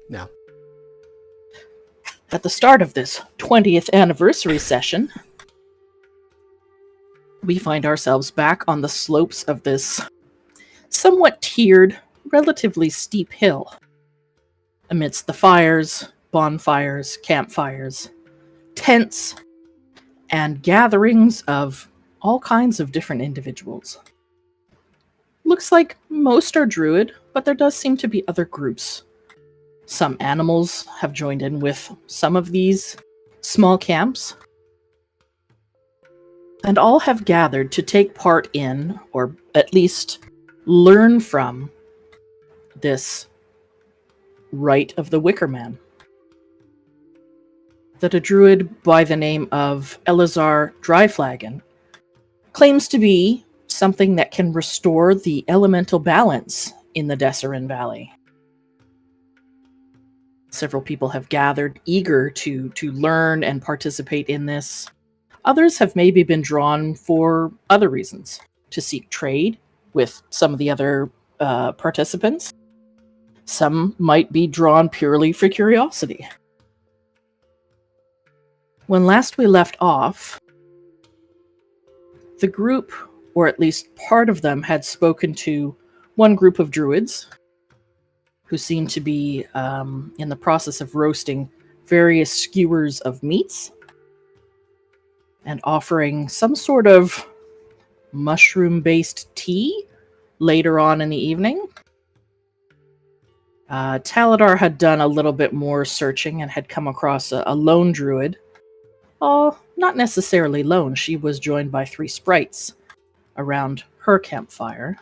Now, At the start of this 20th anniversary session, we find ourselves back on the slopes of this somewhat tiered, relatively steep hill. Amidst the fires, bonfires, campfires, tents, and gatherings of all kinds of different individuals. Looks like most are druid, but there does seem to be other groups. Some animals have joined in with some of these small camps, and all have gathered to take part in, or at least learn from, this rite of the Wicker Man. That a druid by the name of Elazar Dryflagon claims to be something that can restore the elemental balance in the Desserin Valley. Several people have gathered, eager to learn and participate in this. Others have maybe been drawn for other reasons, to seek trade with some of the other participants. Some might be drawn purely for curiosity. When last we left off, the group, or at least part of them, had spoken to one group of druids who seemed to be in the process of roasting various skewers of meats and offering some sort of mushroom-based tea later on in the evening. Taladar had done a little bit more searching and had come across a lone druid. Oh, not necessarily lone. She was joined by 3 sprites around her campfire.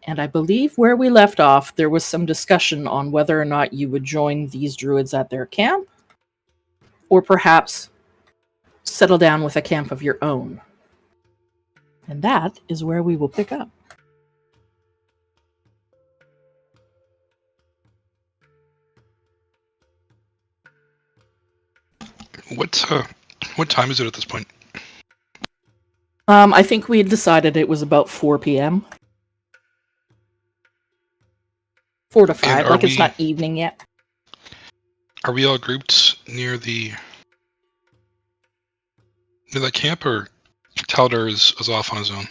And I believe where we left off, there was some discussion on whether or not you would join these druids at their camp, or perhaps settle down with a camp of your own. And that is where we will pick up. What time is it at this point? I think we had decided it was about 4 p.m. 4 to 5, like it's not evening yet. Are we all grouped near that camp, or Taladar is off on his own?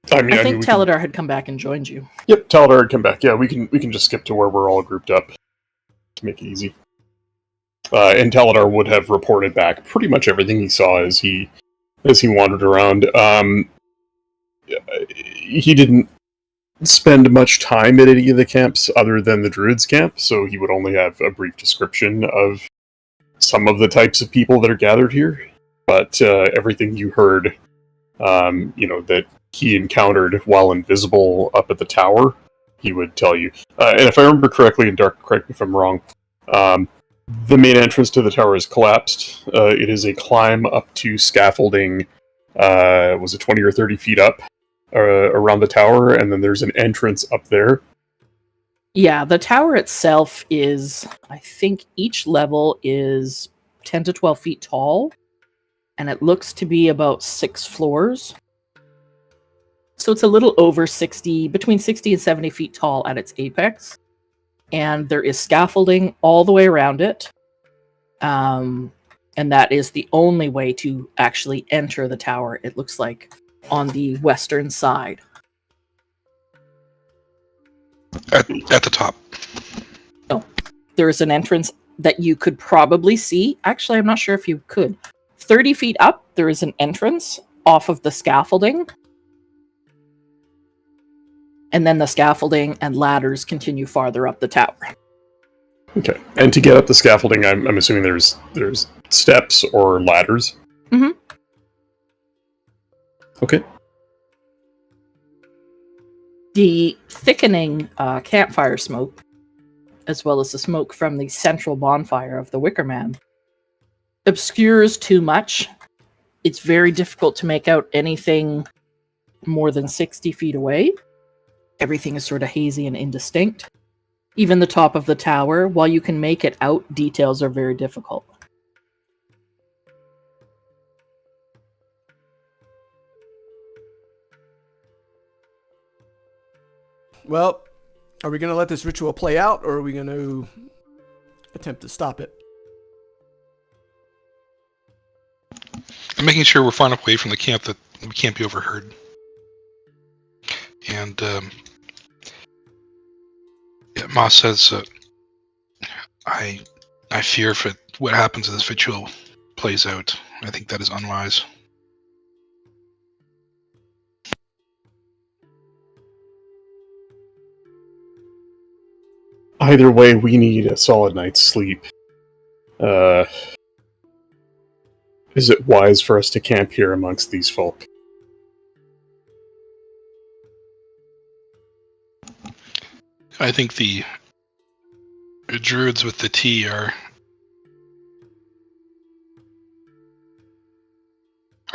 I think Taladar had come back and joined you. Yep, Taladar had come back. Yeah, we can just skip to where we're all grouped up to make it easy. And Taladar would have reported back pretty much everything he saw as he wandered around. He didn't spend much time at any of the camps other than the Druids camp, so he would only have a brief description of some of the types of people that are gathered here. But everything you heard, that he encountered while invisible up at the tower, he would tell you. And if I remember correctly, and Dark, correct me if I'm wrong, the main entrance to the tower is collapsed. It is a climb up to scaffolding, was it 20 or 30 feet up around the tower, and then there's an entrance up there. Yeah, the tower itself is, I think each level is 10 to 12 feet tall, and it looks to be about 6 floors. So it's a little over between 60 and 70 feet tall at its apex. And there is scaffolding all the way around it. And that is the only way to actually enter the tower, it looks like, on the western side. At the top. No. There is an entrance that you could probably see. Actually, I'm not sure if you could. 30 feet up, there is an entrance off of the scaffolding. And then the scaffolding and ladders continue farther up the tower. Okay. And to get up the scaffolding, I'm assuming there's steps or ladders? Mm-hmm. Okay. The thickening campfire smoke, as well as the smoke from the central bonfire of the Wicker Man, obscures too much. It's very difficult to make out anything more than 60 feet away. Everything is sort of hazy and indistinct. Even the top of the tower, while you can make it out, details are very difficult. Well, Are we going to let this ritual play out, or are we going to attempt to stop it? I'm making sure we're far enough away from the camp that we can't be overheard. And yeah, Moss says, I fear if what happens if this ritual plays out. I think that is unwise. Either way, we need a solid night's sleep. Is it wise for us to camp here amongst these folk? I think the druids with the tea are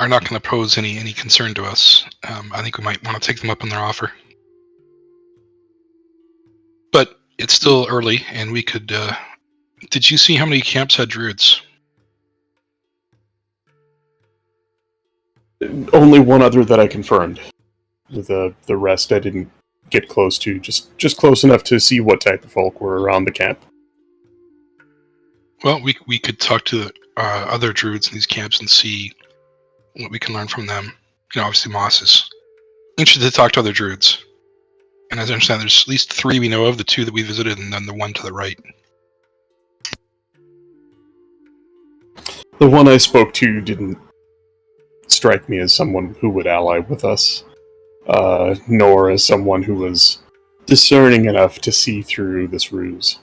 not going to pose any concern to us. I think we might want to take them up on their offer. But it's still early, and we could... did you see how many camps had druids? Only one other that I confirmed. The rest I didn't get close to, just close enough to see what type of folk were around the camp. Well, we could talk to the other druids in these camps and see what we can learn from them. You know, obviously Moss is interested to talk to other druids. And as I understand, there's at least 3 we know of, the 2 that we visited, and then the 1 to the right. The one I spoke to didn't strike me as someone who would ally with us, nor as someone who was discerning enough to see through this ruse.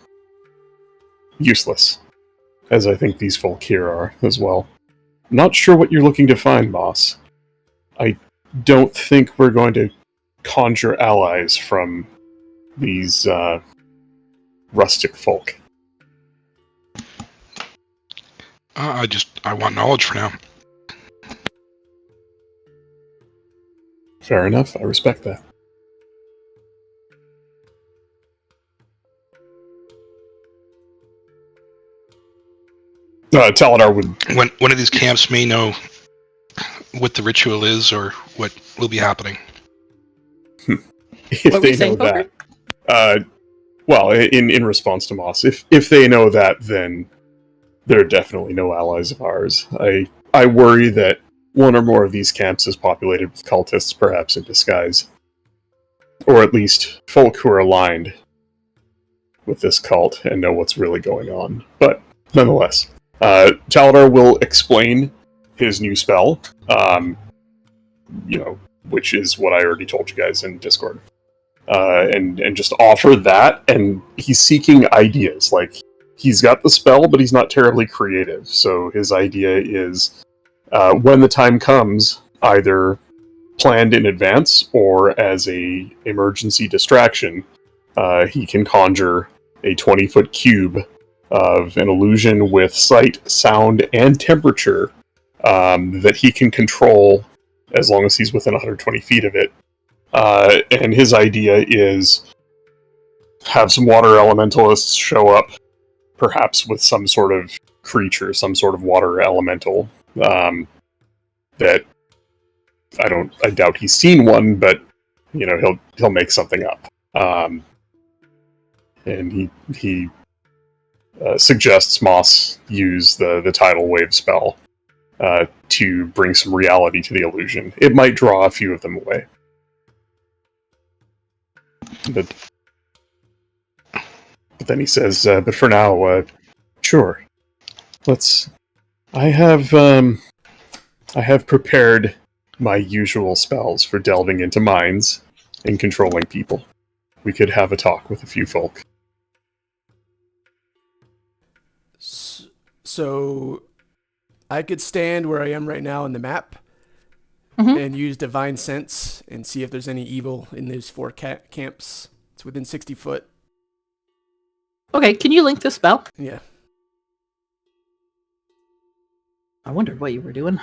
Useless, as I think these folk here are as well. Not sure what you're looking to find, Moss. I don't think we're going to conjure allies from these rustic folk. I want knowledge for now. Fair enough, I respect that. Taladar would... One of these camps may know what the ritual is or what will be happening. If they know that. Well, in response to Moss, if they know that, then they're definitely no allies of ours. I worry that one or more of these camps is populated with cultists, perhaps in disguise. Or at least folk who are aligned with this cult and know what's really going on. But nonetheless, Taladar will explain his new spell, which is what I already told you guys in Discord. And just offer that, and he's seeking ideas. Like, he's got the spell, but he's not terribly creative. So his idea is, when the time comes, either planned in advance or as a emergency distraction, he can conjure a 20-foot cube of an illusion with sight, sound, and temperature that he can control as long as he's within 120 feet of it. And his idea is have some water elementalists show up, perhaps with some sort of creature, some sort of water elemental, that I doubt he's seen one, but he'll make something up. And he suggests Moss use the tidal wave spell to bring some reality to the illusion. It might draw a few of them away. But then he says, but for now, sure. I have prepared my usual spells for delving into minds and controlling people. We could have a talk with a few folk. So I could stand where I am right now in the map and use Divine Sense and see if there's any evil in those 4 camps. It's within 60 foot. Okay, can you link this spell? Yeah. I wondered what you were doing.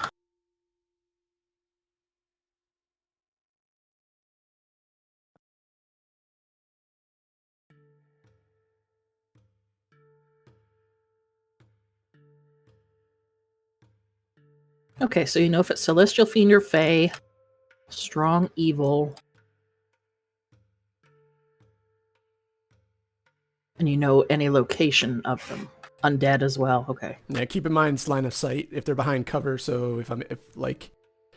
Okay, so you know if it's Celestial Fiend or Fey, Strong Evil. And you know any location of them. Undead as well. Okay. Yeah, keep in mind it's line of sight if they're behind cover. So if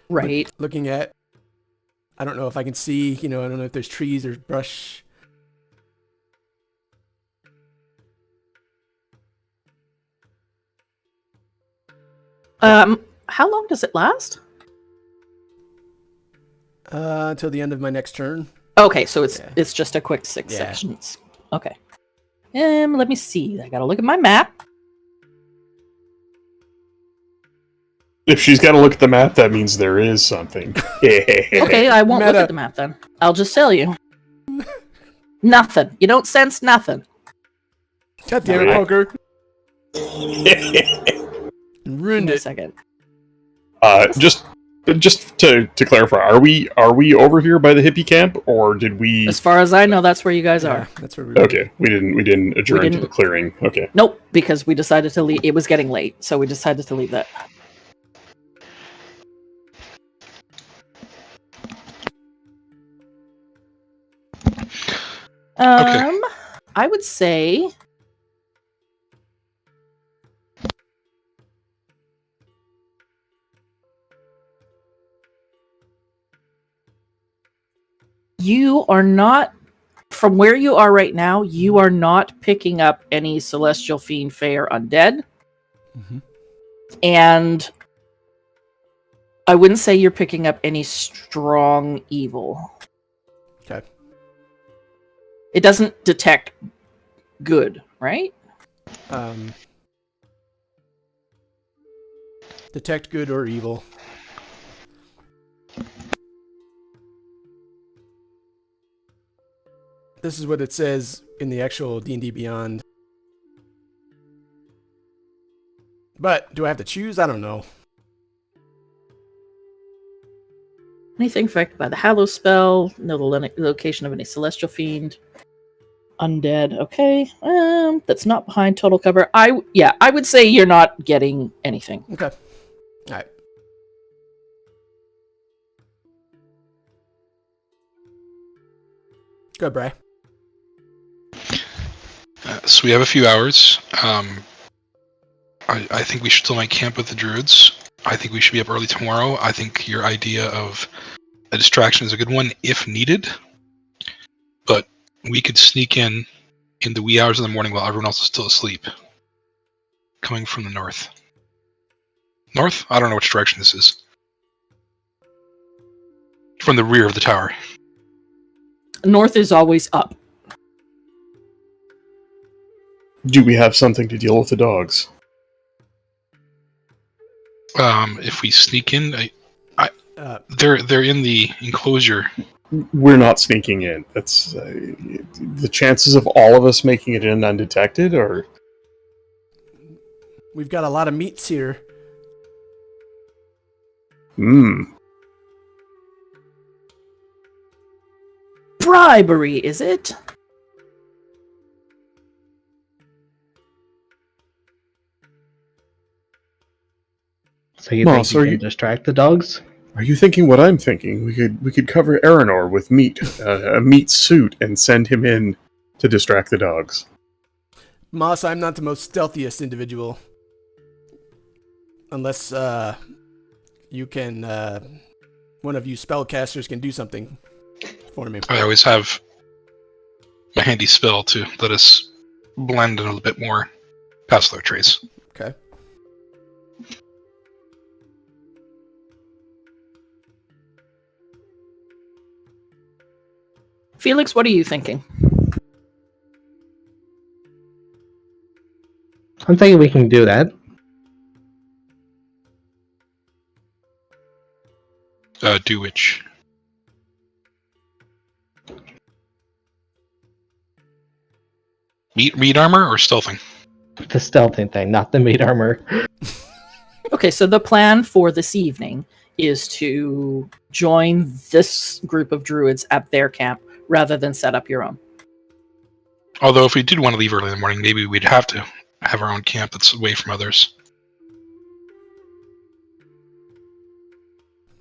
Right. looking at, I don't know if I can see. I don't know if there's trees or brush. How long does it last? Until the end of my next turn. Okay, so it's Yeah. it's just a quick 6 Yeah. sections. Okay. Let me see. I gotta look at my map. If she's got to look at the map, that means there is something. Okay, I won't look Meta. at the map then. I'll just tell you. Nothing. You don't sense nothing. God damn it, Alright. poker. Ruined Give me a it. second. Just to clarify, are we over here by the hippie camp, or did we? As far as I know, that's where you guys Yeah, are. that's where we Okay, we didn't adjourn to didn't- the clearing. Okay. Nope, because we decided to leave. It was getting late, so we decided to leave that. Okay. I would say you are not, from where you are right now, you are not picking up any celestial fiend, fey, or undead. Mhm. And I wouldn't say you're picking up any strong evil. Okay. It doesn't detect good, right? Detect good or evil. This is what it says in the actual D&D Beyond. But do I have to choose? I don't know. Anything affected by the Hallow spell, know the location of any celestial fiend, undead. Okay, that's not behind total cover. I would say you're not getting anything. Okay. All right. Go, Bray. So we have a few hours. I think we should still make camp with the druids. I think we should be up early tomorrow. I think your idea of a distraction is a good one if needed. But we could sneak in the wee hours of the morning while everyone else is still asleep. Coming from the north. North? I don't know which direction this is. From the rear of the tower. North is always up. Do we have something to deal with the dogs? If we sneak in, Uh, they're in the enclosure. We're not sneaking in. That's the chances of all of us making it in undetected, or we've got a lot of meats here. Bribery, is it? So you Moss, think are you you- can distract the dogs? Are you thinking what I'm thinking? We could cover Aranor with meat, a meat suit, and send him in to distract the dogs. Moss, I'm not the most stealthiest individual. Unless you can, one of you spellcasters can do something for me. I always have my handy spell to let us blend in a little bit more past their trace. Okay. Felix, what are you thinking? I'm thinking we can do that. Do which? Meat armor or stealthing? The stealthing thing, not the meat armor. Okay, so the plan for this evening is to join this group of druids at their camp rather than set up your own. Although if we did want to leave early in the morning, maybe we'd have to have our own camp that's away from others.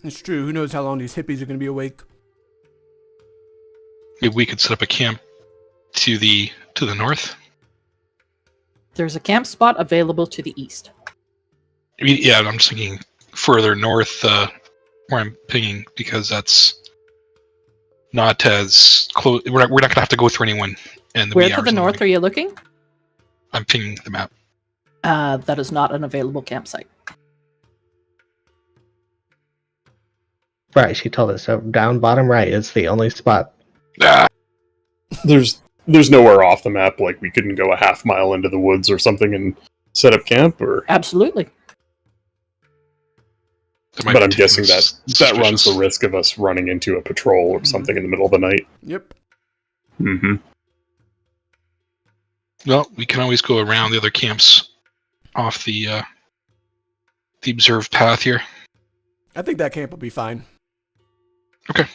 It's true. Who knows how long these hippies are going to be awake? Maybe we could set up a camp to the north. There's a camp spot available to the east. I mean, yeah, I'm just thinking further north, where I'm pinging, because that's not as close. We're not going to have to go through anyone. And Where to the north are you looking? I'm pinging the map. That is not an available campsite. Right, she told us. So down bottom right is the only spot. Ah, There's nowhere off the map, like we couldn't go a half mile into the woods or something and set up camp, or. Absolutely. that might But be I'm taking guessing us that runs the suspicious. risk of us running into a patrol or something in the middle of the night. Yep. Mm-hmm. Well, we can always go around the other camps off the observed path here. I think that camp will be fine. Okay.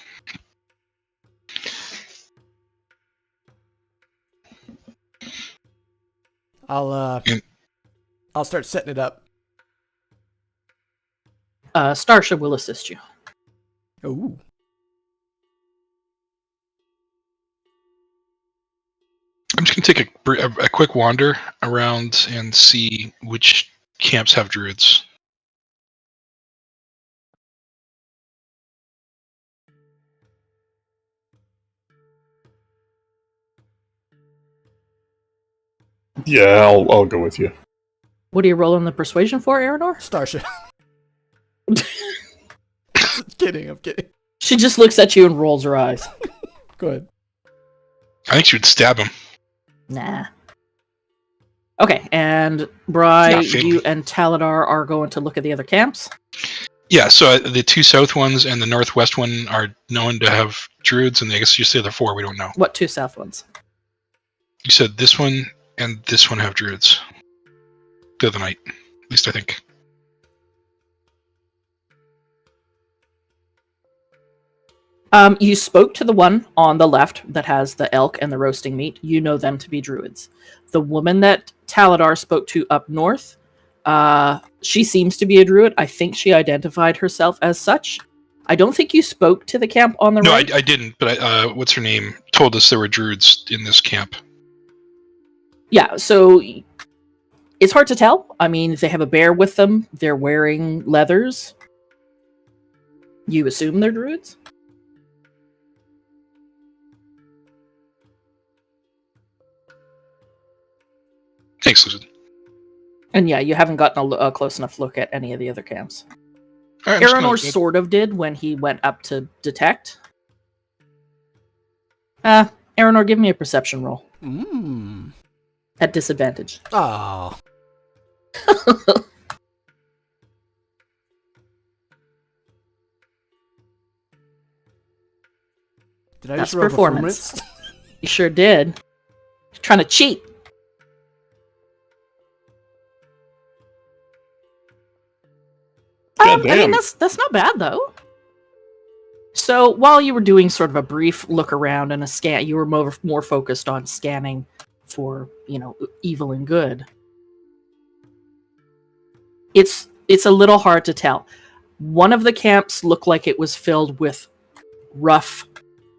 I'll start setting it up. Starsha will assist you. Ooh. I'm just going to take a quick wander around and see which camps have druids. Yeah, I'll go with you. What are you rolling the persuasion for, Aranor? Starship. Kidding, I'm kidding. She just looks at you and rolls her eyes. Go ahead. I think she would stab him. Nah. Okay, and Bry, Not fitting. you and Taladar are going to look at the other camps. Yeah, so the two south ones and the northwest one are known to have druids, and I guess you say the four we don't know. What two south ones? You said this one and this one have druids. The other night, at least I think. You spoke to the one on the left that has the elk and the roasting meat. You know them to be druids. The woman that Taladar spoke to up north, she seems to be a druid. I think she identified herself as such. I don't think you spoke to the camp on the No, right. I didn't, but what's her name told us there were druids in this camp. Yeah, so it's hard to tell. I mean, they have a bear with them. They're wearing leathers. You assume they're druids? Thanks, Susan. And yeah, you haven't gotten a close enough look at any of the other camps. All right, I'm just Aranor gonna- sort of did when he went up to detect. Aranor, give me a perception roll. At disadvantage. Oh. Did I That's just roll performance. You sure did. You're trying to cheat. I mean, Goddamn. that's not bad though. So while you were doing sort of a brief look around and a scan, you were more focused on scanning for, evil and good. It's a little hard to tell. One of the camps looked like it was filled with rough,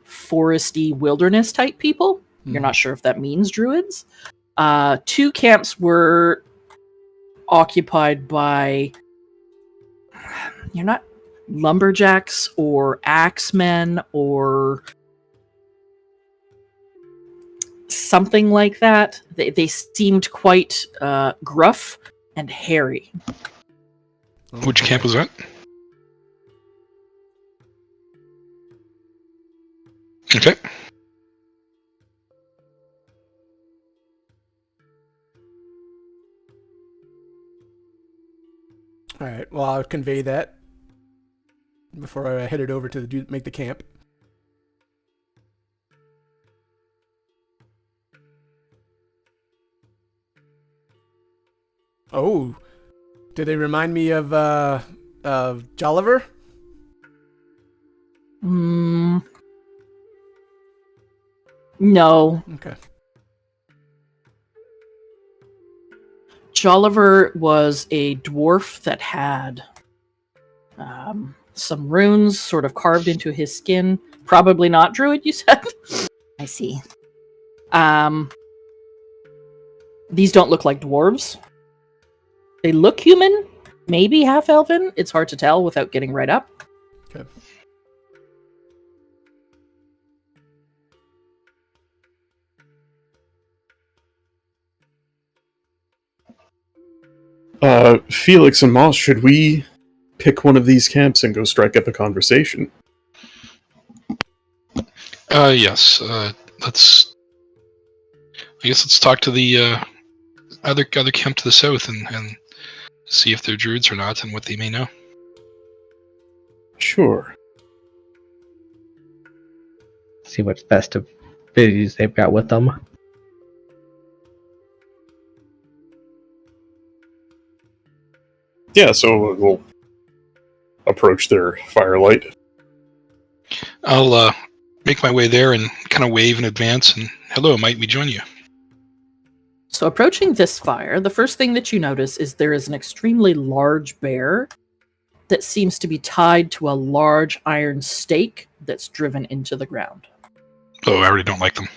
foresty wilderness type people. You're not sure if that means druids. Two camps were occupied by, you're not lumberjacks or axemen or something like that. They seemed quite gruff and hairy. Which camp was that? Okay. All right. Well, I'll convey that before I headed over to make the camp. Oh, did they remind me of Jolliver? No. Okay. Jolliver was a dwarf that had some runes sort of carved into his skin. Probably not druid, you said? I see. These don't look like dwarves. They look human, maybe half elven. It's hard to tell without getting right up. Okay. Felix and Moss, should we pick one of these camps and go strike up a conversation? Yes. Let's. I guess let's talk to the other camp to the south and see if they're druids or not and what they may know. Sure. See what festivities they've got with them. Yeah, so we'll approach their firelight. I'll make my way there and kind of wave in advance and hello, might we join you? So approaching this fire, the first thing that you notice is there is an extremely large bear that seems to be tied to a large iron stake that's driven into the ground. Oh, I already don't like them.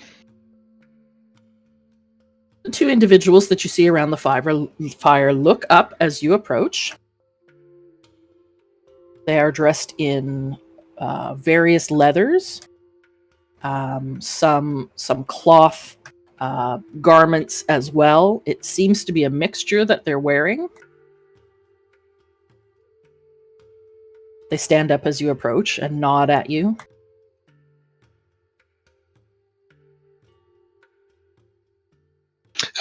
The two individuals that you see around the fire look up as you approach. They are dressed in various leathers, some cloth garments as well. It seems to be a mixture that they're wearing. They stand up as you approach and nod at you.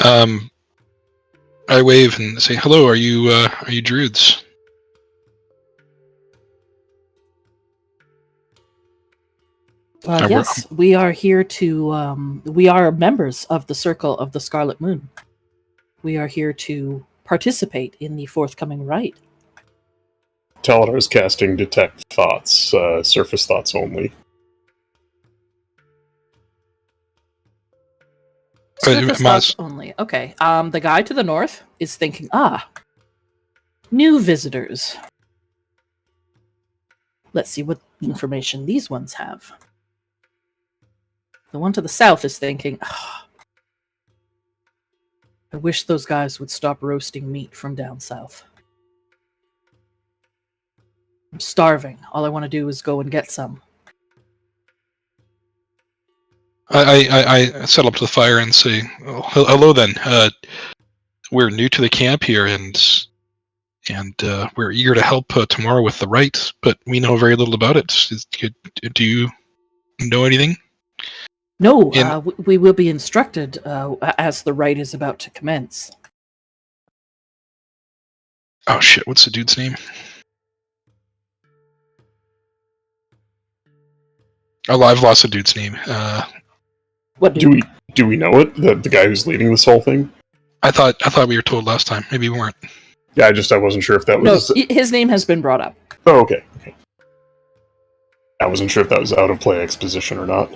I wave and say, "Hello, are you druids?" Yes, we are here to. We are members of the Circle of the Scarlet Moon. We are here to participate in the forthcoming rite. Taladar's casting Detect Thoughts, surface thoughts only. Surface thoughts only. Okay. The guy to the north is thinking, new visitors. Let's see what information these ones have. The one to the south is thinking, I wish those guys would stop roasting meat from down south. I'm starving. All I want to do is go and get some. I settle up to the fire and say, oh, "Hello, then. We're new to the camp here, and we're eager to help tomorrow with the rite, but we know very little about it. Do you know anything?" No, we will be instructed as the rite is about to commence. Oh shit! What's the dude's name? Oh, I've lost the dude's name. What do we know it? The guy who's leading this whole thing? I thought we were told last time. Maybe we weren't. Yeah, I wasn't sure if that was. No, his name has been brought up. Oh, okay. I wasn't sure if that was out of play exposition or not.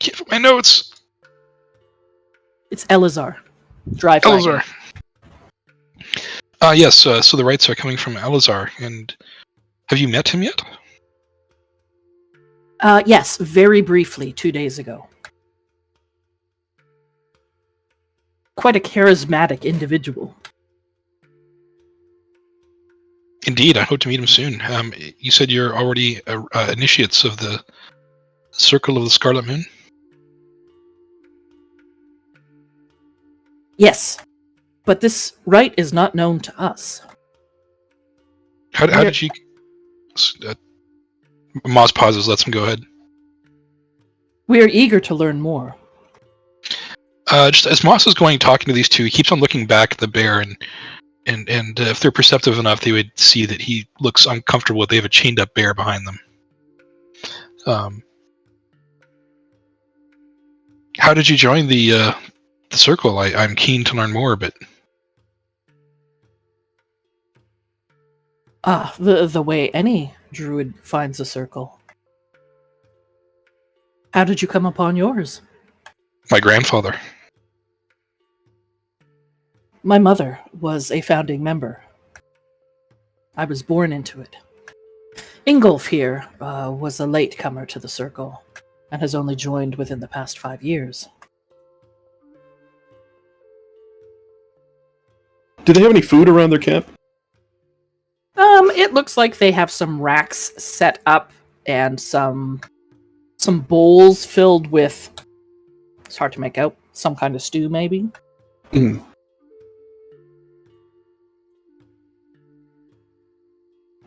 Give my notes. It's Elazar. Dry Elazar. Yes. So the rites are coming from Elazar, and have you met him yet? Yes, very briefly, 2 days ago. Quite a charismatic individual. Indeed, I hope to meet him soon. You said you're already initiates of the Circle of the Scarlet Moon? Yes, but this rite is not known to us. How did you... Moss pauses, lets him go ahead. We are eager to learn more. Just as Moss is going talking to these two, he keeps on looking back at the bear, and if they're perceptive enough, they would see that he looks uncomfortable. They have a chained up bear behind them. How did you join the circle? I'm keen to learn more, but the way any druid finds a circle. How did you come upon yours? My grandfather. My mother was a founding member. I was born into it. Ingolf here was a latecomer to the circle. and has only joined within the past 5 years. Do they have any food around their camp? It looks like they have some racks set up and some bowls filled with, it's hard to make out, some kind of stew maybe. Mm.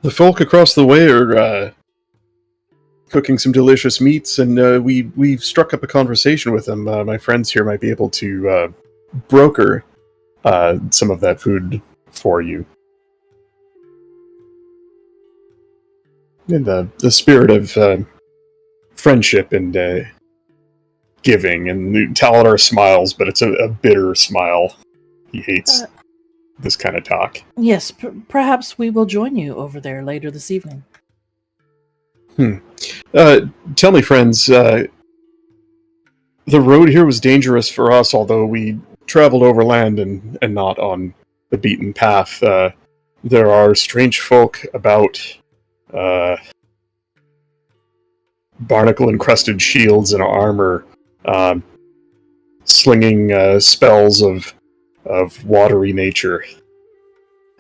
The folk across the way are cooking some delicious meats, and we've struck up a conversation with them. My friends here might be able to broker some of that food for you. In the spirit of friendship and giving, and Taladar smiles, but it's a bitter smile. He hates this kind of talk. Yes, perhaps we will join you over there later this evening. Tell me, friends, the road here was dangerous for us, although we traveled overland and not on the beaten path. There are strange folk about, barnacle-encrusted shields and armor, slinging spells of watery nature.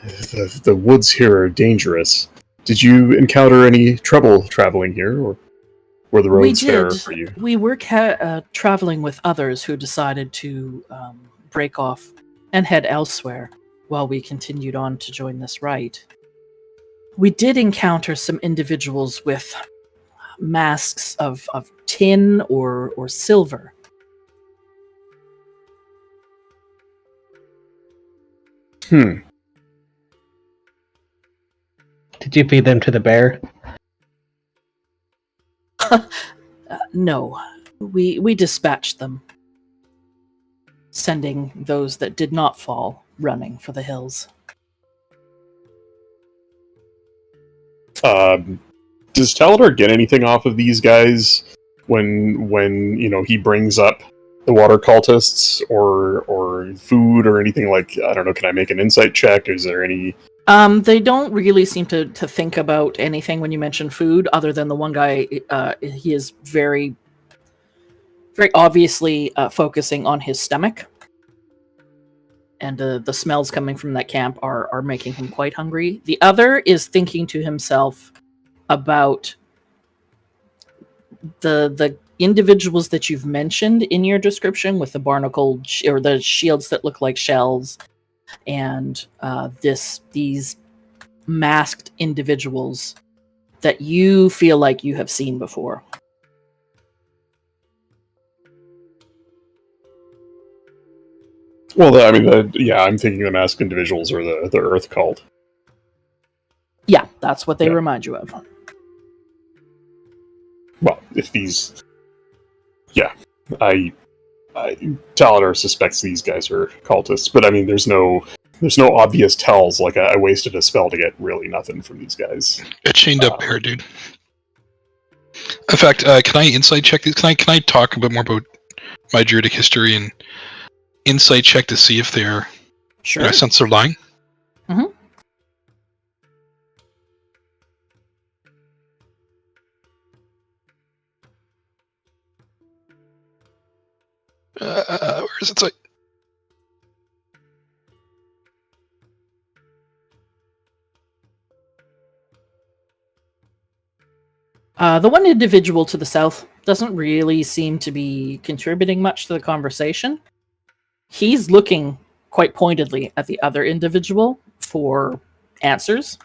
The woods here are dangerous. Did you encounter any trouble traveling here, or were the roads fair for you? We were traveling with others who decided to break off and head elsewhere while we continued on to join this rite. We did encounter some individuals with masks of tin or silver. Did you feed them to the bear? No, we dispatched them, sending those that did not fall running for the hills. Does Taladar get anything off of these guys when he brings up the water cultists or food or anything? Like, I don't know, can I make an insight check? Is there any... They don't really seem to think about anything when you mention food, other than the one guy, he is very, very obviously focusing on his stomach. And the smells coming from that camp are making him quite hungry. The other is thinking to himself about the individuals that you've mentioned in your description, with the barnacle or the shields that look like shells, and these masked individuals that you feel like you have seen before. Well, I'm thinking the masked individuals are the Earth Cult. Yeah, that's what they remind you of. Well, if these... Yeah, Taladar suspects these guys are cultists, but I mean, there's no obvious tells. Like, I wasted a spell to get really nothing from these guys. A chained up bear, dude. In fact, can I insight check these? Can I talk a bit more about my druidic history and insight check to see if they're... Sure. I sense they're lying? Mm-hmm. Where is it? The one individual to the south doesn't really seem to be contributing much to the conversation. He's looking quite pointedly at the other individual for answers.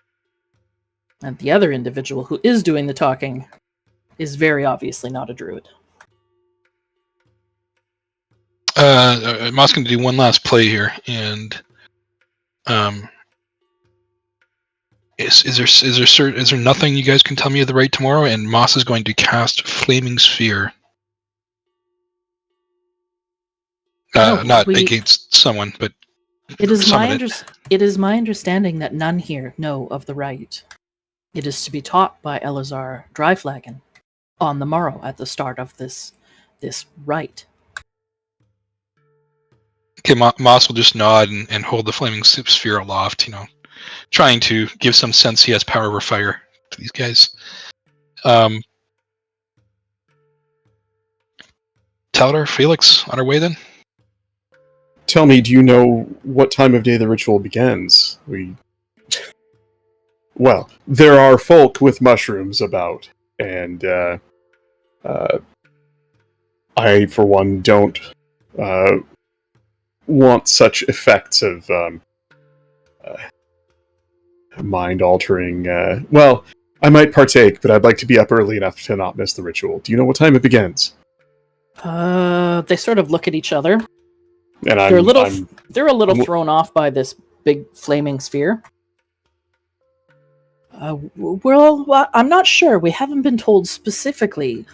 And the other individual who is doing the talking is very obviously not a druid. Moss going to do one last play here, and is there nothing you guys can tell me of the right tomorrow? And Moss is going to cast Flaming Sphere, not against someone, but it is it is my understanding that none here know of the rite. It is to be taught by Elazar Dryflagon on the morrow at the start of this rite. Okay, Moss will just nod and hold the Flaming Sphere aloft, trying to give some sense he has power over fire to these guys. Taladar, Felix, on our way then? Tell me, do you know what time of day the ritual begins? Well, there are folk with mushrooms about, and I, for one, don't want such effects of mind-altering. Well, I might partake, but I'd like to be up early enough to not miss the ritual. Do you know what time it begins? They sort of look at each other. And They're a little thrown off by this big flaming sphere. Well, I'm not sure. We haven't been told specifically.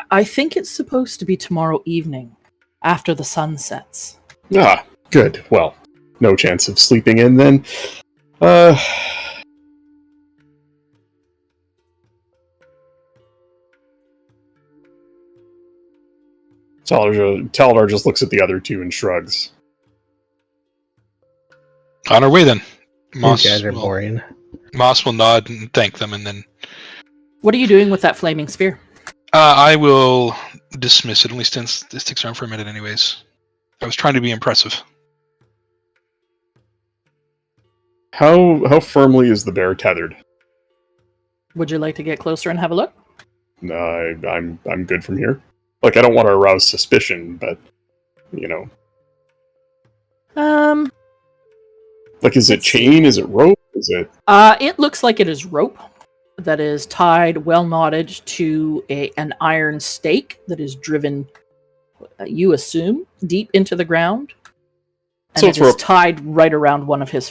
I think it's supposed to be tomorrow evening, after the sun sets. Ah, good. Well, no chance of sleeping in then. Taladar just looks at the other two and shrugs. On our way then. You guys are boring. Moss will nod and thank them, and then What are you doing with that flaming sphere? I will dismiss it. It only sticks around for a minute anyways. I was trying to be impressive. How firmly is the bear tethered? Would you like to get closer and have a look? No, I'm good from here. Like, I don't want to arouse suspicion, but you know. Like, is it chain? Is it rope? Is it? It looks like it is rope that is tied, well knotted to an iron stake that is driven, you assume, deep into the ground. And So it's it is rope. tied right around one of his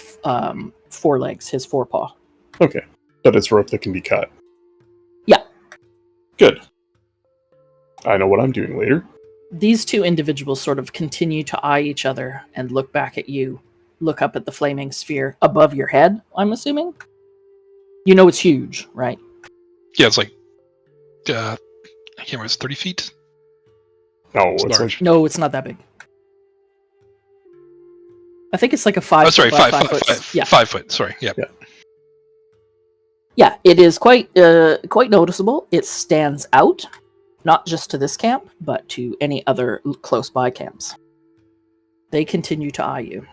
forelegs, his forepaw. Okay, but it's rope that can be cut. Yeah. Good. I know what I'm doing later. These two individuals sort of continue to eye each other and look back at you. Look up at the flaming sphere above your head, I'm assuming? You know it's huge, right? Yeah, it's like I can't remember. It's 30 feet. No, It's it's large. like No, it's not that big. I think it's like a 5 Oh, sorry, foot by 5 5 foot. foot. Yeah. 5 foot. Sorry. Yeah. Yeah, it is quite noticeable. It stands out, not just to this camp, but to any other close by camps. They continue to eye you.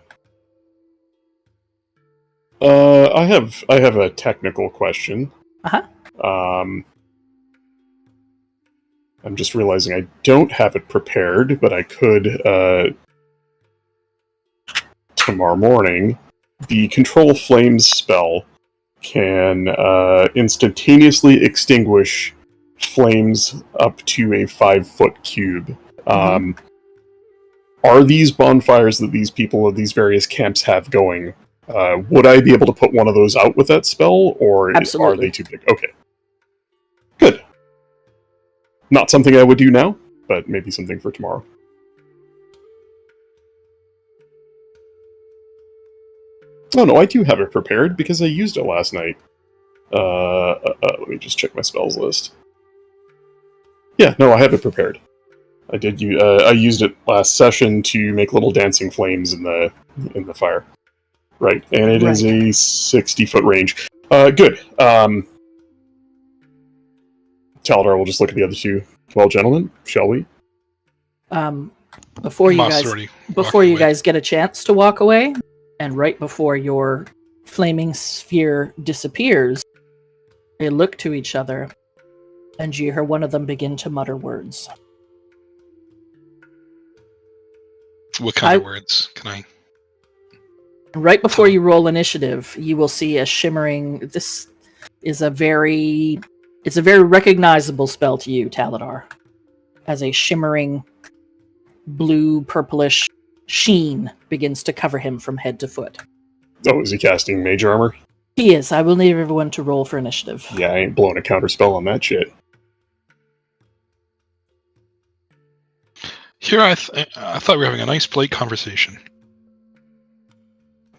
I have a technical question. Uh-huh. I'm just realizing I don't have it prepared, but I could tomorrow morning. The Control Flames spell can instantaneously extinguish flames up to a 5-foot cube. Are these bonfires that these people of these various camps have going? Would I be able to put one of those out with that spell, or Absolutely. are they too big? Okay. Good. Not something I would do now, but maybe something for tomorrow. Oh no, I do have it prepared because I used it last night. Let me just check my spells list. Yeah, no, I have it prepared. I did. I used it last session to make little dancing flames in the fire. Right, and it is a 60-foot range. Good. Taladar will just look at the other two. Well, gentlemen, shall we? Before you Moss guys already before walked you away. guys get a chance to walk away, and right before your flaming sphere disappears, they look to each other, and you hear one of them begin to mutter words. What kind of words can I? Right before you roll initiative, you will see a shimmering. This is a very recognizable spell to you, Taladar, as a shimmering blue purplish sheen begins to cover him from head to foot. Oh, is he casting mage armor? He is. I will need everyone to roll for initiative. Yeah, I ain't blowing a counter spell on that shit. Here, I thought we were having a nice polite conversation.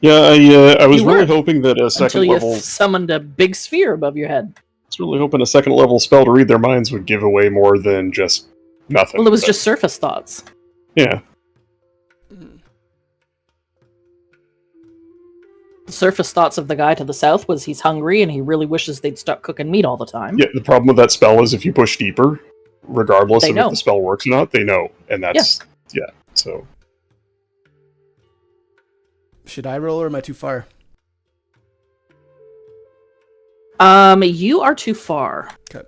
Yeah, I was You really were. hoping that a Until second you level. summoned a big sphere above your head. I was really hoping a second level spell to read their minds would give away more than just nothing. Well, it was but- just surface thoughts. yeah. The surface thoughts of the guy to the south was he's hungry and he really wishes they'd stop cooking meat all the time. Yeah, the problem with that spell is if you push deeper, regardless They of know. if the spell works or not, they know. And that's, yeah, so. Should I roll or am I too far? You are too far. Okay.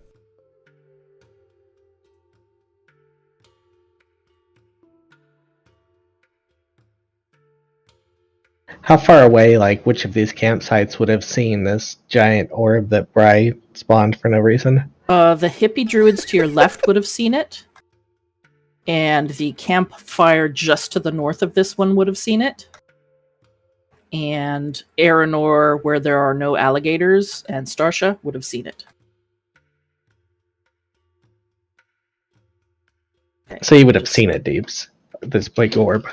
How far away, like, which of these campsites would have seen this giant orb that Bry spawned for no reason? The hippie druids to your left would have seen it. And the campfire just to the north of this one would have seen it. And Aranor, where there are no alligators, and Starsha would have seen it. Okay. So you would have seen it, Deeps. This big orb.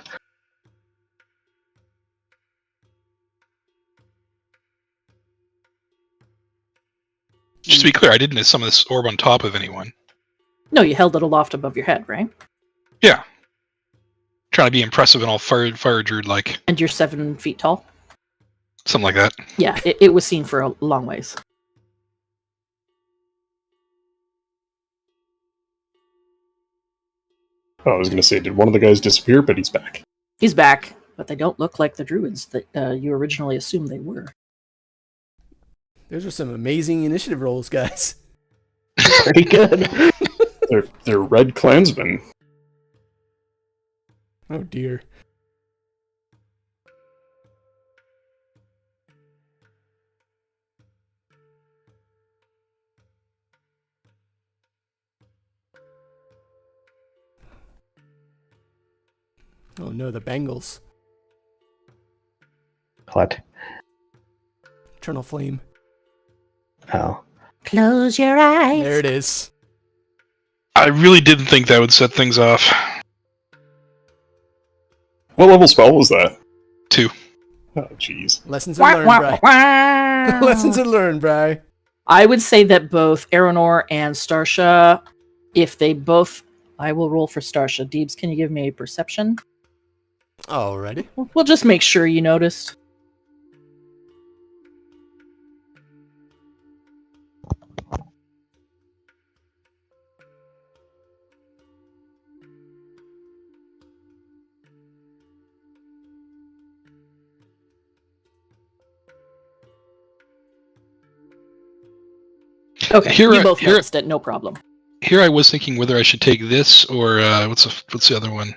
Just to be clear, I didn't hit some of this orb on top of anyone. No, you held it aloft above your head, right? Yeah. Trying to be impressive and all fire druid like. And you're 7 feet tall? Something like that. Yeah, it was seen for a long ways. Oh, I was going to say, did one of the guys disappear? But he's back. He's back, but they don't look like the druids that you originally assumed they were. Those are some amazing initiative rolls, guys. Pretty good. They're red clansmen. Oh dear. Oh no, the Bengals. What? Eternal Flame. Oh. Close your eyes. There it is. I really didn't think that would set things off. What level spell was that? 2. Oh, jeez. Lessons are learned, Bri. Lessons are learned, Bri. I would say that both Aranor and Starsha, if they both... I will roll for Starsha. Deebs, can you give me a perception? Alrighty. We'll just make sure you noticed. Okay, Here you I- both here- noticed it, no problem. Here I was thinking whether I should take this or what's the other one?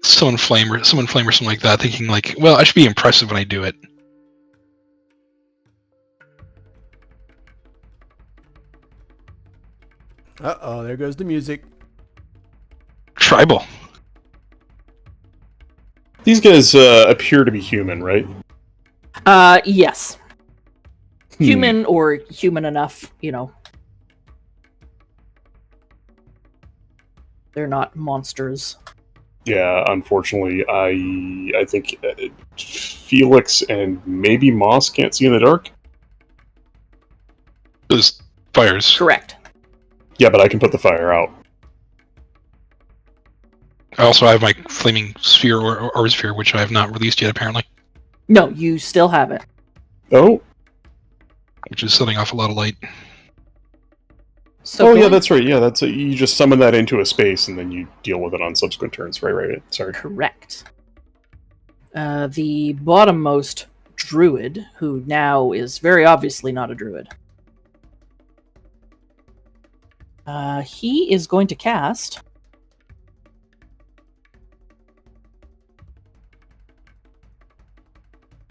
Summon flame or something like that. Thinking like, well, I should be impressive when I do it. Uh-oh, there goes the music. Tribal. These guys appear to be human, right? Yes. Human or human enough, you know. They're not monsters. Yeah, unfortunately, I think Felix and maybe Moss can't see in the dark. Those fires. Correct. Yeah, but I can put the fire out. I also have my flaming sphere or sphere, which I have not released yet, apparently, No, you still have it. Oh, which is setting off a lot of light. So yeah, going- that's right. Yeah, that's you just summon that into a space and then you deal with it on subsequent turns. Right. Sorry. correct. The bottommost druid, who now is very obviously not a druid. He is going to cast...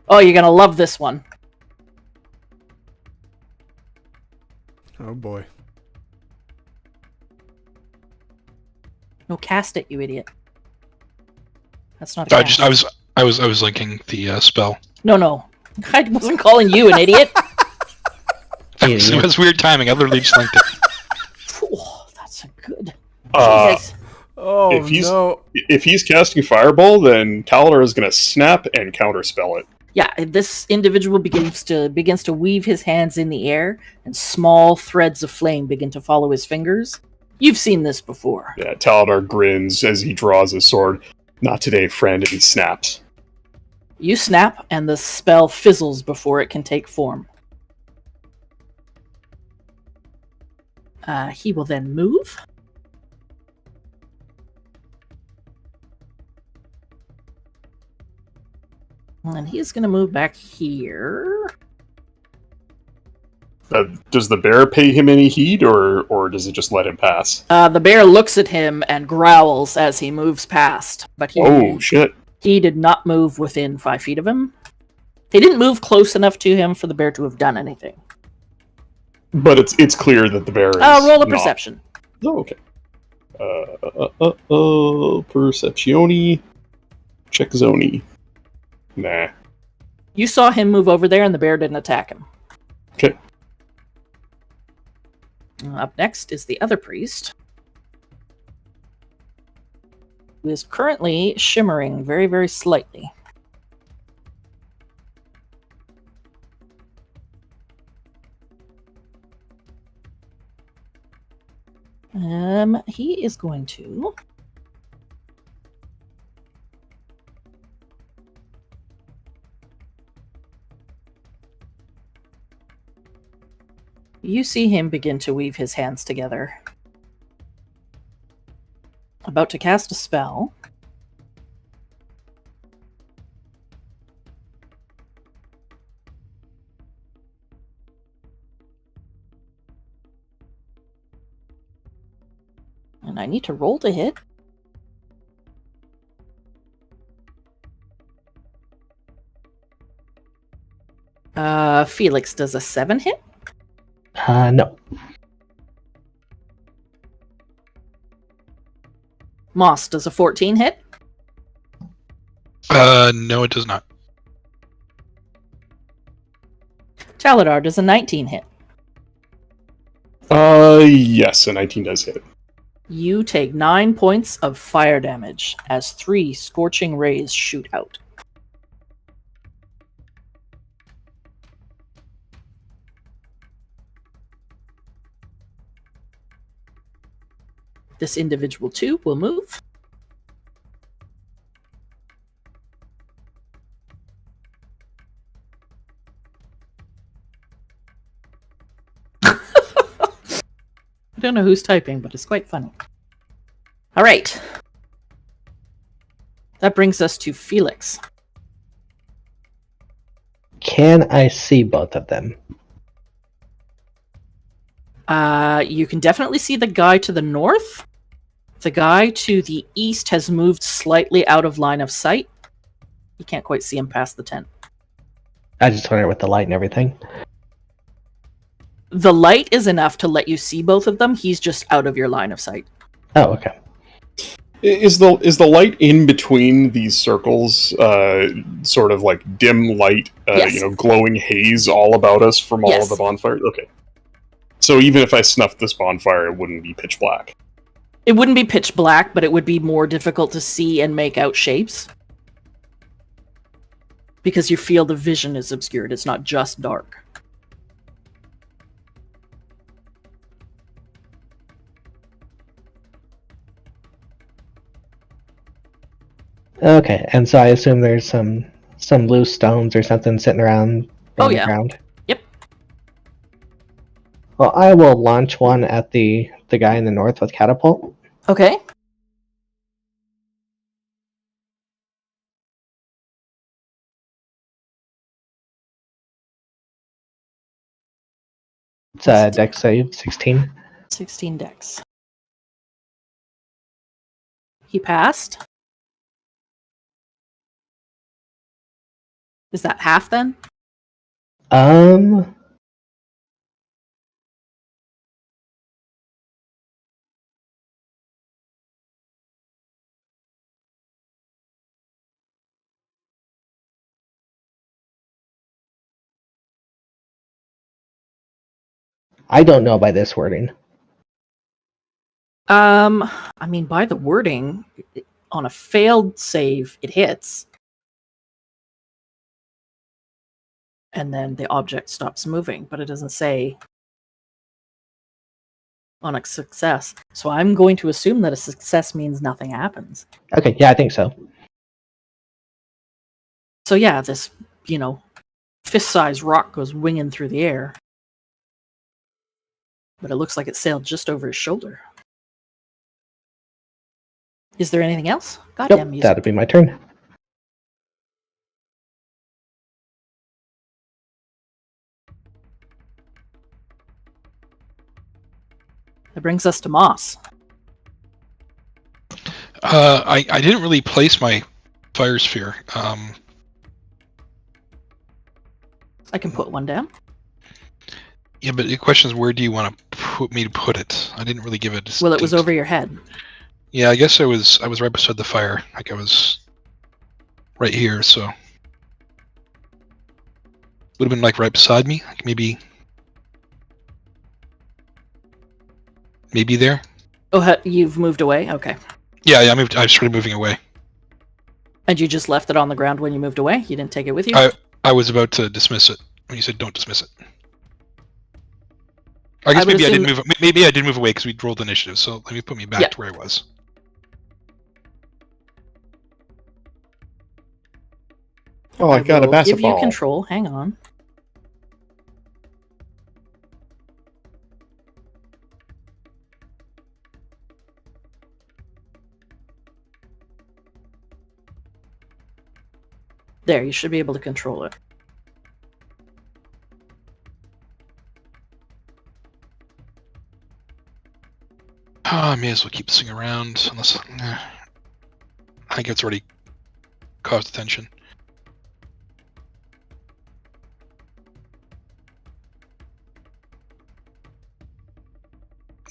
Oh, you're gonna love this one. Oh boy. No, cast it, you idiot. That's not a I cast. was linking the spell. No. I wasn't calling you an idiot. It was weird timing. I literally just linked it. Oh, that's a good... Uh, Jesus. Oh If he's- no. if he's casting Fireball, then Taladar is going to snap and counterspell it. Yeah, this individual begins to weave his hands in the air, and small threads of flame begin to follow his fingers. You've seen this before. Yeah, Taladar grins as he draws his sword. Not today, friend, and he snaps. You snap, and the spell fizzles before it can take form. He will then move. And he's going to move back here. Does the bear pay him any heed, or does it just let him pass? The bear looks at him and growls as he moves past. But Oh, shit. he did not move within 5 feet of him. He didn't move close enough to him for the bear to have done anything. But it's clear that the bear is Roll a not. perception. Oh, okay. Perceptioni. Check zoni. Nah. You saw him move over there and the bear didn't attack him. Okay. Up next is the other priest, who is currently shimmering very, very slightly. He is going to... You see him begin to weave his hands together. About to cast a spell. And I need to roll to hit. Felix, does a 7 hit? No. Moss, does a 14 hit? No, it does not. Taladar, does a 19 hit? Yes, a 19 does hit. You take 9 points of fire damage as 3 scorching rays shoot out. This individual too will move. I don't know who's typing, but it's quite funny. All right. That brings us to Felix. Can I see both of them? You can definitely see the guy to the north. The guy to the east has moved slightly out of line of sight. You can't quite see him past the tent. I just wonder with the light and everything. The light is enough to let you see both of them. He's just out of your line of sight. Oh, okay. Is the light in between these circles sort of like dim light, Yes. glowing haze all about us from all Yes. of the bonfires? Okay. So even if I snuffed this bonfire, it wouldn't be pitch black. It wouldn't be pitch black, but it would be more difficult to see and make out shapes. Because you feel the vision is obscured. It's not just dark. Okay, and so I assume there's some loose stones or something sitting around on the ground. Yep. Well, I will launch one at the guy in the north with catapult. Okay. It's a dex save, 16. 16 dex. He passed. Is that half then? I don't know by this wording. I mean, by the wording, on a failed save, it hits. And then the object stops moving, but it doesn't say on a success. So I'm going to assume that a success means nothing happens. Okay, yeah, I think so. So yeah, this, fist-sized rock goes winging through the air. But it looks like it sailed just over his shoulder. Is there anything else? Goddamn Nope, music. that'd be my turn. That brings us to Moss. I didn't really place my fire sphere. I can put one down. Yeah, but the question is, where do you want to put me to put it? I didn't really give it. Well, it was over your head. Yeah, I guess I was right beside the fire. Like I was right here, so would have been like right beside me. Like maybe there. Oh, you've moved away? Okay. Yeah, I started moving away. And you just left it on the ground when you moved away? You didn't take it with you? I was about to dismiss it when you said don't dismiss it. I guess I would maybe I did assume- move. Maybe I did move away because we rolled initiative. So let me put me back Yeah. to where I was. Oh, I got a will basket give you ball. control. Hang on. There, you should be able to control it. I may as well keep this thing around unless I think it's already caused attention.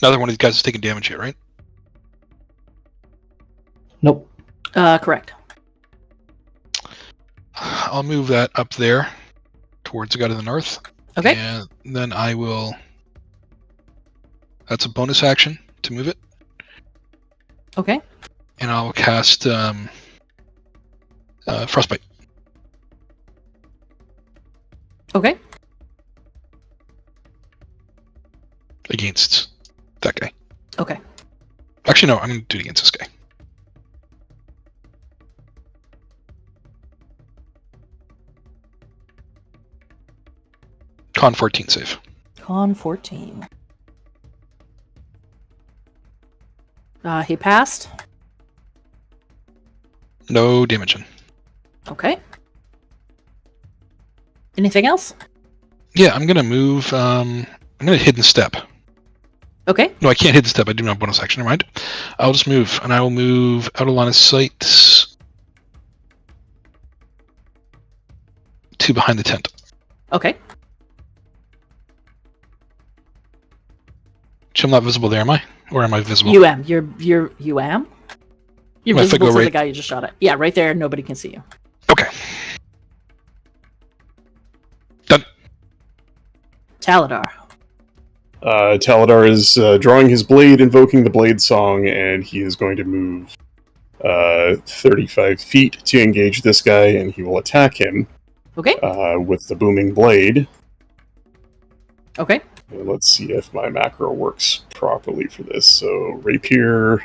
Another one of these guys is taking damage here, right? Nope. Correct. I'll move that up there towards the guy to the north. Okay. And then I will. That's a bonus action to move it. Okay. And I'll cast Frostbite Okay. against that guy. Okay. Actually, no, I'm going to do it against this guy. Con 14 save. Con 14. He passed. No damage in. Okay. Anything else? Yeah, I'm going to move. I'm going to hidden step. Okay. No, I can't hidden step. I do not have bonus action. Never mind. I'll just move, and I will move out of line of sight to behind the tent. Okay. I'm not visible there, am I? Or am I visible? You am. You am? You're Well, if I visible go to the right- guy you just shot at. Yeah, right there. Nobody can see you. Okay. Done. Taladar. Taladar is drawing his blade, invoking the blade song, and he is going to move 35 feet to engage this guy, and he will attack him Okay. with the booming blade. Okay. And let's see if my macro works properly for this. So, rapier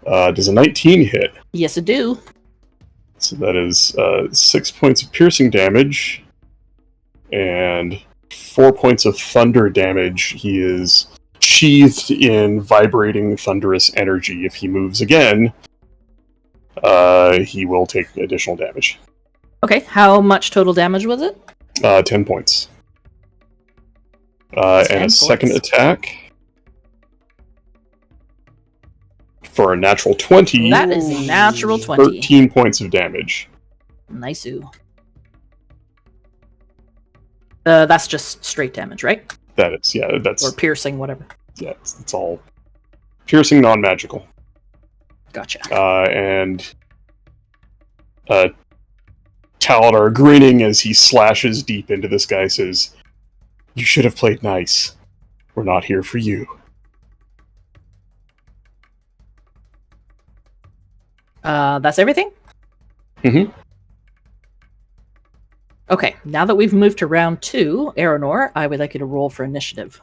does a 19 hit. Yes, I do. So that is 6 points of piercing damage and 4 points of thunder damage. He is sheathed in vibrating thunderous energy. If he moves again, he will take additional damage. Okay. How much total damage was it? 10 points. 10 and a second points. attack for a natural 20. That is a natural 20. 13 points of damage. Nice-oo. That's just straight damage, right? That is, yeah, that's Or piercing, whatever. yeah, it's all piercing, non-magical. Gotcha. And Taladar, grinning as he slashes deep into this guy, says, "You should have played nice. We're not here for you." That's everything? Mhm. Okay, now that we've moved to round 2, Aeronor, I would like you to roll for initiative.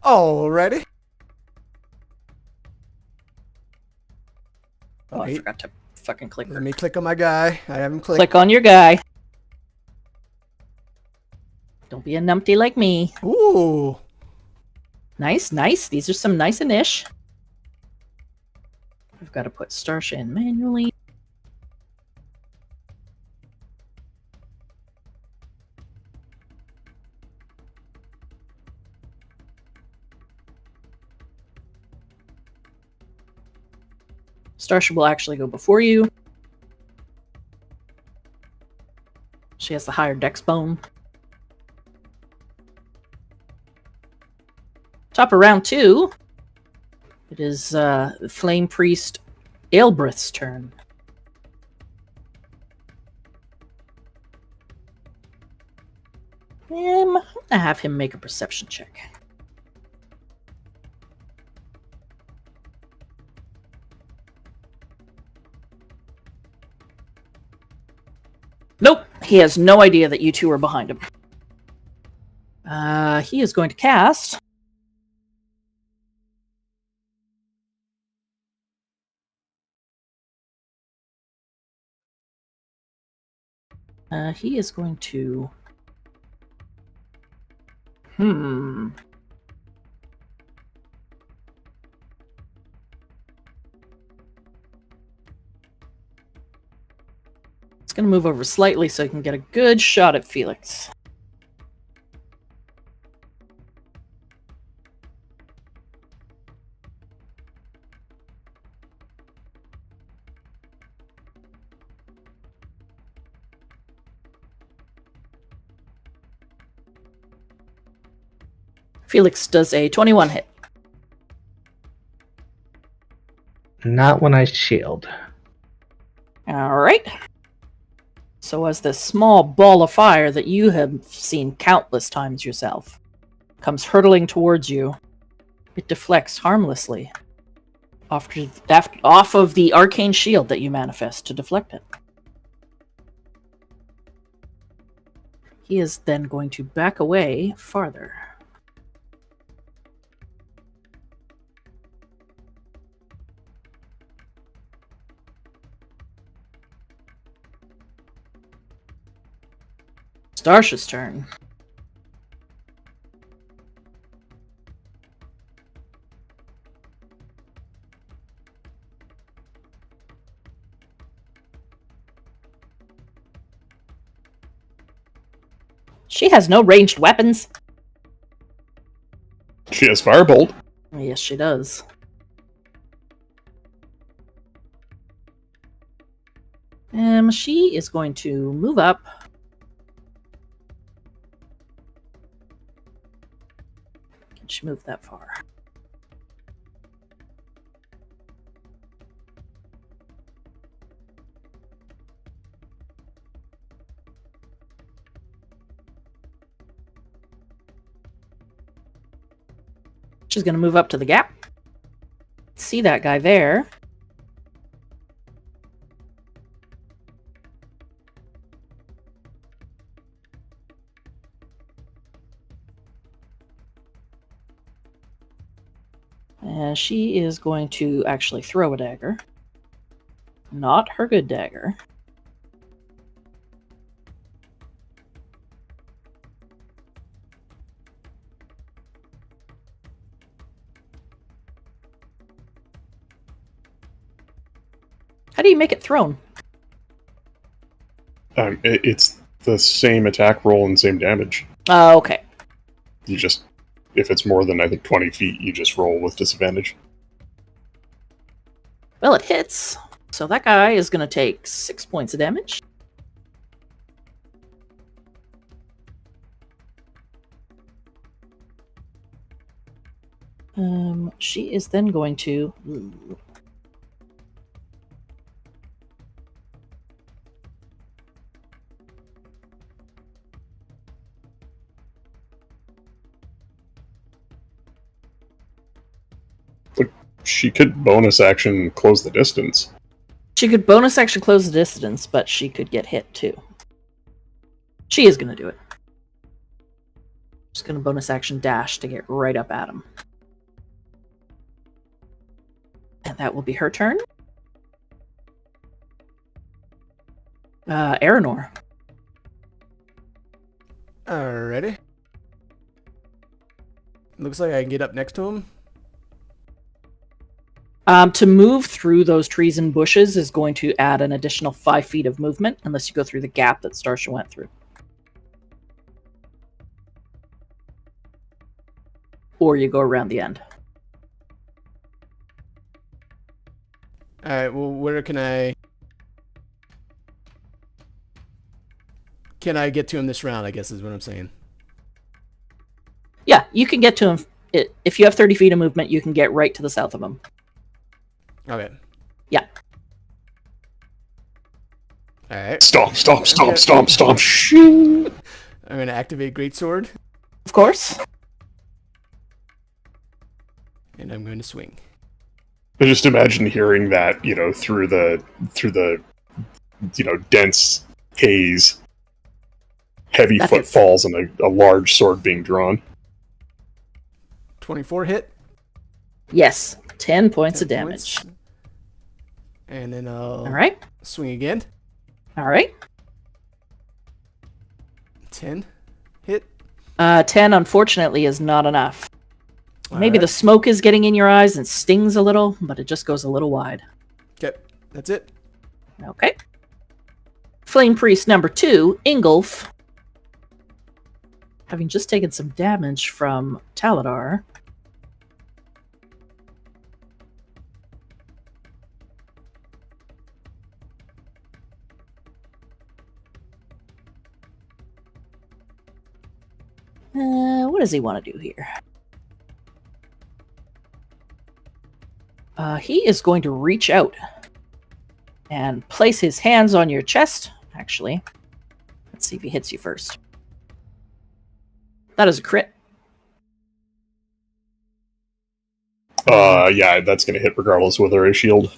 Alrighty. Oh, I Wait. forgot to fucking click. Let me click on my guy. I haven't clicked. Click on your guy. Don't be a numpty like me. Ooh. Nice, nice. These are some nice-and-ish. I've got to put Starsha in manually. Starsha will actually go before you. She has the higher dex bone. Top of round 2. It is Flame Priest Aelbrith's turn. I'm gonna have him make a perception check. Nope, he has no idea that you two are behind him. He is going to cast he is going to It's going to move over slightly so I can get a good shot at Felix. Felix does a 21 hit. Not when I shield. Alright. So as this small ball of fire that you have seen countless times yourself comes hurtling towards you, it deflects harmlessly off of the arcane shield that you manifest to deflect it. He is then going to back away farther. Starsha's turn. She has no ranged weapons. She has Firebolt. Yes, she does. She is going to move up. Can she move that far? She's going to move up to the gap. See that guy there. And she is going to actually throw a dagger. Not her good dagger. How do you make it thrown? It's the same attack roll and same damage. Oh, okay. You just, if it's more than, I think, 20 feet, you just roll with disadvantage. Well, it hits. So that guy is going to take 6 points of damage. She is then going to... She could bonus action close the distance. She could bonus action close the distance, but she could get hit too. She is going to do it. She's going to bonus action dash to get right up at him. And that will be her turn. Aranor. Alrighty. Looks like I can get up next to him. To move through those trees and bushes is going to add an additional 5 feet of movement, unless you go through the gap that Starsha went through. Or you go around the end. Alright, well, where can I... Can I get to him this round, I guess is what I'm saying. Yeah, you can get to him. If you have 30 feet of movement, you can get right to the south of him. Okay. Yeah. Alright. Stomp, stomp, stomp, stomp, stomp. Shoo! I'm going to activate Greatsword, Of course. and I'm going to swing. I just imagine hearing that, through the dense haze, heavy That hits. footfalls, and a large sword being drawn. 24 hit. Yes. 10 points 10 of damage. points. And then I'll All right. swing again. All right. 10 hit. 10, unfortunately, is not enough. Maybe the Alright. smoke is getting in your eyes and stings a little, but it just goes a little wide. Okay, that's it. Okay. Flame Priest number 2, Ingolf. Having just taken some damage from Taladar. What does he want to do here? He is going to reach out and place his hands on your chest. Actually, let's see if he hits you first. That is a crit. Yeah, that's going to hit regardless whether I shield.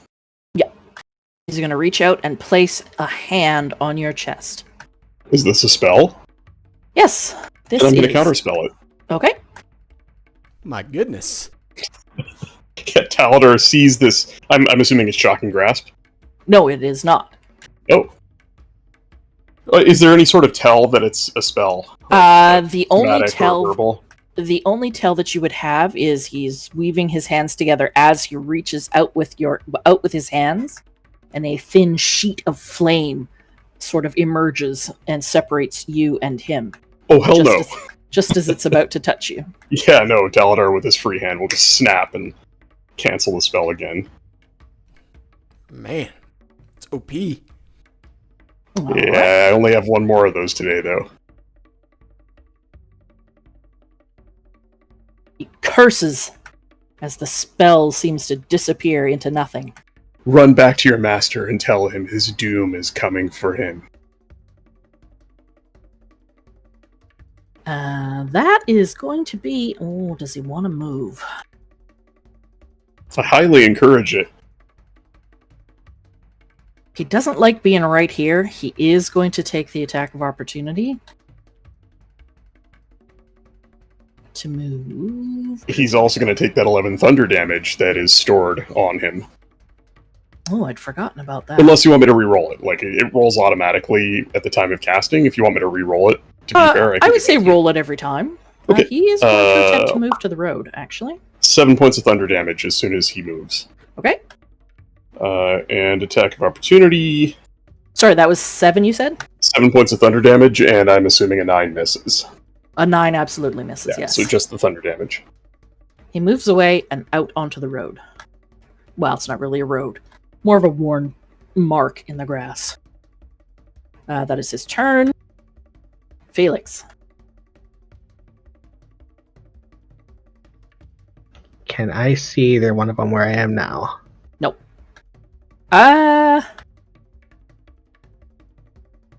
He's going to reach out and place a hand on your chest. Is this a spell? Yes, this Then I'm going is. to counterspell it. Okay. My goodness. Yeah, Taladar sees this. I'm assuming it's Shocking Grasp. No, it is not. Oh. Is there any sort of tell that it's a spell? The only Dramatic or tell. verbal? The only tell that you would have is he's weaving his hands together as he reaches out with his hands, and a thin sheet of flame sort of emerges and separates you and him. Oh, hell no. Just as it's about to touch you. Yeah, no, Taladar with his free hand will just snap and cancel the spell again. Man, it's OP. Alright. Yeah, I only have one more of those today, though. He curses as the spell seems to disappear into nothing. Run back to your master and tell him his doom is coming for him. That is going to be... Oh, does he want to move? I highly encourage it. He doesn't like being right here. He is going to take the attack of opportunity. To move. He's also going to take that 11 thunder damage that is stored on him. Oh, I'd forgotten about that. Unless you want me to re-roll it. Like, it rolls automatically at the time of casting. If you want me to re-roll it, to be fair, I can would do say that too. roll it every time. Okay. He is going to attempt to move to the road, actually. 7 points of thunder damage as soon as he moves. Okay. And attack of opportunity. Sorry, that was 7, you said? 7 points of thunder damage, and I'm assuming a 9 misses. A 9 absolutely misses, Yeah, yes. so just the thunder damage. He moves away and out onto the road. Well, it's not really a road. More of a worn mark in the grass. That is his turn. Felix. Can I see either one of them where I am now? Nope.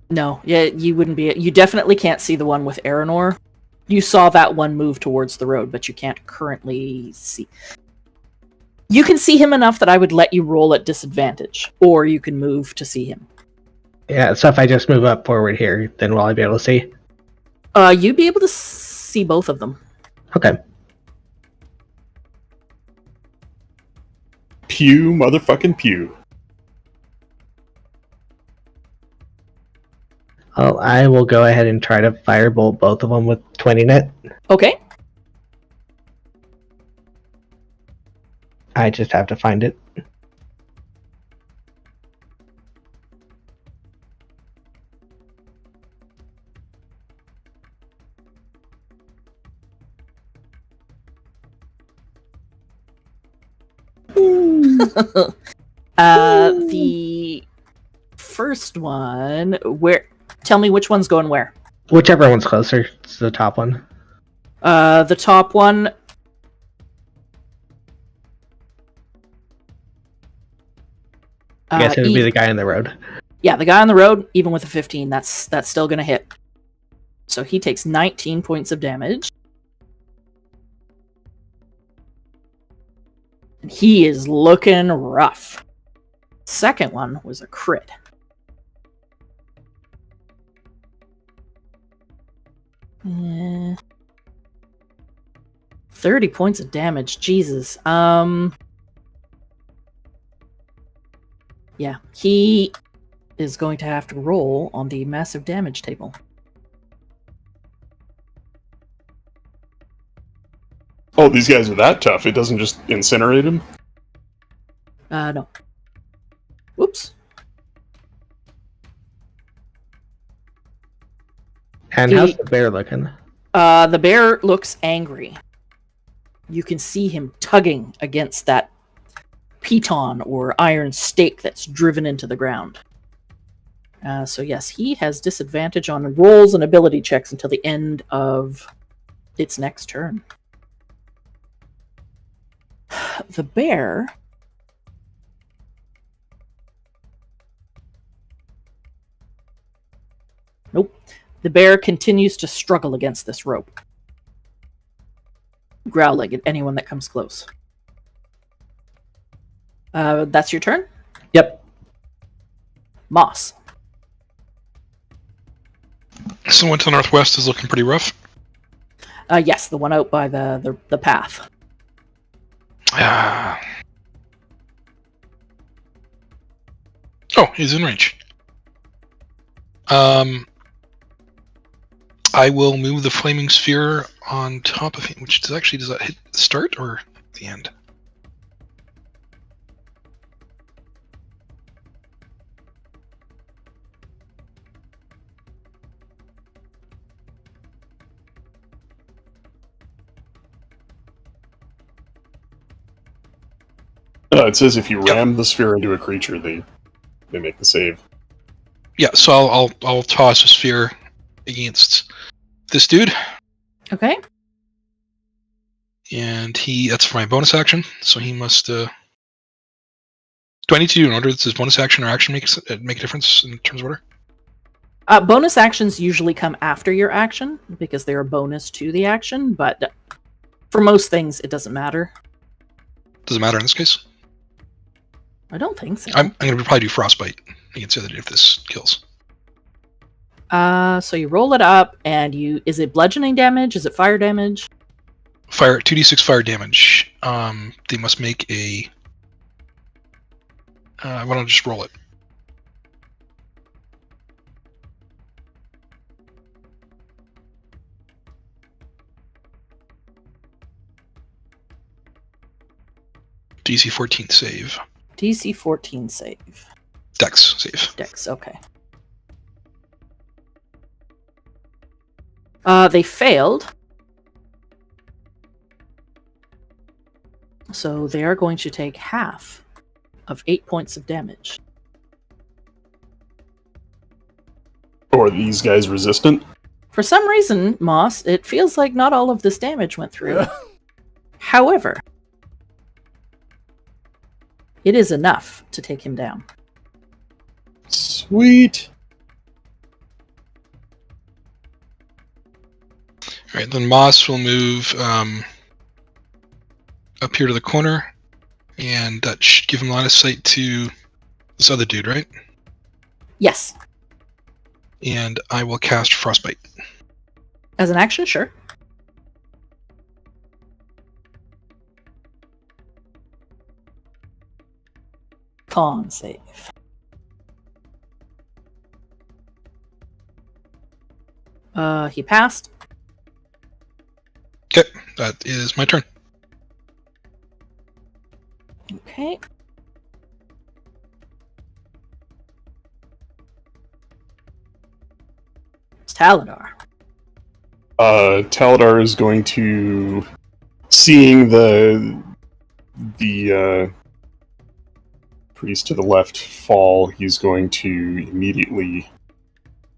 No, yeah, you wouldn't be. You definitely can't see the one with Aranor. You saw that one move towards the road, but you can't currently see. You can see him enough that I would let you roll at disadvantage, or you can move to see him. Yeah, so if I just move up forward here, then will I be able to see? You'd be able to see both of them. Okay. Pew, motherfucking pew. Well, I will go ahead and try to firebolt both of them with 20 net. Okay. I just have to find it. The first one, where? Tell me which one's going where. Whichever one's closer to the top one. The top one. I guess it would be Eve- the guy on the road. Yeah, the guy on the road, even with a 15, that's still gonna hit. So he takes 19 points of damage. And he is looking rough. Second one was a crit. Eh, 30 points of damage, Jesus. Yeah, he is going to have to roll on the massive damage table. Oh, these guys are that tough. It doesn't just incinerate him? No. Whoops. And how's the bear looking? The bear looks angry. You can see him tugging against that piton or iron stake that's driven into the ground. So yes, he has disadvantage on rolls and ability checks until the end of its next turn. The bear... Nope. The bear continues to struggle against this rope, growling at anyone that comes close. That's your turn? Yep. Moss. So the one to the northwest is looking pretty rough. Yes, the one out by the path. Ah. Oh, he's in range. I will move the flaming sphere on top of him, which does that hit the start or the end? It says if you ram the sphere into a creature, they make the save. Yeah, so I'll toss a sphere against this dude, Okay. and that's for my bonus action. So he must. Do I need to do an order? Does his bonus action or action make a difference in terms of order? Bonus actions usually come after your action because they're a bonus to the action, but for most things, it doesn't matter. Does it matter in this case? I don't think so. I'm going to probably do frostbite against the other dude if this kills. So you roll it up, and is it bludgeoning damage? Is it fire damage? Fire 2d6 fire damage. They must make a. Why don't I just roll it? DC 14 save. DC 14 save. Dex save. Dex, okay. They failed. So they are going to take half of 8 points of damage. Or are these guys resistant? For some reason, Moss, it feels like not all of this damage went through. However, it is enough to take him down. Sweet. Alright, then Moss will move up here to the corner, and that should give him line of sight to this other dude, right? Yes. And I will cast Frostbite. As an action, sure. Con save. He passed. Okay, that is my turn. Okay. It's Taladar. Taladar is going to, seeing the priest to the left fall, he's going to immediately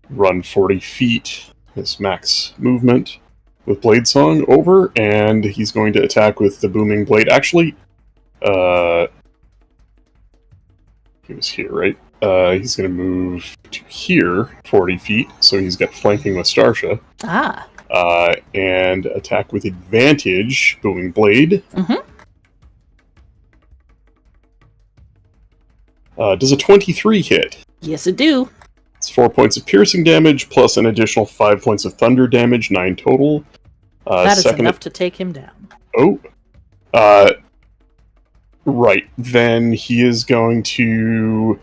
run 40 feet, his max movement, with Blade Song over, and he's going to attack with the Booming Blade. Actually, he was here, right? He's going to move to here, 40 feet, so he's got flanking with Starsha. Ah. And attack with advantage, Booming Blade. Mm-hmm. Does a 23 hit? Yes, it do. It's 4 points of piercing damage, plus an additional 5 points of thunder damage, 9 total. That is enough to take him down. Oh. Right. Then he is going to...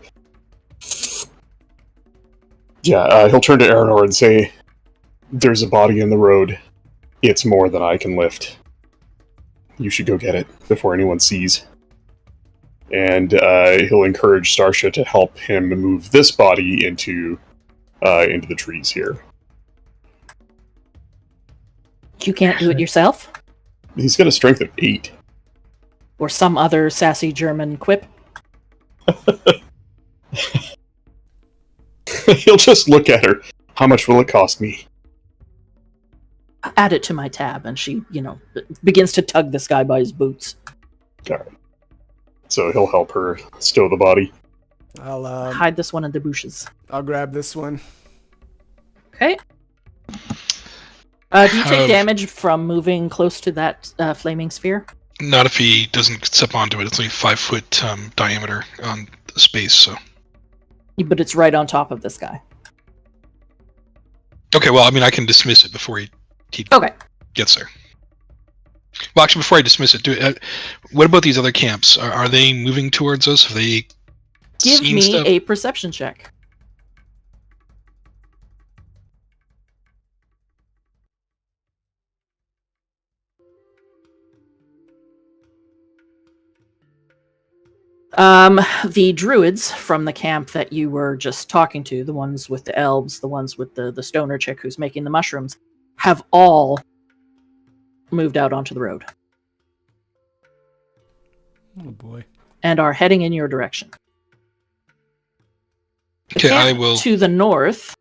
Yeah, he'll turn to Aranor and say, "There's a body in the road. It's more than I can lift. You should go get it before anyone sees." And he'll encourage Starsha to help him move this body into the trees here. You can't do it yourself? He's got a strength of 8. Or some other sassy German quip? He'll just look at her. "How much will it cost me?" Add it to my tab, and she, begins to tug this guy by his boots. Alright. So he'll help her stow the body. I'll Hide this one in the bushes. I'll grab this one. Okay. Do you take damage from moving close to that flaming sphere? Not if he doesn't step onto it. It's only 5 foot diameter on the space, so. But it's right on top of this guy. Okay, well, I mean, I can dismiss it before he Okay. gets there. Well, actually, before I dismiss it, what about these other camps? Are they moving towards us? Have they Give seen me stuff? a perception check. The druids from the camp that you were just talking to, the ones with the elves, the ones with the stoner chick who's making the mushrooms, have all moved out onto the road. Oh boy. And are heading in your direction. The Okay, I camp will. to the north,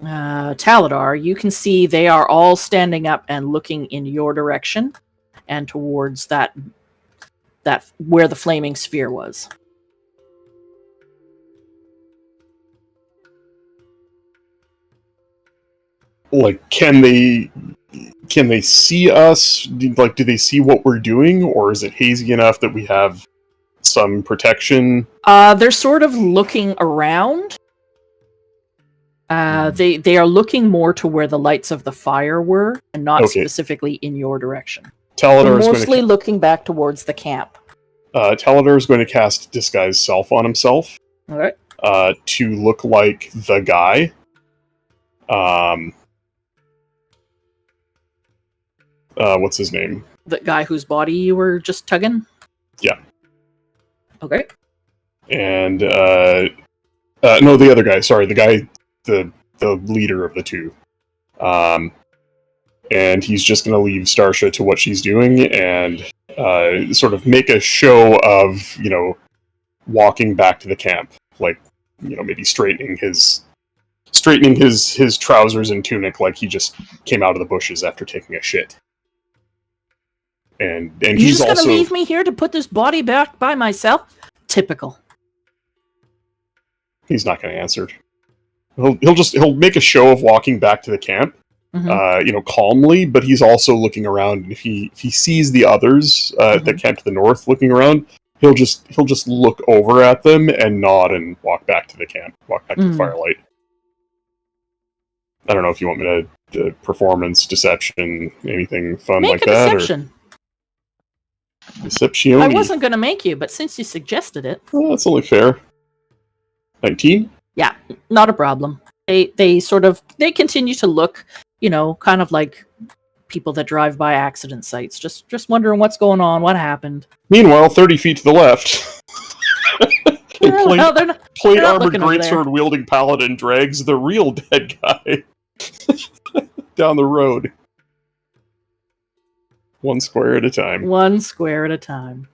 Taladar, you can see they are all standing up and looking in your direction and towards that where the flaming sphere was. Like, can they see us? Like, do they see what we're doing, or is it hazy enough that we have some protection? They're sort of looking around. They are looking more to where the lights of the fire were, and not Okay. specifically in your direction. Taladar They're is mostly going to looking back towards the camp. Taladar is going to cast Disguise Self on himself All right. to look like the guy. What's his name? The guy whose body you were just tugging? Yeah. Okay. And no, the other guy. Sorry, the guy, the leader of the two. And he's just going to leave Starsha to what she's doing and sort of make a show of, walking back to the camp, like, maybe straightening his trousers and tunic like he just came out of the bushes after taking a shit. And You're he's just also gonna leave me here to put this body back by myself? Typical. he's not going to answer. He'll make a show of walking back to the camp. Mhm. Calmly, but he's also looking around. And if he sees the others that camp to the north looking around, he'll just look over at them and nod and walk back to the camp, walk back to the firelight. I don't know if you want me to performance, deception, anything fun Make like a that, deception. or deception. I wasn't gonna make you, but since you suggested it, Well, that's only fair. 19. yeah, not a problem. They continue to look, kind of like people that drive by accident sites, just wondering what's going on, what happened. Meanwhile, 30 feet to the left, a Well, they're not plate-armored looking over there. greatsword-wielding paladin drags the real dead guy down the road. One square at a time. One square at a time.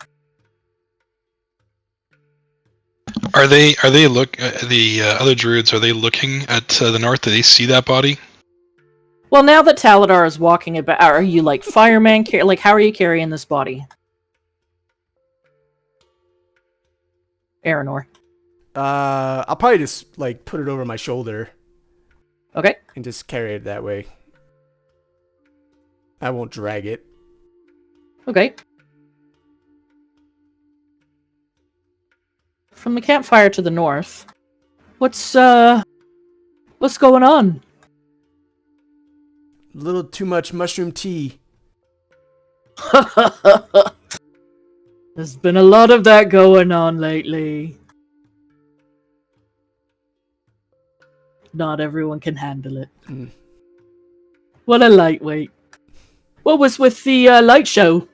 Are they the other druids? Are they looking at the north? Do they see that body? Well, now that Taladar is walking about, are you like fireman? How are you carrying this body? Aranor. I'll probably just like put it over my shoulder Okay. and just carry it that way. I won't drag it. Okay. From the campfire to the north, what's going on? A little too much mushroom tea. There's been a lot of that going on lately. Not everyone can handle it. Mm. What a lightweight. What was with the light show?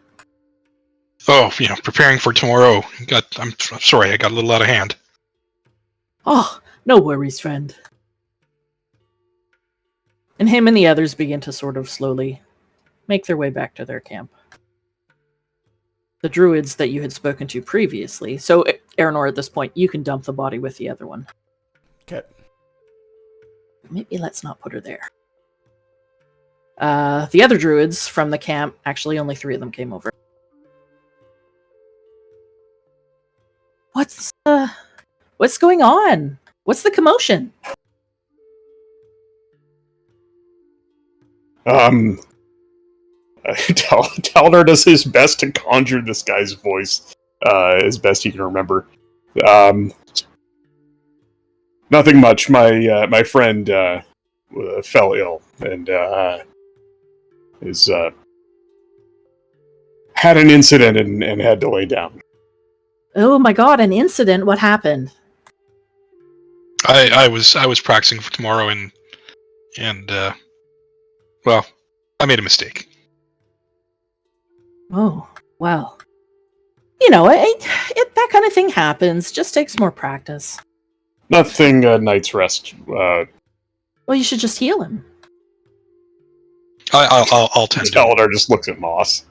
Oh, preparing for tomorrow. I'm sorry, I got a little out of hand. Oh, no worries, friend. And him and the others begin to sort of slowly make their way back to their camp. The druids that you had spoken to previously. So, Aranor, at this point, you can dump the body with the other one. Okay. Maybe let's not put her there. The other druids from the camp, actually only 3 of them came over. What's going on? What's the commotion? Taladar does his best to conjure this guy's voice as best he can remember. Nothing much. My friend fell ill and had an incident and had to lay down. Oh my god, an incident. What happened? I was practicing for tomorrow and well, I made a mistake. Oh, well. That kind of thing happens. Just takes more practice. Nothing night's rest. Well, you should just heal him. I'll tend to. Taladar just looks at Moss.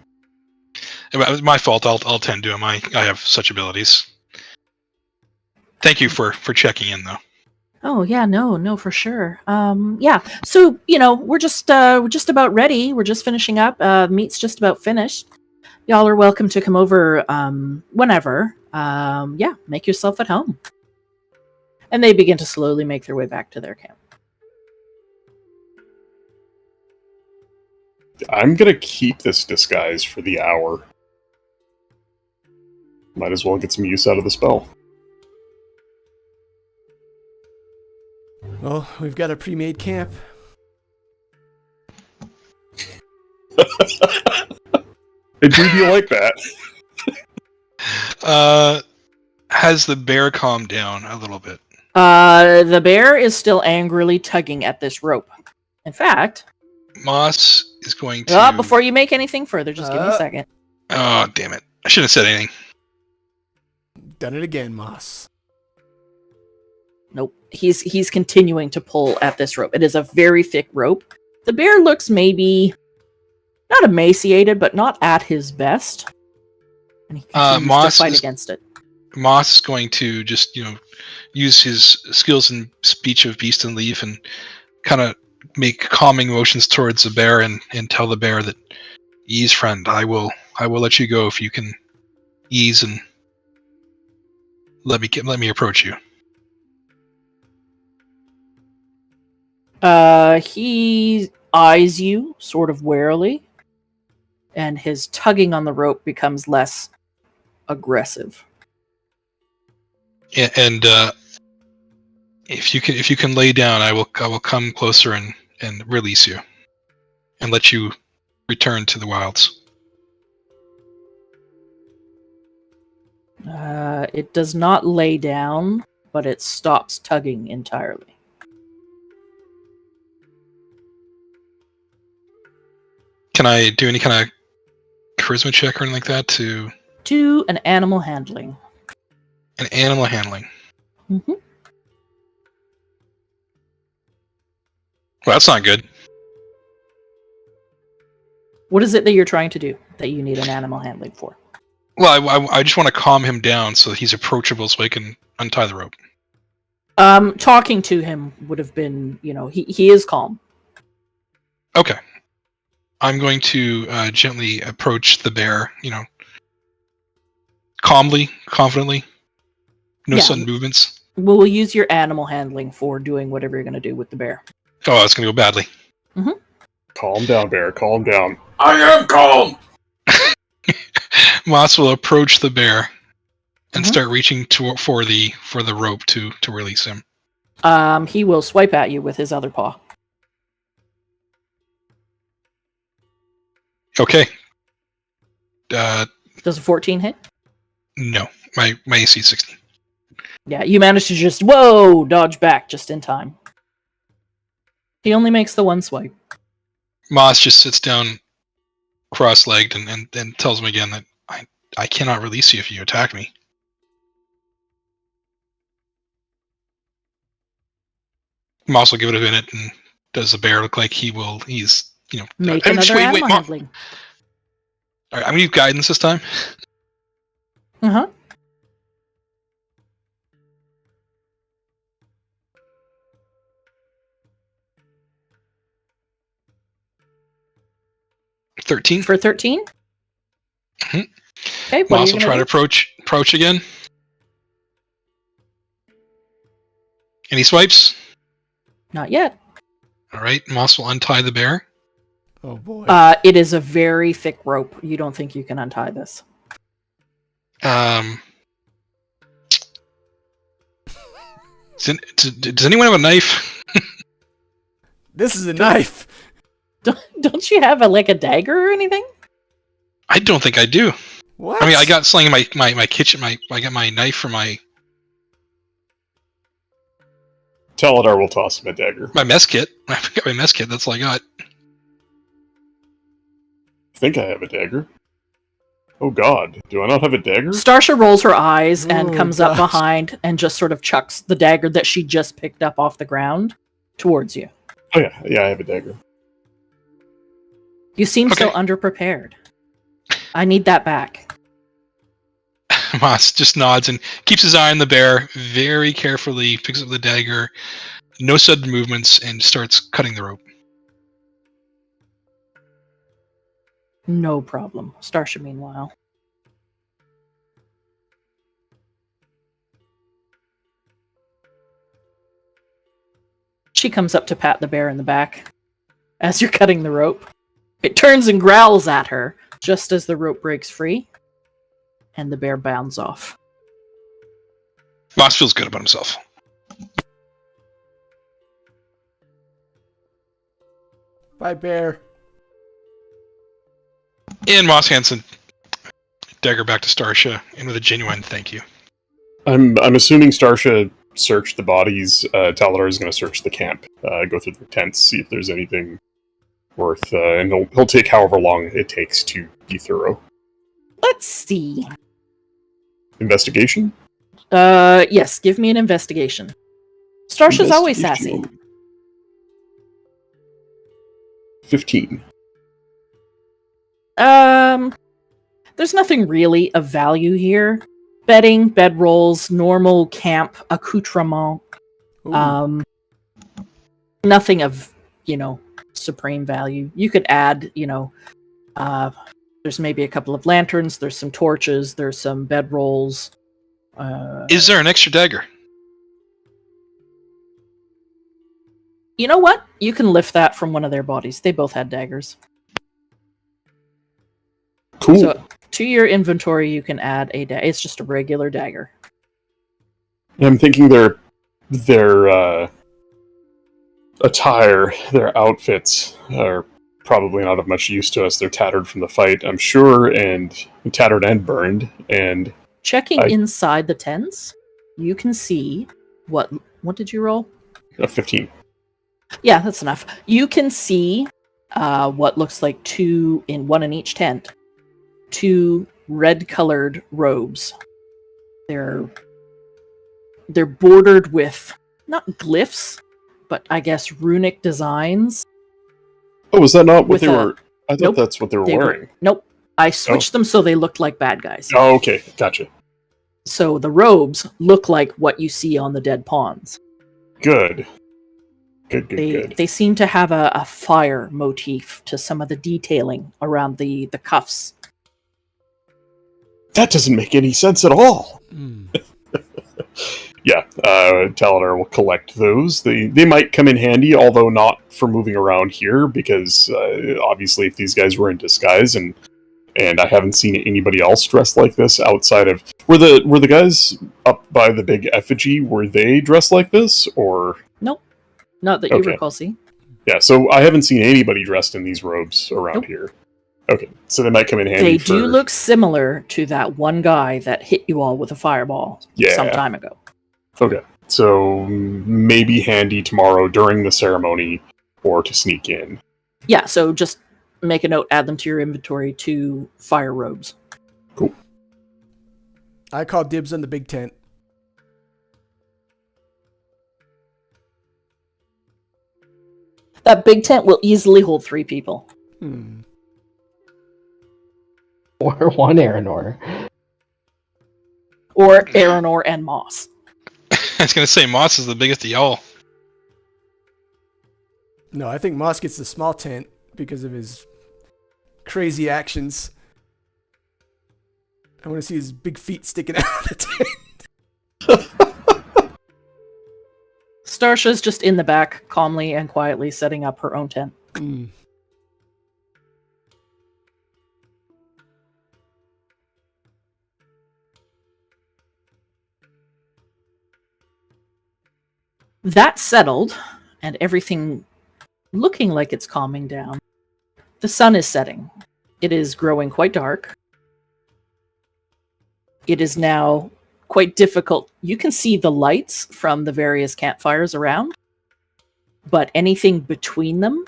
It was my fault. I'll tend to him. I have such abilities. Thank you for checking in, though. Oh yeah, no, for sure. Yeah. So we're just about ready. We're just finishing up. Meat's just about finished. Y'all are welcome to come over whenever. Yeah, make yourself at home. And they begin to slowly make their way back to their camp. I'm gonna keep this disguise for the hour. Might as well get some use out of the spell. Well, we've got a pre-made camp. I do like that. Has the bear calmed down a little bit? The bear is still angrily tugging at this rope. In fact, Moss is going to... before you make anything further, just give me a second. Oh, damn it. I shouldn't have said anything. Done it again, Moss. Nope. He's continuing to pull at this rope. It is a very thick rope. The bear looks maybe not emaciated, but not at his best. And he continues to fight against it. Moss is going to just, use his skills in speech of beast and leaf and kind of make calming motions towards the bear and tell the bear that, ease, friend, I will let you go if you can ease and let me approach you. He eyes you sort of warily, and his tugging on the rope becomes less aggressive. And if you can lay down, I will come closer and release you, and let you return to the wilds. It does not lay down, but it stops tugging entirely. Can I do any kind of charisma check or anything like that to Do an animal handling. an animal handling? hmm Well, that's not good. What is it that you're trying to do that you need an animal handling for? Well, I just want to calm him down so he's approachable so I can untie the rope. Talking to him would have been, he is calm. Okay. I'm going to gently approach the bear, calmly, confidently. No Yeah. sudden movements. We'll use your animal handling for doing whatever you're going to do with the bear. Oh, it's going to go badly. Calm down, bear. Calm down. I am calm. Moss will approach the bear and Mhm. start reaching for the rope to release him. He will swipe at you with his other paw. Okay. Does a 14 hit? No. My AC is 16. Yeah, you managed to just, dodge back just in time. He only makes the one swipe. Moss just sits down cross-legged and tells him again that I cannot release you if you attack me. Moss will give it a minute, and does the bear look like he's Make just another animal Mo- handling. All right, I'm gonna use guidance this time. Uh-huh. $13. For 13? Mhm. Okay, what Moss are will you try to going to approach again. And he swipes. Not yet. All right, Moss will untie the bear. Oh boy. It is a very thick rope. You don't think you can untie this. Does anyone have a knife? This is a knife. Don't you have a dagger or anything? I don't think I do. What? I mean, I got sling in my kitchen. I got my knife for my Taladar will toss him a dagger. mess kit. I got my mess kit. That's all I got. I think I have a dagger. Oh god, do I not have a dagger? Starsha rolls her eyes and Oh, comes up gosh. behind and just sort of chucks the dagger that she just picked up off the ground towards you. Oh yeah, I have a dagger. You seem so Okay. underprepared. I need that back. Moss just nods and keeps his eye on the bear, very carefully picks up the dagger, no sudden movements, and starts cutting the rope. No problem. Starsha, meanwhile. She comes up to pat the bear in the back as you're cutting the rope. It turns and growls at her just as the rope breaks free, and the bear bounds off. Moss feels good about himself. Bye, bear. And Moss hands the dagger back to Starsha, and with a genuine thank you. I'm assuming Starsha searched the bodies. Taladar is going to search the camp, go through the tents, see if there's anything worth, and he'll take however long it takes to be thorough. Let's see. Investigation? Yes, give me an investigation. Starsha's always sassy. Investigation. 15. There's nothing really of value here. Bedding, bedrolls, normal camp accoutrement. Ooh. Nothing of, supreme value. You could add, there's maybe a couple of lanterns, there's some torches, there's some bedrolls. Is there an extra dagger? You know what? You can lift that from one of their bodies. They both had daggers. Cool. So to your inventory, you can add a dagger. It's just a regular dagger. I'm thinking their attire, their outfits are probably not of much use to us. They're tattered from the fight, I'm sure, and tattered and burned. And Checking I- inside the tents, you can see what did you roll? a 15. Yeah, that's enough. You can see what looks like one in each tent, 2 red-colored robes. They're bordered with not glyphs, but I guess runic designs. Oh, was that not what With they were? I thought Nope. that's what they were wearing. Nope. I switched them so they looked like bad guys. Oh, okay, gotcha. So the robes look like what you see on the dead pawns. Good. Good. They seem to have a fire motif to some of the detailing around the cuffs. That doesn't make any sense at all. Mm. Yeah, Taladar will collect those. They might come in handy, although not for moving around here, because obviously if these guys were in disguise, and I haven't seen anybody else dressed like this outside of... Were the guys up by the big effigy, were they dressed like this, or... Nope. Not that you Okay. recall seeing. Yeah, so I haven't seen anybody dressed in these robes around Nope. here. Okay, so they might come in handy They for... do look similar to that one guy that hit you all with a fireball some time ago. Okay, so maybe handy tomorrow during the ceremony, or to sneak in. Yeah, so just make a note, add them to your inventory, 2 fire robes. Cool. I call dibs on the big tent. That big tent will easily hold 3 people. Hmm. Or one Aranor. Or Aranor and Moss. I was going to say Moss is the biggest of y'all. No, I think Moss gets the small tent because of his crazy actions. I want to see his big feet sticking out of the tent. Starsha's just in the back, calmly and quietly setting up her own tent. Mm. That settled, and everything looking like it's calming down. The sun is setting. It is growing quite dark. It is now quite difficult. You can see the lights from the various campfires around, but anything between them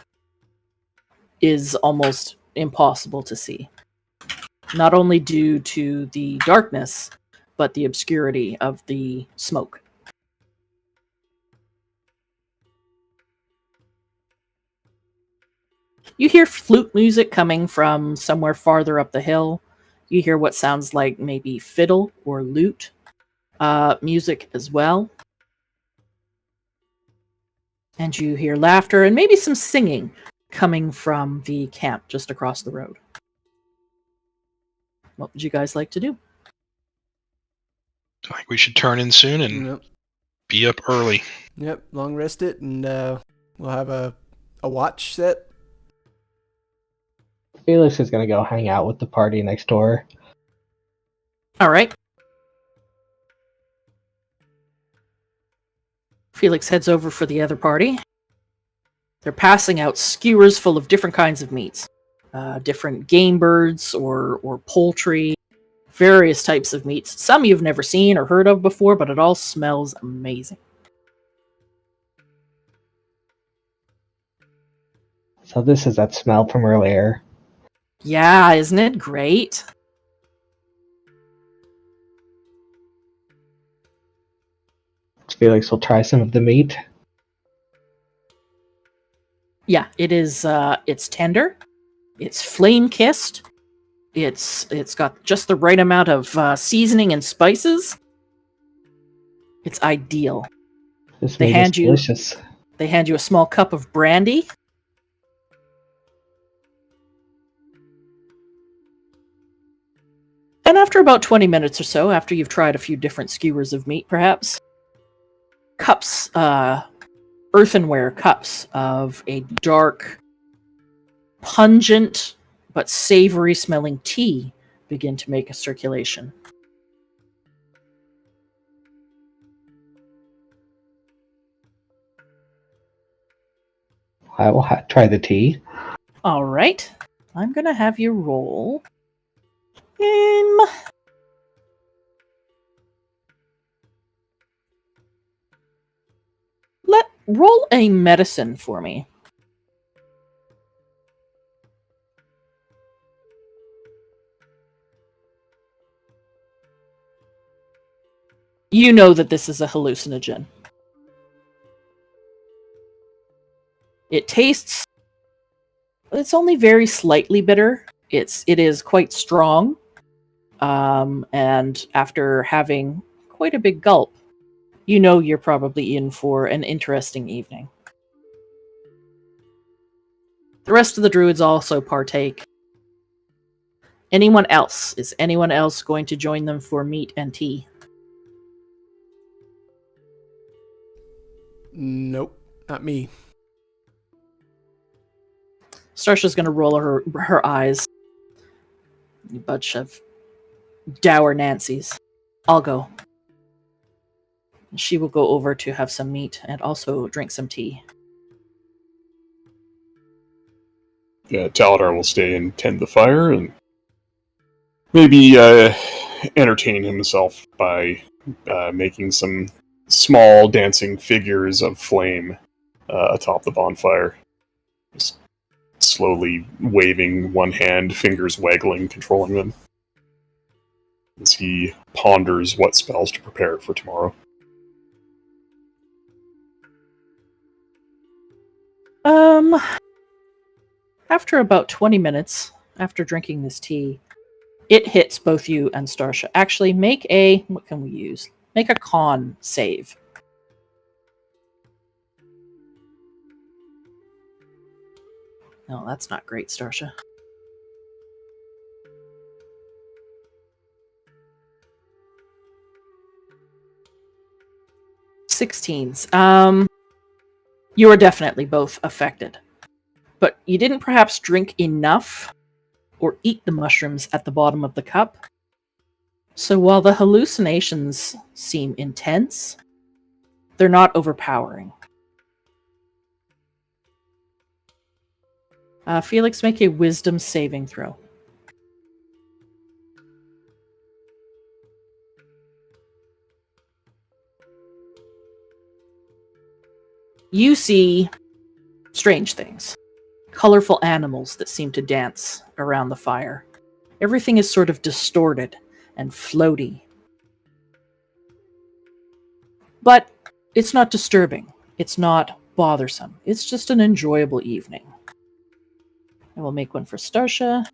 is almost impossible to see. Not only due to the darkness, but the obscurity of the smoke. You hear flute music coming from somewhere farther up the hill. You hear what sounds like maybe fiddle or lute music as well. And you hear laughter and maybe some singing coming from the camp just across the road. What would you guys like to do? I think we should turn in soon and Yep. be up early. Yep. Long rest it, and we'll have a watch set. Felix is gonna go hang out with the party next door. All right. Felix heads over for the other party. They're passing out skewers full of different kinds of meats. Different game birds or poultry. Various types of meats. Some you've never seen or heard of before, but it all smells amazing. So this is that smell from earlier. Yeah, isn't it great? Felix will try some of the meat. Yeah, it is. It's tender. It's flame kissed. It's got just the right amount of seasoning and spices. It's ideal. This They meat hand is you- delicious. They hand you a small cup of brandy. And after about 20 minutes or so, after you've tried a few different skewers of meat, perhaps, cups, earthenware cups of a dark, pungent, but savory smelling tea begin to make a circulation. I will try the tea. All right. I'm going to have you roll. Roll a medicine for me. You know that this is a hallucinogen. It tastes... It's only very slightly bitter. It is quite strong. And after having quite a big gulp, you know you're probably in for an interesting evening. The rest of the druids also partake. Anyone else? Is anyone else going to join them for meat and tea? Nope, not me. Starsha's going to roll her eyes. You bunch of dour Nancys. I'll go. She will go over to have some meat and also drink some tea. Taladar will stay and tend the fire and maybe entertain himself by making some small dancing figures of flame atop the bonfire. Just slowly waving one hand, fingers waggling, controlling them, as he ponders what spells to prepare for tomorrow. After about 20 minutes, after drinking this tea, it hits both you and Starsha. Actually, make a... What can we use? Make a con save. No, that's not great, Starsha. Sixteens. You are definitely both affected. But you didn't perhaps drink enough or eat the mushrooms at the bottom of the cup. So while the hallucinations seem intense, they're not overpowering. Felix, make a wisdom saving throw. You see strange things. Colorful animals that seem to dance around the fire. Everything is sort of distorted and floaty. But it's not disturbing. It's not bothersome. It's just an enjoyable evening. I will make one for Starsha.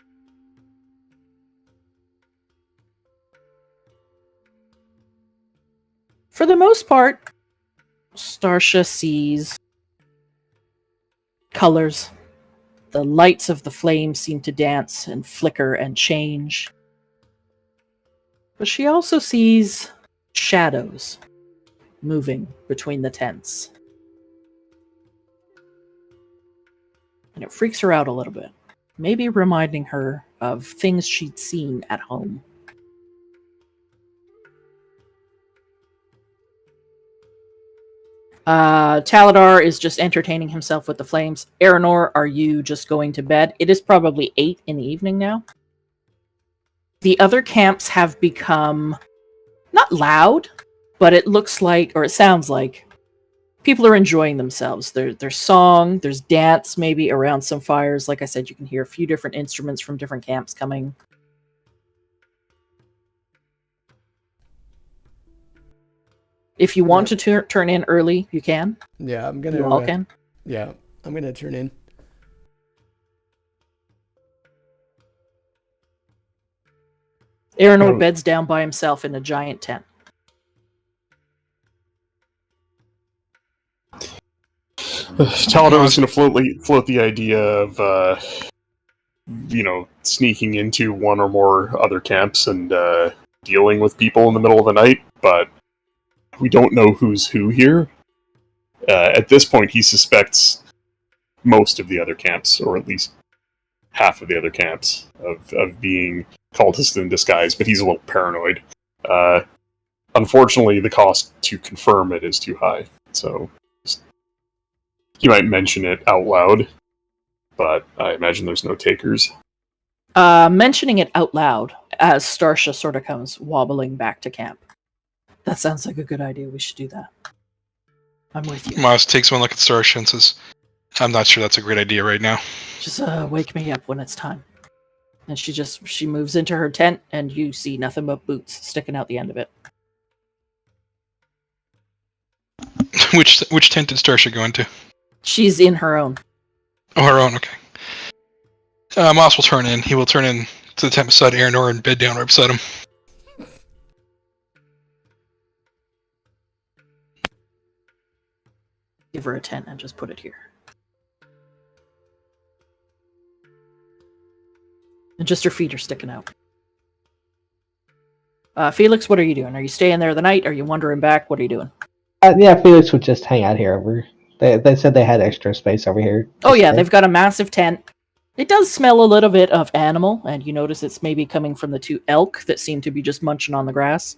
For the most part, Starsha sees colors. The lights of the flames seem to dance and flicker and change. But she also sees shadows moving between the tents. And it freaks her out a little bit. Maybe reminding her of things she'd seen at home. Taladar is just entertaining himself with the flames. Aranor, are you just going to bed? It is probably 8 in the evening now. The other camps have become not loud, but it looks like, or it sounds like, people are enjoying themselves. There's song, there's dance maybe around some fires. Like I said, you can hear a few different instruments from different camps coming. If you want to turn in early, you can. Yeah, I'm gonna. You all can. Yeah, I'm gonna turn in. Aranor beds down by himself in a giant tent. Taladar was going to float the idea of, sneaking into one or more other camps and dealing with people in the middle of the night, but we don't know who's who here. At this point, he suspects most of the other camps, or at least half of the other camps, of being cultists in disguise, but he's a little paranoid. Unfortunately, the cost to confirm it is too high, so he might mention it out loud, but I imagine there's no takers. Mentioning it out loud as Starsha sort of comes wobbling back to camp. That sounds like a good idea. We should do that. I'm with you. Moss takes one look at Starsha and says, I'm not sure that's a great idea right now. Just wake me up when it's time. And she moves into her tent, and you see nothing but boots sticking out the end of it. Which tent did Starsha go into? She's in her own. Oh, her own. Okay. Moss will turn in. He will turn in to the tent beside Aranor and bed down right beside him. Give her a tent and just put it here. And just her feet are sticking out. Felix, what are you doing? Are you staying there the night? Are you wandering back? What are you doing? Yeah, Felix would just hang out here. They said they had extra space over here. Oh yeah, they've got a massive tent. It does smell a little bit of animal, and you notice it's maybe coming from the 2 elk that seem to be just munching on the grass.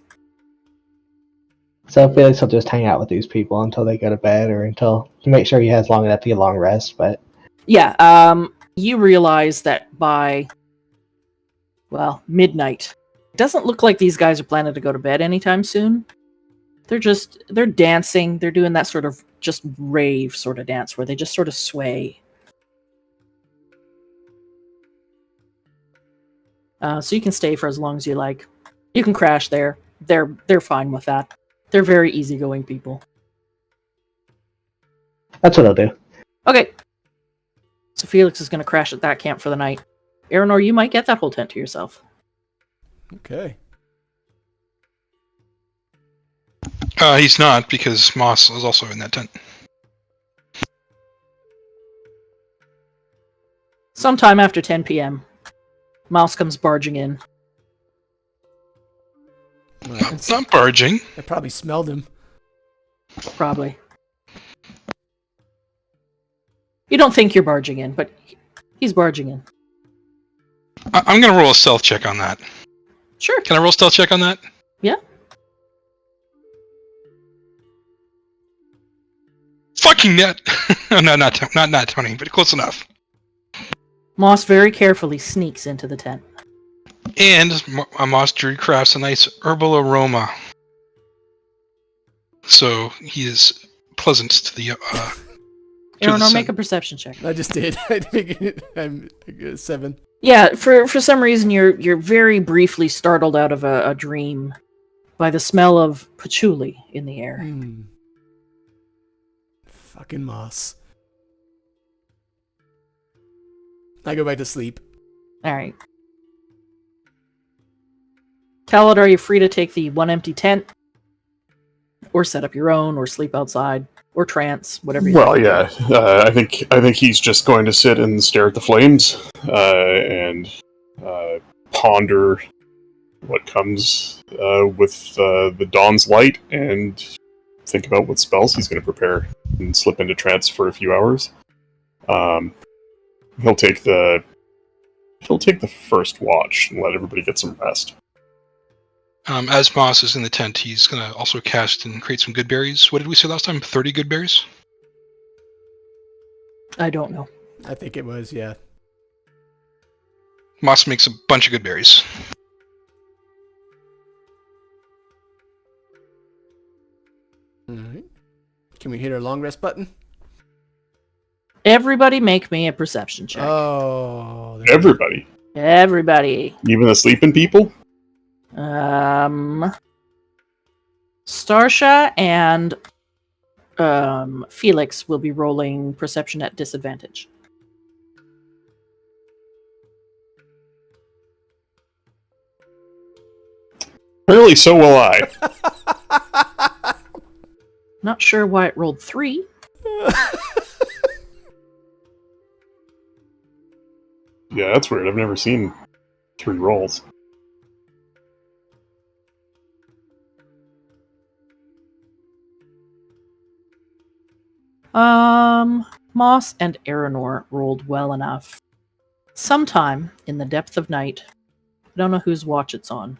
So Felix will just hang out with these people until they go to bed, or to make sure he has long enough to get a long rest. But yeah, you realize that by, well, midnight, it doesn't look like these guys are planning to go to bed anytime soon. They're dancing. They're doing that sort of just rave sort of dance where they just sort of sway. So you can stay for as long as you like. You can crash there. They're fine with that. They're very easygoing people. that's what I'll do. Okay. So Felix is going to crash at that camp for the night. Aranor, you might get that whole tent to yourself. Okay. He's not, because Moss is also in that tent. Sometime after 10 p.m., Mouse comes barging in. Not barging. I probably smelled him. Probably. You don't think you're barging in, but he's barging in. I'm going to roll a stealth check on that. Sure. Can I roll a stealth check on that? Yeah. Fucking net! No, not 20, but close enough. Moss very carefully sneaks into the tent. And Moss Druid crafts a nice herbal aroma. So he is pleasant to the... Aranor, make a perception check. I just did. I think I'm 7. Yeah, for some reason you're very briefly startled out of a dream by the smell of patchouli in the air. Fucking moss. I go back to sleep. Alright. Khaled, are you free to take the 1 empty tent? Or set up your own, or sleep outside, or trance, whatever you Well, like. yeah, I think he's just going to sit and stare at the flames and ponder what comes with the dawn's light, and think about what spells he's going to prepare and slip into trance for a few hours. He'll take the first watch and let everybody get some rest. As Moss is in the tent, he's going to also cast and create some good berries. What did we say last time? 30 good berries? I don't know. I think it was, yeah. Moss makes a bunch of good berries. Alright. Can we hit our long rest button? Everybody make me a perception check. Oh. Everybody, Everybody. even the sleeping people. Starsha and Felix will be rolling perception at disadvantage. Apparently, so will I. Not sure why it rolled 3. Yeah, that's weird. I've never seen 3 rolls. Moss and Aranor rolled well enough. Sometime in the depth of night, I don't know whose watch it's on,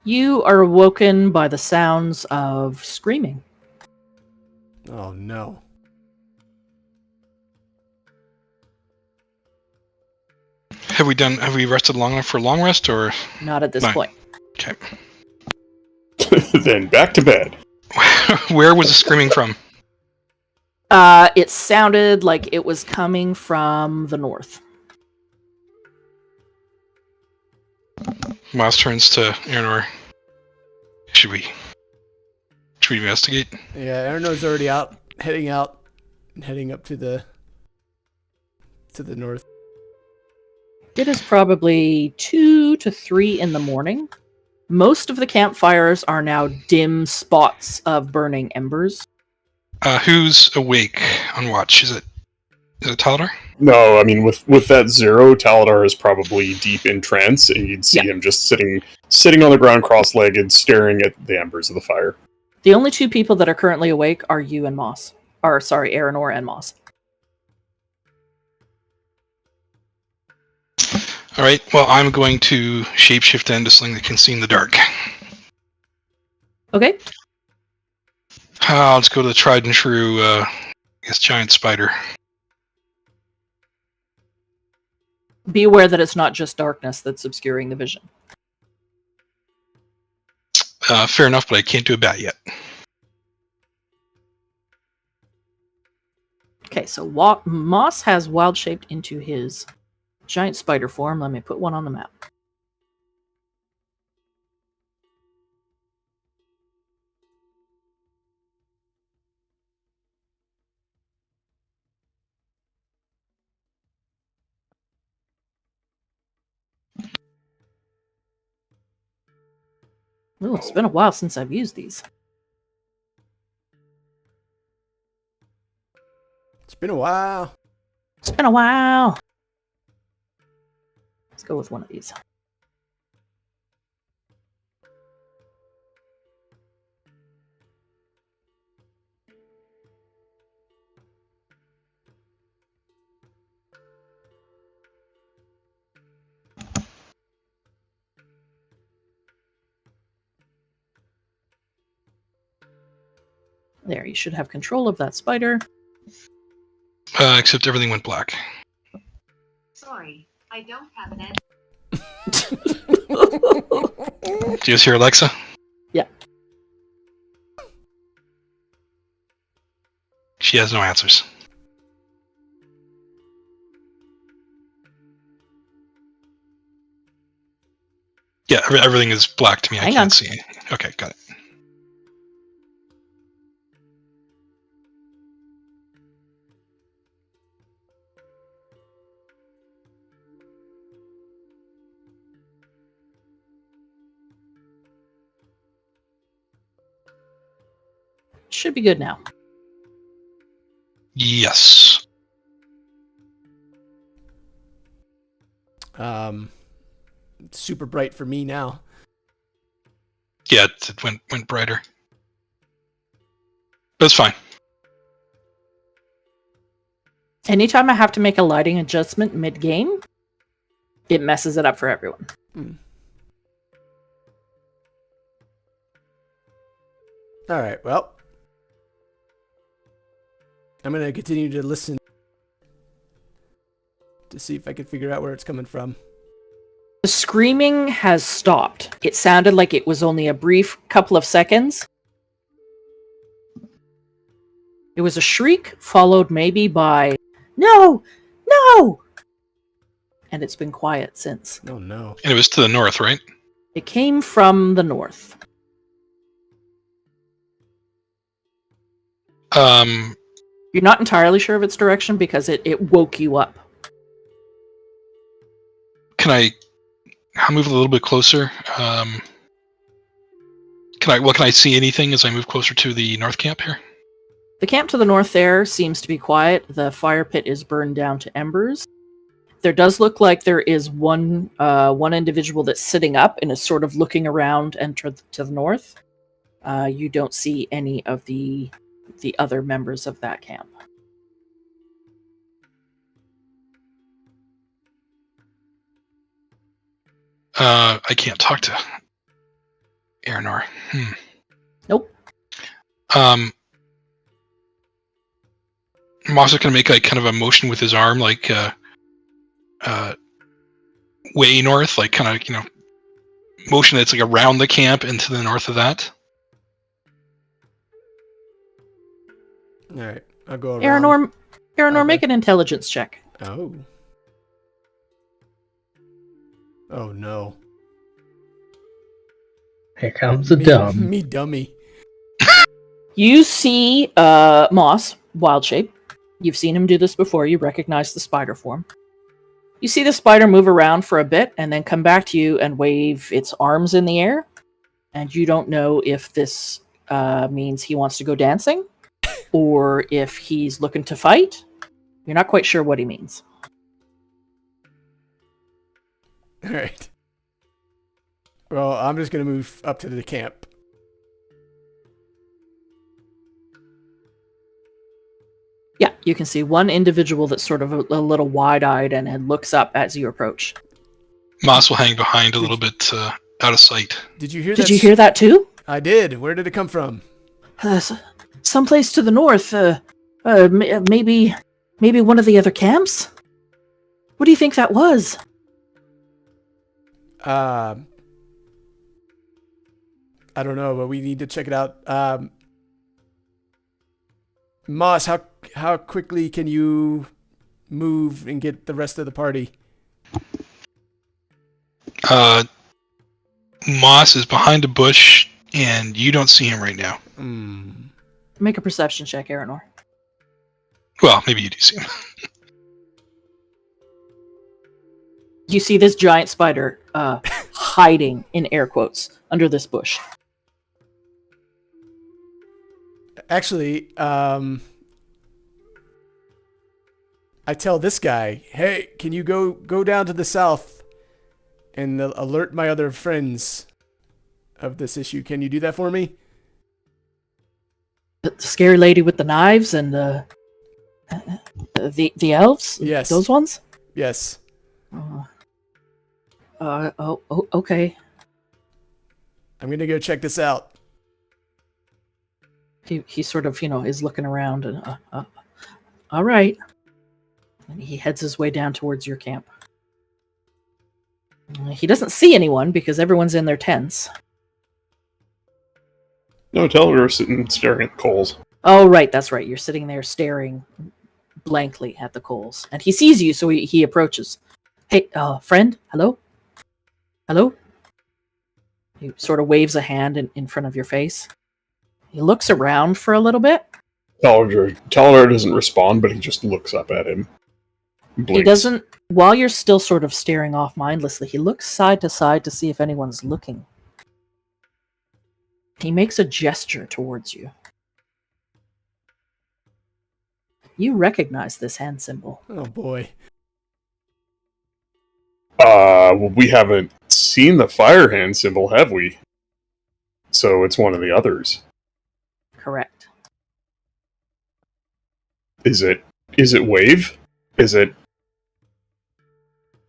you are awoken by the sounds of screaming. Oh no. Have we rested long enough for a long rest, or? Not at this No. point. Okay. Then back to bed. Where was the screaming from? It sounded like it was coming from the north. Moss turns to Aranor. Should we Should we investigate? Yeah, Aranor's already out, heading up to the north. It is probably 2 to 3 in the morning. Most of the campfires are now dim spots of burning embers. Who's awake on watch? Is it Taladar? No, I mean with that 0, Taladar is probably deep in trance, and you'd see him just sitting on the ground, cross-legged, staring at the embers of the fire. The only 2 people that are currently awake are you and Moss. Or, sorry, Aranor and Moss. All right. Well, I'm going to shapeshift into something that can see in the dark. Okay. Let's go to the tried and true, I guess, giant spider. Be aware that it's not just darkness that's obscuring the vision. Fair enough, but I can't do a bat yet. Okay, so Moss has wild shaped into his giant spider form. Let me put one on the map. Ooh, it's been a while since I've used these. It's been a while. It's been a while. Let's go with one of these. There, you should have control of that spider. Except everything went black. Sorry, I don't have an answer. Do you guys hear Alexa? Yeah. She has no answers. Yeah, everything is black to me. I Hang can't on. see anything. Okay, got it. Should be good now. Yes. It's super bright for me now. Yeah, it went brighter. That's fine. Anytime I have to make a lighting adjustment mid-game, it messes it up for everyone. All right, well, I'm going to continue to listen to see if I can figure out where it's coming from. The screaming has stopped. It sounded like it was only a brief couple of seconds. It was a shriek, followed maybe by, "No! No!" And it's been quiet since. Oh, no. And it was to the north, right? It came from the north. You're not entirely sure of its direction because it woke you up. Can I move a little bit closer? Can I see anything as I move closer to the north camp here? The camp to the north there seems to be quiet. The fire pit is burned down to embers. There does look like there is one individual that's sitting up and is sort of looking around and to the north. You don't see any of the other members of that camp. I can't talk to Aranor. Nope. Moss is going to make like kind of a motion with his arm, like way north, like kind of motion that's like around the camp and to the north of that. All right, I'll go around. Aranor, Okay. make an intelligence check. Oh. Oh, no. Here comes a dumb. Me dummy. You see Moss, wild shape. You've seen him do this before. You recognize the spider form. You see the spider move around for a bit and then come back to you and wave its arms in the air. And you don't know if this means he wants to go dancing or if he's looking to fight. You're not quite sure what he means. All right. Well, I'm just going to move up to the camp. Yeah, you can see one individual that's sort of a little wide-eyed and looks up as you approach. Moss will hang behind a little bit out of sight. Did you hear that? Did you hear that too? I did. Where did it come from? Someplace to the north. Maybe one of the other camps? What do you think that was? I don't know, but we need to check it out. Moss, how quickly can you move and get the rest of the party? Moss is behind a bush, and you don't see him right now. Make a perception check, Aranor. Well, maybe you do see him. You see this giant spider hiding, in air quotes, under this bush. Actually, I tell this guy, hey, can you go down to the south and alert my other friends of this issue? Can you do that for me? The scary lady with the knives and the elves? Yes. Those ones? Yes. Okay. I'm going to go check this out. He sort of, is looking around and, all right. And he heads his way down towards your camp. He doesn't see anyone because everyone's in their tents. No, Teller's sitting staring at the coals. Oh, right, that's right. You're sitting there staring blankly at the coals. And he sees you, so he approaches. Hey, friend? Hello? Hello? He sort of waves a hand in front of your face. He looks around for a little bit. Teller doesn't respond, but he just looks up at him. Blinks. He doesn't, while you're still sort of staring off mindlessly, he looks side to side to see if anyone's looking. He makes a gesture towards you. You recognize this hand symbol. Oh, boy. Well, we haven't seen the fire hand symbol, have we? So it's one of the others. Correct. Is it wave? Is it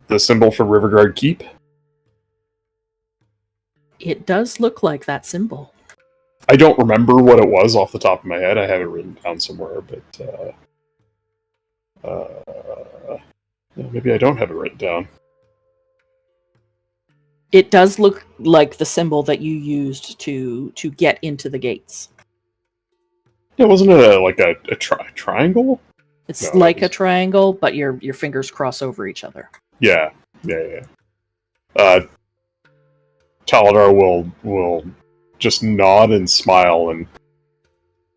the symbol for Riverguard Keep? It does look like that symbol. I don't remember what it was off the top of my head. I have it written down somewhere, but maybe I don't have it written down. It does look like the symbol that you used to get into the gates. Yeah, wasn't it a triangle? It's No, like it was- a triangle, but your fingers cross over each other. Yeah. Taladar will just nod and smile and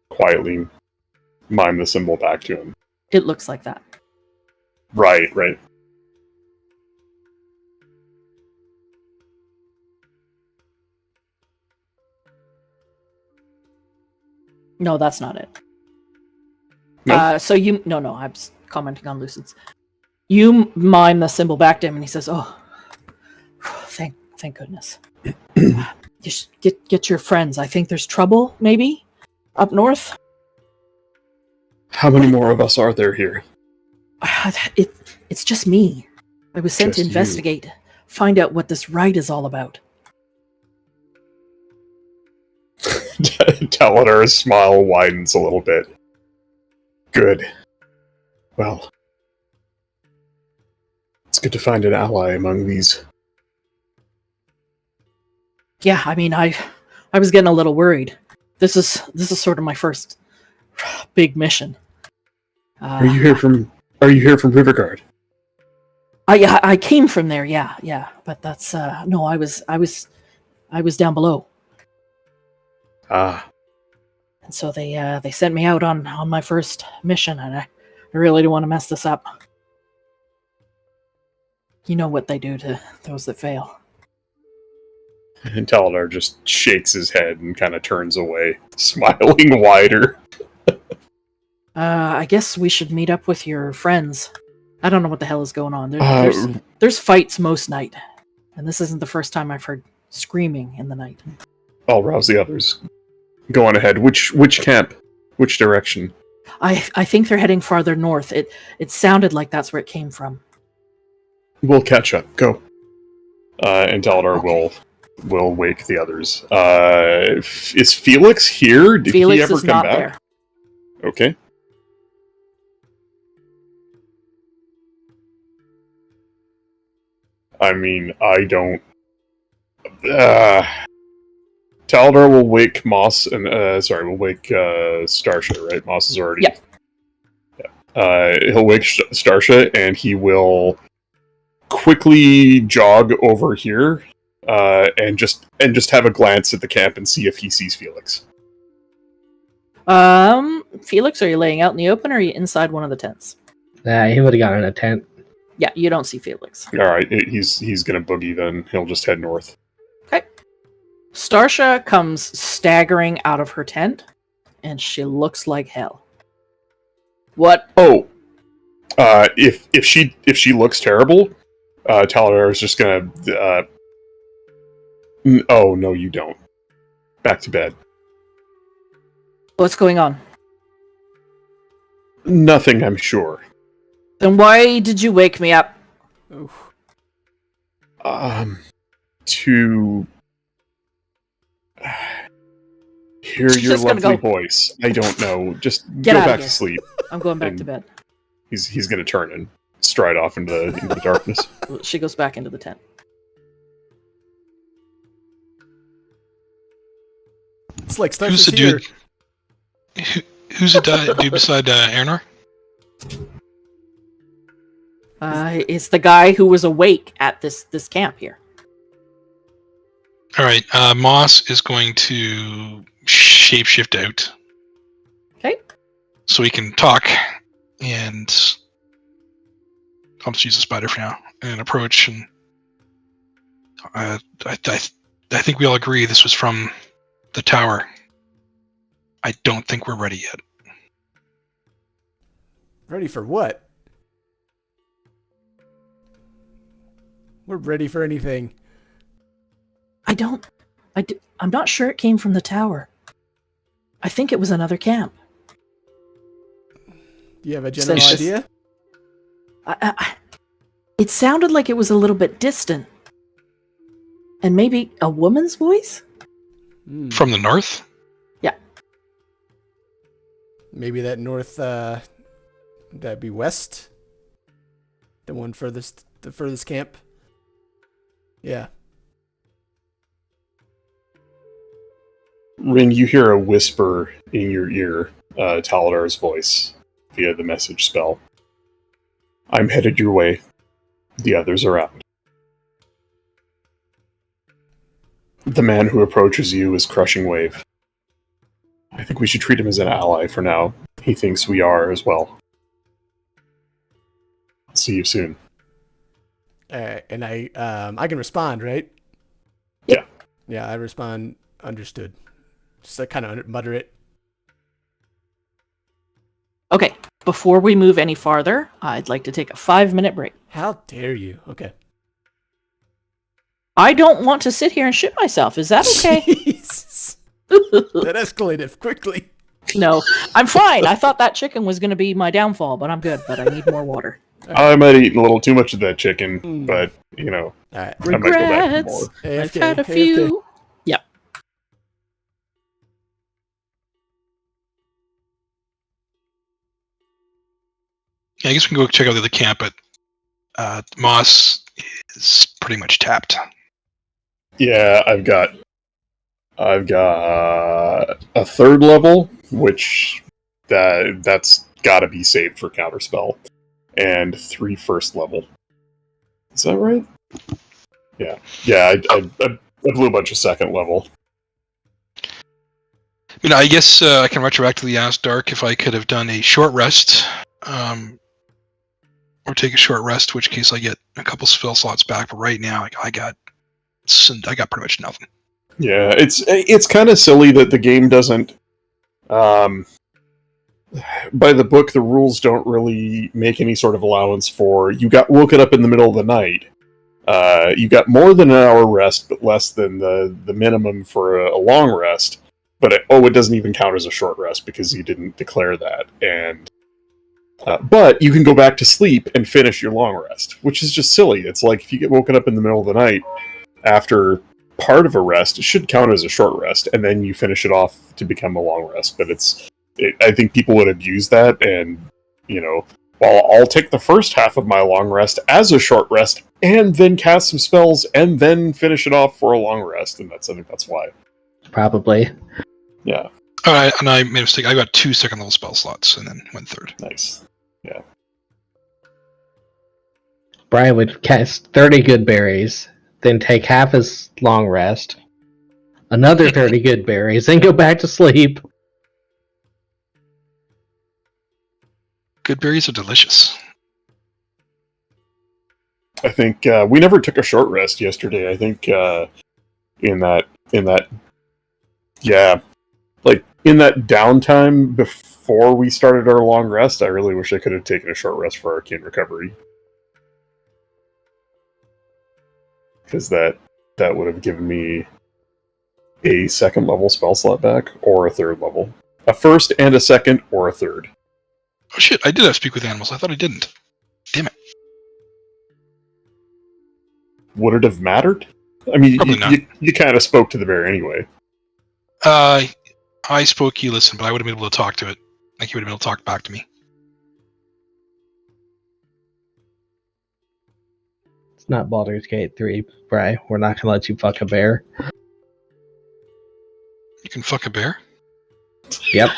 quietly mime the symbol back to him. It looks like that. Right. No, that's not it. No? So you... No, I'm commenting on Lucid's. You mime the symbol back to him, and he says, "Oh, thank goodness. You should get your friends. I think there's trouble, maybe, up north." How many more of us are there here? It's just me. I was sent to Just you. investigate, find out what this rite is all about. Taladar's smile widens a little bit. Good. Well, it's good to find an ally among these. Yeah, I mean, I was getting a little worried. This is sort of my first big mission. Are you here from Riverguard? I came from there, yeah. But that's no, I was down below. Ah. And so they sent me out on my first mission, and I really don't want to mess this up. You know what they do to those that fail. And Taladar just shakes his head and kind of turns away, smiling wider. I guess we should meet up with your friends. I don't know what the hell is going on. There's fights most night, and this isn't the first time I've heard screaming in the night. I'll rouse the others. Go on ahead. Which camp? Which direction? I think they're heading farther north. It sounded like that's where it came from. We'll catch up. Go. And Taladar will wake the others. Is Felix here? Did Felix he ever is come not back? there. Okay. I mean, I don't. Taladar will wake Moss and we'll wake Starsha, right? Moss is already. Yeah. He'll wake Starsha, and he will quickly jog over here, and just have a glance at the camp and see if he sees Felix. Felix, are you laying out in the open, or are you inside one of the tents? He would have gotten a tent. Yeah, you don't see Felix. All right, he's gonna boogie then. He'll just head north. Okay. Starsha comes staggering out of her tent, and she looks like hell. What? Oh, if she looks terrible, Taladar is just gonna. Oh no, you don't. Back to bed. What's going on? Nothing, I'm sure. Then why did you wake me up? Oof. To hear She's your just gonna lovely go. voice. I don't know. Just Get go out of back here. to sleep. I'm going back And- to bed. He's gonna turn and stride off into the darkness. She goes back into the tent. It's like Who's the Starsha's here. dude? Who's the dude beside Arnor? It's the guy who was awake at this camp here. All right. Moss is going to shapeshift out. Okay. So we can talk, and I'll just use a spider for now and approach. And I think we all agree this was from the tower. I don't think we're ready yet. Ready for what? We're ready for anything. I'm not sure it came from the tower. I think it was another camp. Do you have a general Suspicious. idea? It sounded like it was a little bit distant. And maybe a woman's voice? Hmm. From the north? Maybe that north, that'd be west? The one furthest, the furthest camp? Yeah. Ring, you hear a whisper in your ear, Taladar's voice, via the message spell. I'm headed your way. The others are out. The man who approaches you is Crushing Wave. I think we should treat him as an ally for now. He thinks we are as well. See you soon. And I can respond, right? Yeah. Yeah, I respond, understood. Just kind of mutter it. Okay, before we move any farther, I'd like to take a 5-minute break. How dare you? Okay. I don't want to sit here and shit myself. Is that okay? Jesus. That escalated quickly. No, I'm fine. I thought that chicken was going to be my downfall, but I'm good. But I need more water. I might have eaten a little too much of that chicken, Mm. but, you know, All right. I might go back for more. Regrets. I've AFK, had a AFK. few. Yep. Yeah, I guess we can go check out the other camp, but Moss is pretty much tapped. Yeah, I've got a third level, which that's got to be saved for counterspell, and 3 first level. Is that right? Yeah. I blew a bunch of second level. I guess I can retroactively ask Dark if I could have done a short rest, or take a short rest, which case I get a couple spell slots back. But right now, I got pretty much nothing. Yeah, it's kind of silly that the game doesn't. By the book, the rules don't really make any sort of allowance for you got woken up in the middle of the night. You got more than an hour rest, but less than the minimum for a long rest. But it doesn't even count as a short rest because you didn't declare that. And but you can go back to sleep and finish your long rest, which is just silly. It's like if you get woken up in the middle of the night after part of a rest, it should count as a short rest, and then you finish it off to become a long rest. But I think people would abuse that, and well, I'll take the first half of my long rest as a short rest, and then cast some spells, and then finish it off for a long rest, and I think that's why. Probably. Yeah. And I made a mistake. I got 2 second level spell slots, and then went third. Nice. Yeah. Brian would cast 30 good berries, then take half his long rest, another 30 good berries, then go back to sleep. Good berries are delicious. I think we never took a short rest yesterday. I think in that downtime before we started our long rest, I really wish I could have taken a short rest for Arcane Recovery. Because that would have given me a second level spell slot back, or a third level. A first and a second, or a third. Oh shit, I did have Speak with Animals. I thought I didn't. Damn it. Would it have mattered? I mean, Probably not. you kind of spoke to the bear anyway. I spoke, you listened, but I would have been able to talk to it. Like, you would have been able to talk back to me. It's not Baldur's Gate 3, Brian. We're not gonna let you fuck a bear. You can fuck a bear? Yep.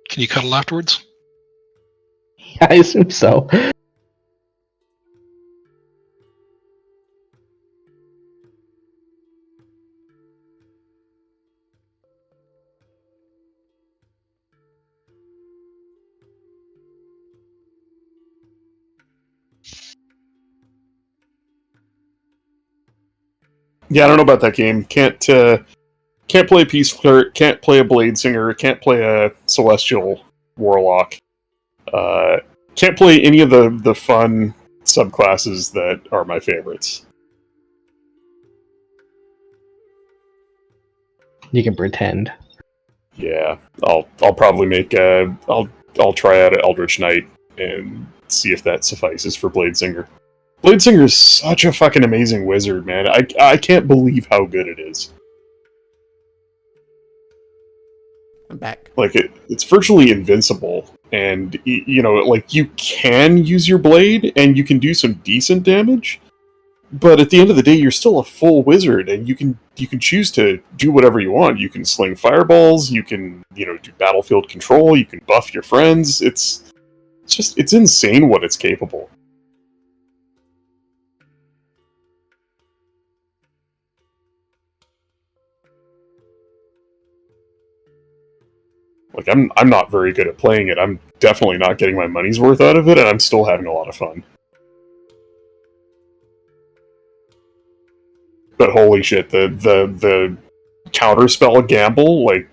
Can you cuddle afterwards? I assume so. Yeah, I don't know about that game. Can't play a Peace Cleric, can't play a Blade Singer, can't play a Celestial Warlock. Can't play any of the fun subclasses that are my favorites. You can pretend. Yeah, I'll probably make I'll try out an Eldritch Knight and see if that suffices for Blade Singer. Blade Singer is such a fucking amazing wizard, man. I can't believe how good it is. I'm back. Like it's virtually invincible, and like you can use your blade and you can do some decent damage, but at the end of the day, you're still a full wizard, and you can choose to do whatever you want. You can sling fireballs, you can do battlefield control, you can buff your friends. It's insane what it's capable. Like I'm not very good at playing it. I'm definitely not getting my money's worth out of it, and I'm still having a lot of fun. But holy shit, the counterspell gamble, like,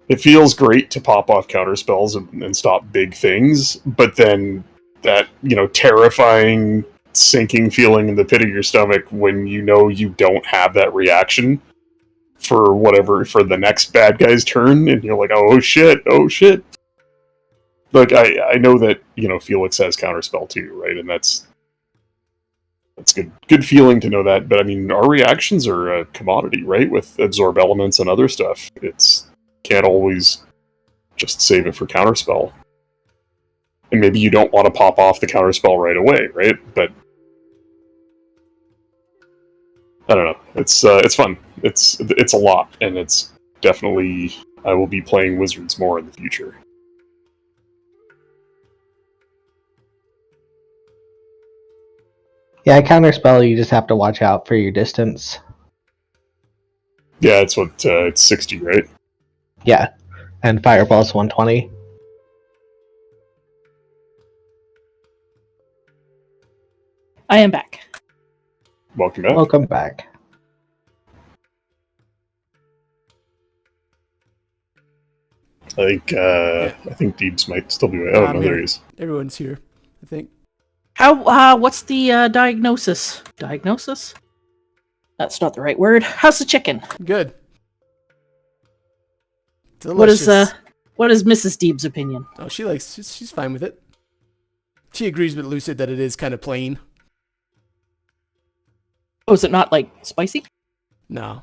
it feels great to pop off counterspells and stop big things, but then that, terrifying sinking feeling in the pit of your stomach when you don't have that reaction for the next bad guy's turn, and you're like, oh shit. Like, I know that, Felix has counterspell too, right? And that's good feeling to know that, but I mean, our reactions are a commodity, right? With absorb elements and other stuff. It's can't always just save it for counterspell. And maybe you don't want to pop off the counterspell right away, right? But I don't know. It's fun. It's a lot, and it's definitely, I will be playing Wizards more in the future. Yeah, counterspell, you just have to watch out for your distance. Yeah, it's what it's 60, right? Yeah, and fireball's 120. I am back. Welcome back. Welcome back. I think Deebs might still be. Oh no, I'm there here. he is. Everyone's here, I think. How? What's the diagnosis? Diagnosis? That's not the right word. How's the chicken? Good. Delicious. What is Mrs. Deeb's opinion? Oh, she's fine with it. She agrees with Lucid that it is kind of plain. Oh, is it not like spicy? No.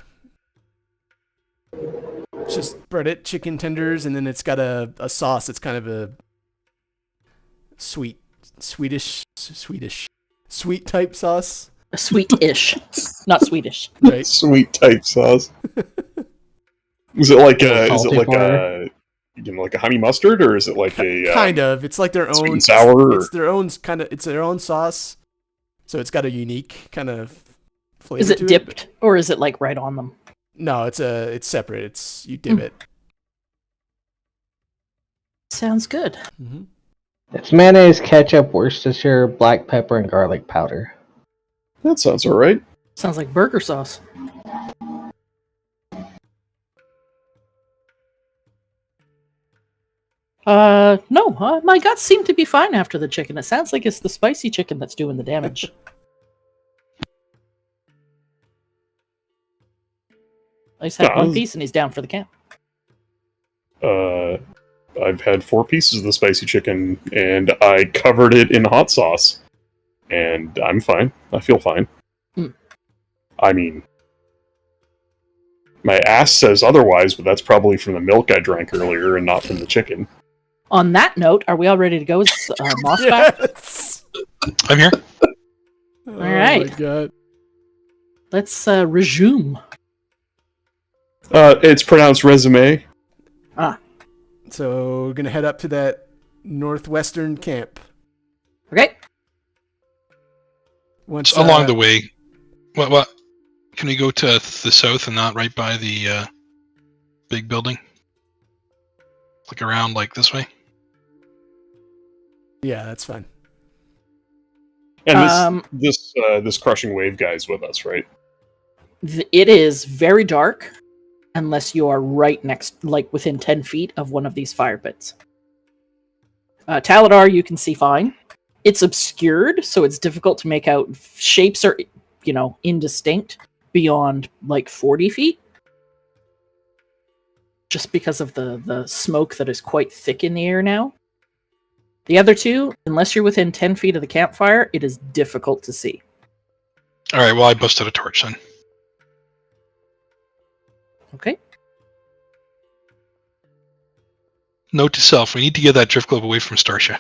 It's just breaded chicken tenders, and then it's got a sauce that's kind of a sweet type sauce. Sweet-ish, not Swedish. Right. Sweet type sauce. Is it like Salty for like a honey mustard, or is it like a Kind of. It's like their own. sweet and sour? Or? It's their own It's their own sauce, so it's got a unique kind of flavor. Is it to dipped, or is it like right on them? No, it's separate. You dip it. Sounds good. Mm-hmm. It's mayonnaise, ketchup, Worcestershire, black pepper, and garlic powder. That sounds alright. Sounds like burger sauce. No, my guts seem to be fine after the chicken. It sounds like it's the spicy chicken that's doing the damage. I just had one piece and he's down for the count. I've had 4 pieces of the spicy chicken, and I covered it in hot sauce, and I'm fine. I feel fine. I mean, my ass says otherwise, but that's probably from the milk I drank earlier and not from the chicken. On that note, are we all ready to go? Is Moss back? Yes. I'm here. All right. Oh my god. Let's resume. It's pronounced resume. So we're gonna head up to that northwestern camp. Okay. Once Along the way, what? Can we go to the south and not right by the big building? Like around like this way? Yeah, that's fine. And this crushing wave guy's with us, right? It is very dark unless you are right next, like within 10 feet of one of these fire pits. Taladar, you can see fine. It's obscured, so it's difficult to make out. Shapes are, indistinct beyond like 40 feet. Just because of the smoke that is quite thick in the air now. The other two, unless you're within 10 feet of the campfire, it is difficult to see. Alright, well I busted a torch then. Okay. Note to self, we need to get that drift globe away from Starsha.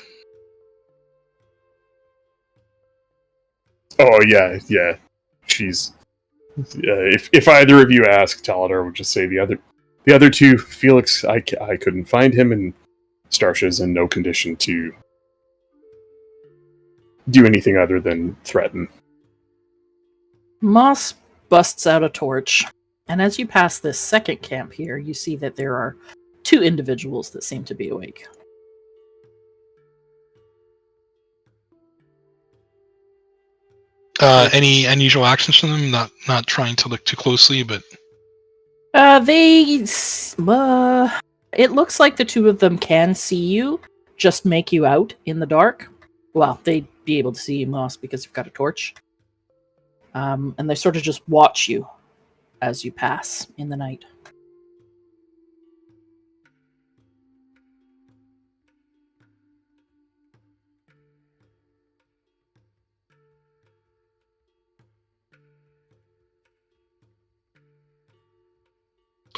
Oh yeah. She's. If either of you ask, Taladar would just say the other two. Felix, I couldn't find him, and Starsha's in no condition to do anything other than threaten. Moss busts out a torch, and as you pass this second camp here, you see that there are 2 individuals that seem to be awake. Any unusual actions from them? Not trying to look too closely, but It looks like the 2 of them can see you, just make you out in the dark. Well, they'd be able to see you, Moss, because you've got a torch. And they sort of just watch you as you pass in the night.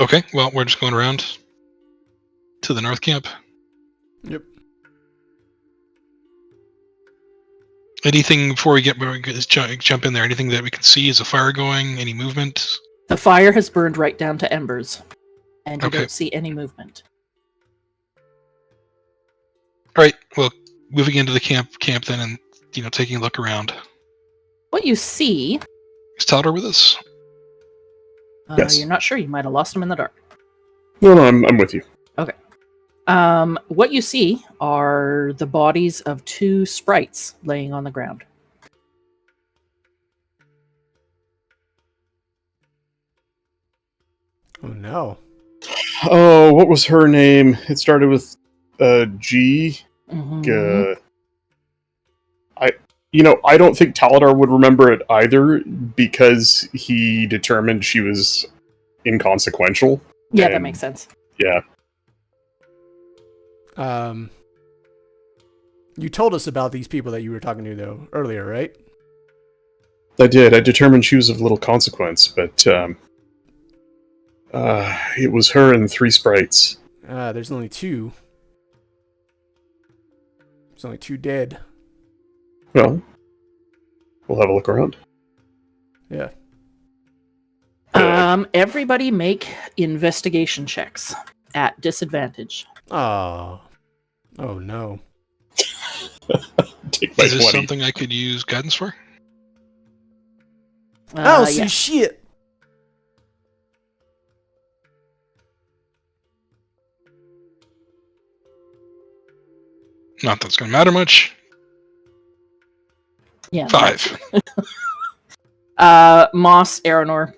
okay, well we're just going around to the north camp. Yep. Anything before we jump in there? Anything that we can see? Is a fire going? Any movement? The fire has burned right down to embers, and you Okay. don't see any movement. All right. Well, moving into the camp then, and taking a look around. What you see, Is Talder with us? Yes. you're not sure. You might have lost him in the dark. No, I'm with you. What you see are the bodies of 2 sprites laying on the ground. Oh no. Oh, what was her name? It started with G. Mhm. I don't think Taladar would remember it either because he determined she was inconsequential. Yeah, that and- makes sense. Yeah. You told us about these people that you were talking to though earlier, right? I did. I determined she was of little consequence, but it was her and 3 sprites. There's only 2. There's only 2 dead. Well, we'll have a look around. Yeah. Everybody make investigation checks at disadvantage. Oh. Oh no. Take my Is this 20. something I could use guidance for? I don't see Yeah. shit. Not that's going to matter much. Yeah. 5. Moss, Aranor.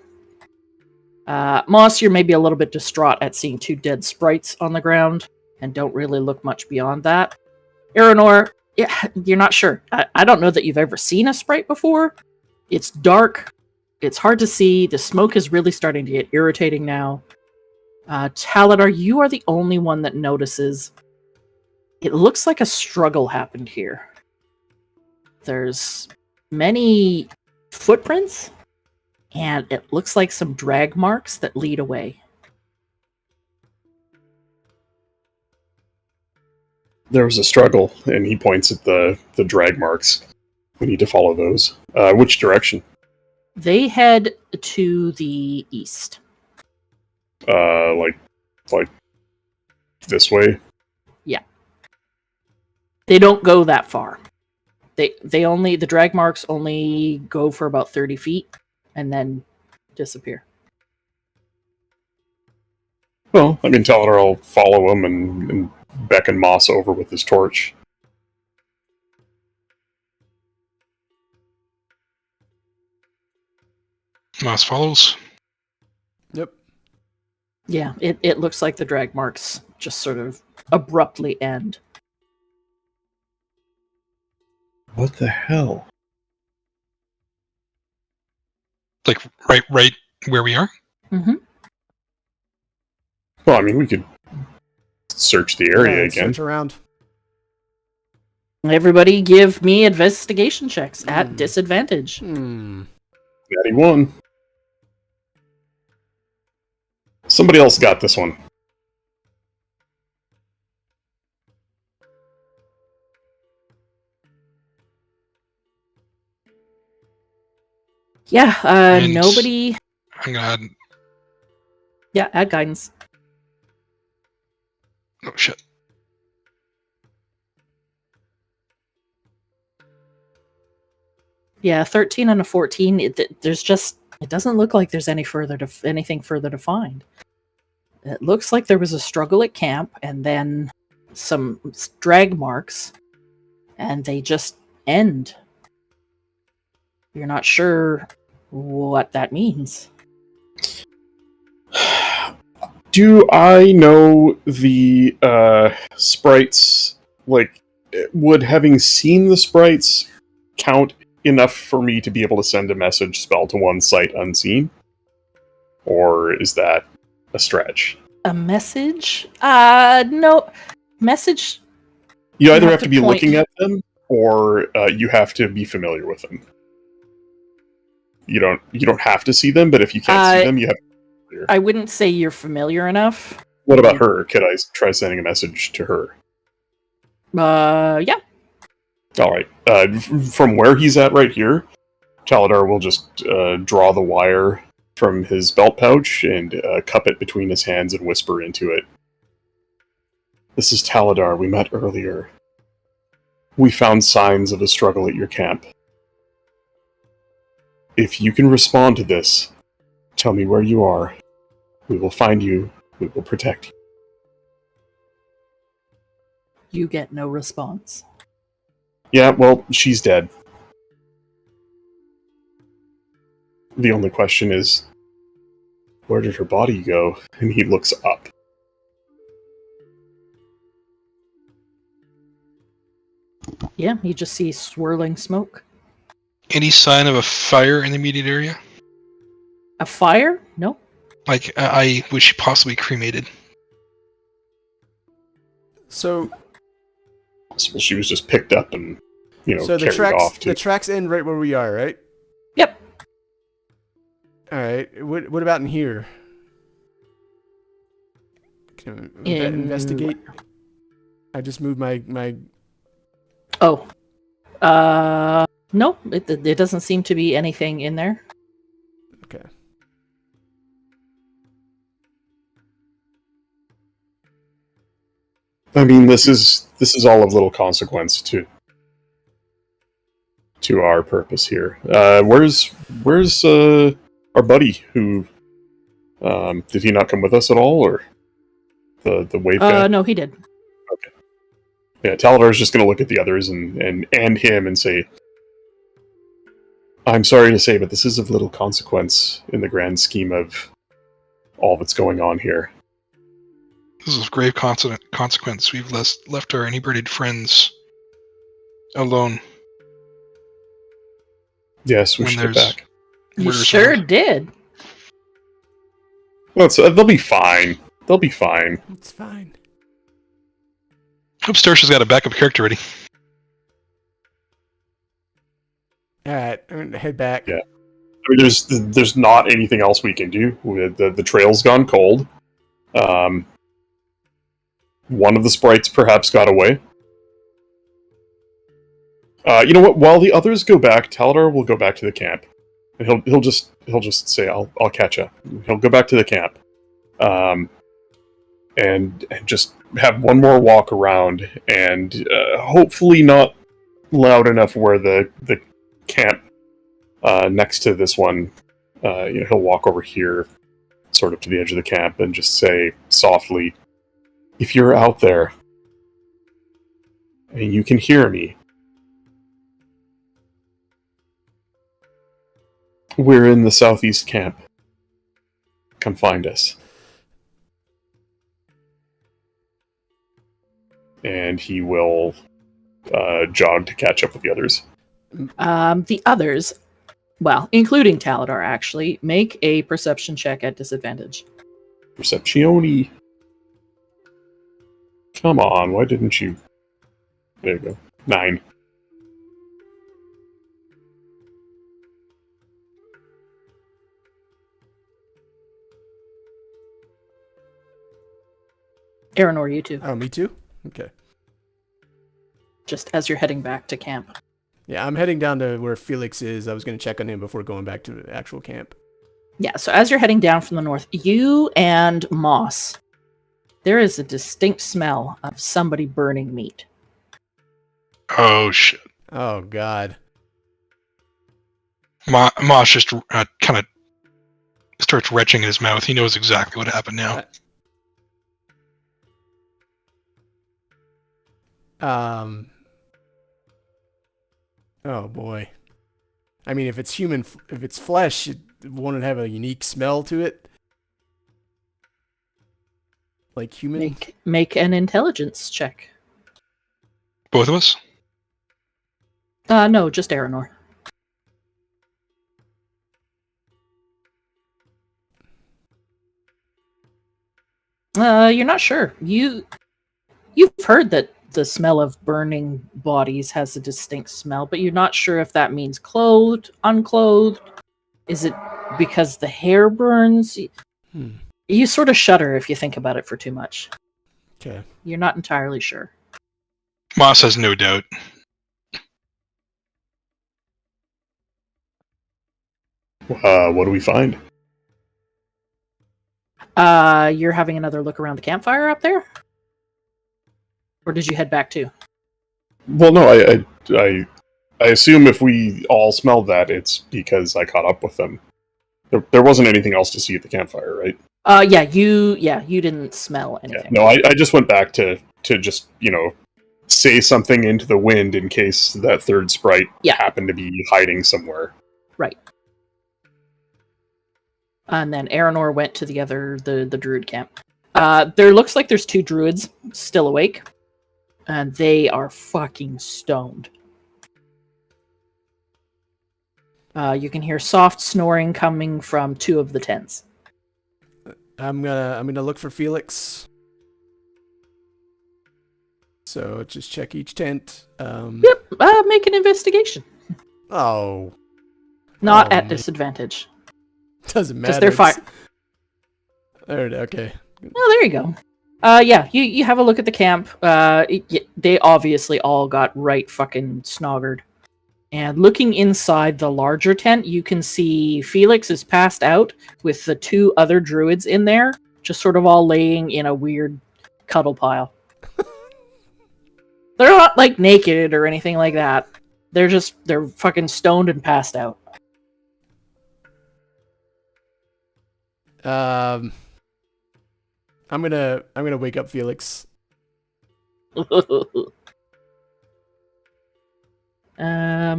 Moss, you're maybe a little bit distraught at seeing 2 dead sprites on the ground and don't really look much beyond that. Aranor, yeah, you're not sure. I don't know that you've ever seen a sprite before. It's dark. It's hard to see. The smoke is really starting to get irritating now. Taladar, you are the only one that notices. It looks like a struggle happened here. There's many footprints, and it looks like some drag marks that lead away. There was a struggle, and he points at the drag marks. We need to follow those. Which direction? They head to the east. Like this way? They don't go that far. The drag marks only go for about 30 feet and then disappear. Well, I mean, Taladar will follow him and beckon Moss over with his torch. Moss follows. Yep. Yeah, it looks like the drag marks just sort of abruptly end. What the hell? Like right where we are? Mm-hmm. Well, I mean, we could search the area Yeah, again. Search around. Everybody give me investigation checks at Hmm. disadvantage. Natty 1. Somebody else got this one. Yeah, And- nobody... I'm gonna add. Yeah, add guidance. Oh shit. Yeah, 13 and a 14. It doesn't look like there's anything further to find. It looks like there was a struggle at camp, and then some drag marks, and they just end. You're not sure what that means. Do I know the sprites? Like, would having seen the sprites count enough for me to be able to send a message spell to one sight unseen? Or is that a stretch? A message? No. Message. You either have have to to be point- looking at them, or you have to be familiar with them. You don't have to see them, but if you can't see them, you have. I wouldn't say you're familiar enough. What about her? Could I try sending a message to her? Yeah. All right. From where he's at right here, Taladar will just draw the wire from his belt pouch and cup it between his hands and whisper into it. This is Taladar. We met earlier. We found signs of a struggle at your camp. If you can respond to this, tell me where you are. We will find you. We will protect you. You get no response. Yeah, well, she's dead. The only question is, where did her body go? And he looks up. Yeah, you just see swirling smoke. Any sign of a fire in the immediate area? A fire? No. Like, was she possibly cremated? So, Possible she was just picked up and, so the carried off to. the tracks end right where we are, right? Yep. All right. What about in here? Can we investigate? I just moved my. Oh. No, it doesn't seem to be anything in there. Okay. I mean, this is all of little consequence to our purpose here. Where's our buddy who did he not come with us at all, or the wave guy? No, he did. Yeah, Taladar's just going to look at the others and him and say, I'm sorry to say, but this is of little consequence in the grand scheme of all that's going on here. This is of grave consequence. We've left our inebriated friends alone. Yes, we When should get there's- back. You Murders sure around. did. Well, they'll be fine. They'll be fine. It's fine. Hope Starsha's got a backup character ready. All right. I'm gonna head back. Yeah. I mean, there's not anything else we can do. The trail's gone cold. One of the sprites perhaps got away. You know what? While the others go back, Taladar will go back to the camp, and he'll just say, "I'll catch up." He'll go back to the camp, and just have one more walk around, and hopefully not loud enough where the camp next to this one. He'll walk over here, sort of to the edge of the camp, and just say softly, "If you're out there and you can hear me, we're in the southeast camp. Come find us." And he will jog to catch up with the others. The others, well, including Taladar, actually, make a perception check at disadvantage. Perceptione. Come on, why didn't you? There you go. 9. Aranor, you too. Oh, me too? Okay. Just as you're heading back to camp. Yeah, I'm heading down to where Felix is. I was going to check on him before going back to the actual camp. Yeah, so as you're heading down from the north, you and Moss, there is a distinct smell of somebody burning meat. Oh shit! Oh, God. Mosh just kind of starts retching in his mouth. He knows exactly what happened now. Oh, boy. I mean, if it's if it's flesh, won't it have a unique smell to it? Like human? Make an intelligence check. Both of us? No, just Aranor. You're not sure. You've heard that the smell of burning bodies has a distinct smell, but you're not sure if that means clothed, unclothed. Is it because the hair burns? You sort of shudder if you think about it for too much. Okay. You're not entirely sure. Moss has no doubt. What do we find? You're having another look around the campfire up there? Or did you head back too? Well, no, I I assume if we all smelled that, it's because I caught up with them. There wasn't anything else to see at the campfire, right? You didn't smell Yeah. anything. No, I just went back to just, say something into the wind in case that third sprite happened to be hiding somewhere. Right. And then Aranor went to the druid camp. There looks like there's 2 druids still awake. And they are fucking stoned. You can hear soft snoring coming from 2 of the tents. I'm gonna look for Felix. So just check each tent. Yep. Make an investigation. Oh. Not Oh, at man. disadvantage. Doesn't matter. Because they're fine. Okay. Oh, there you go. You have a look at the camp. They obviously all got right fucking snoggered. And looking inside the larger tent, you can see Felix is passed out with the 2 other druids in there, just sort of all laying in a weird cuddle pile. They're not like naked or anything like that. They're fucking stoned and passed out. I'm gonna wake up Felix.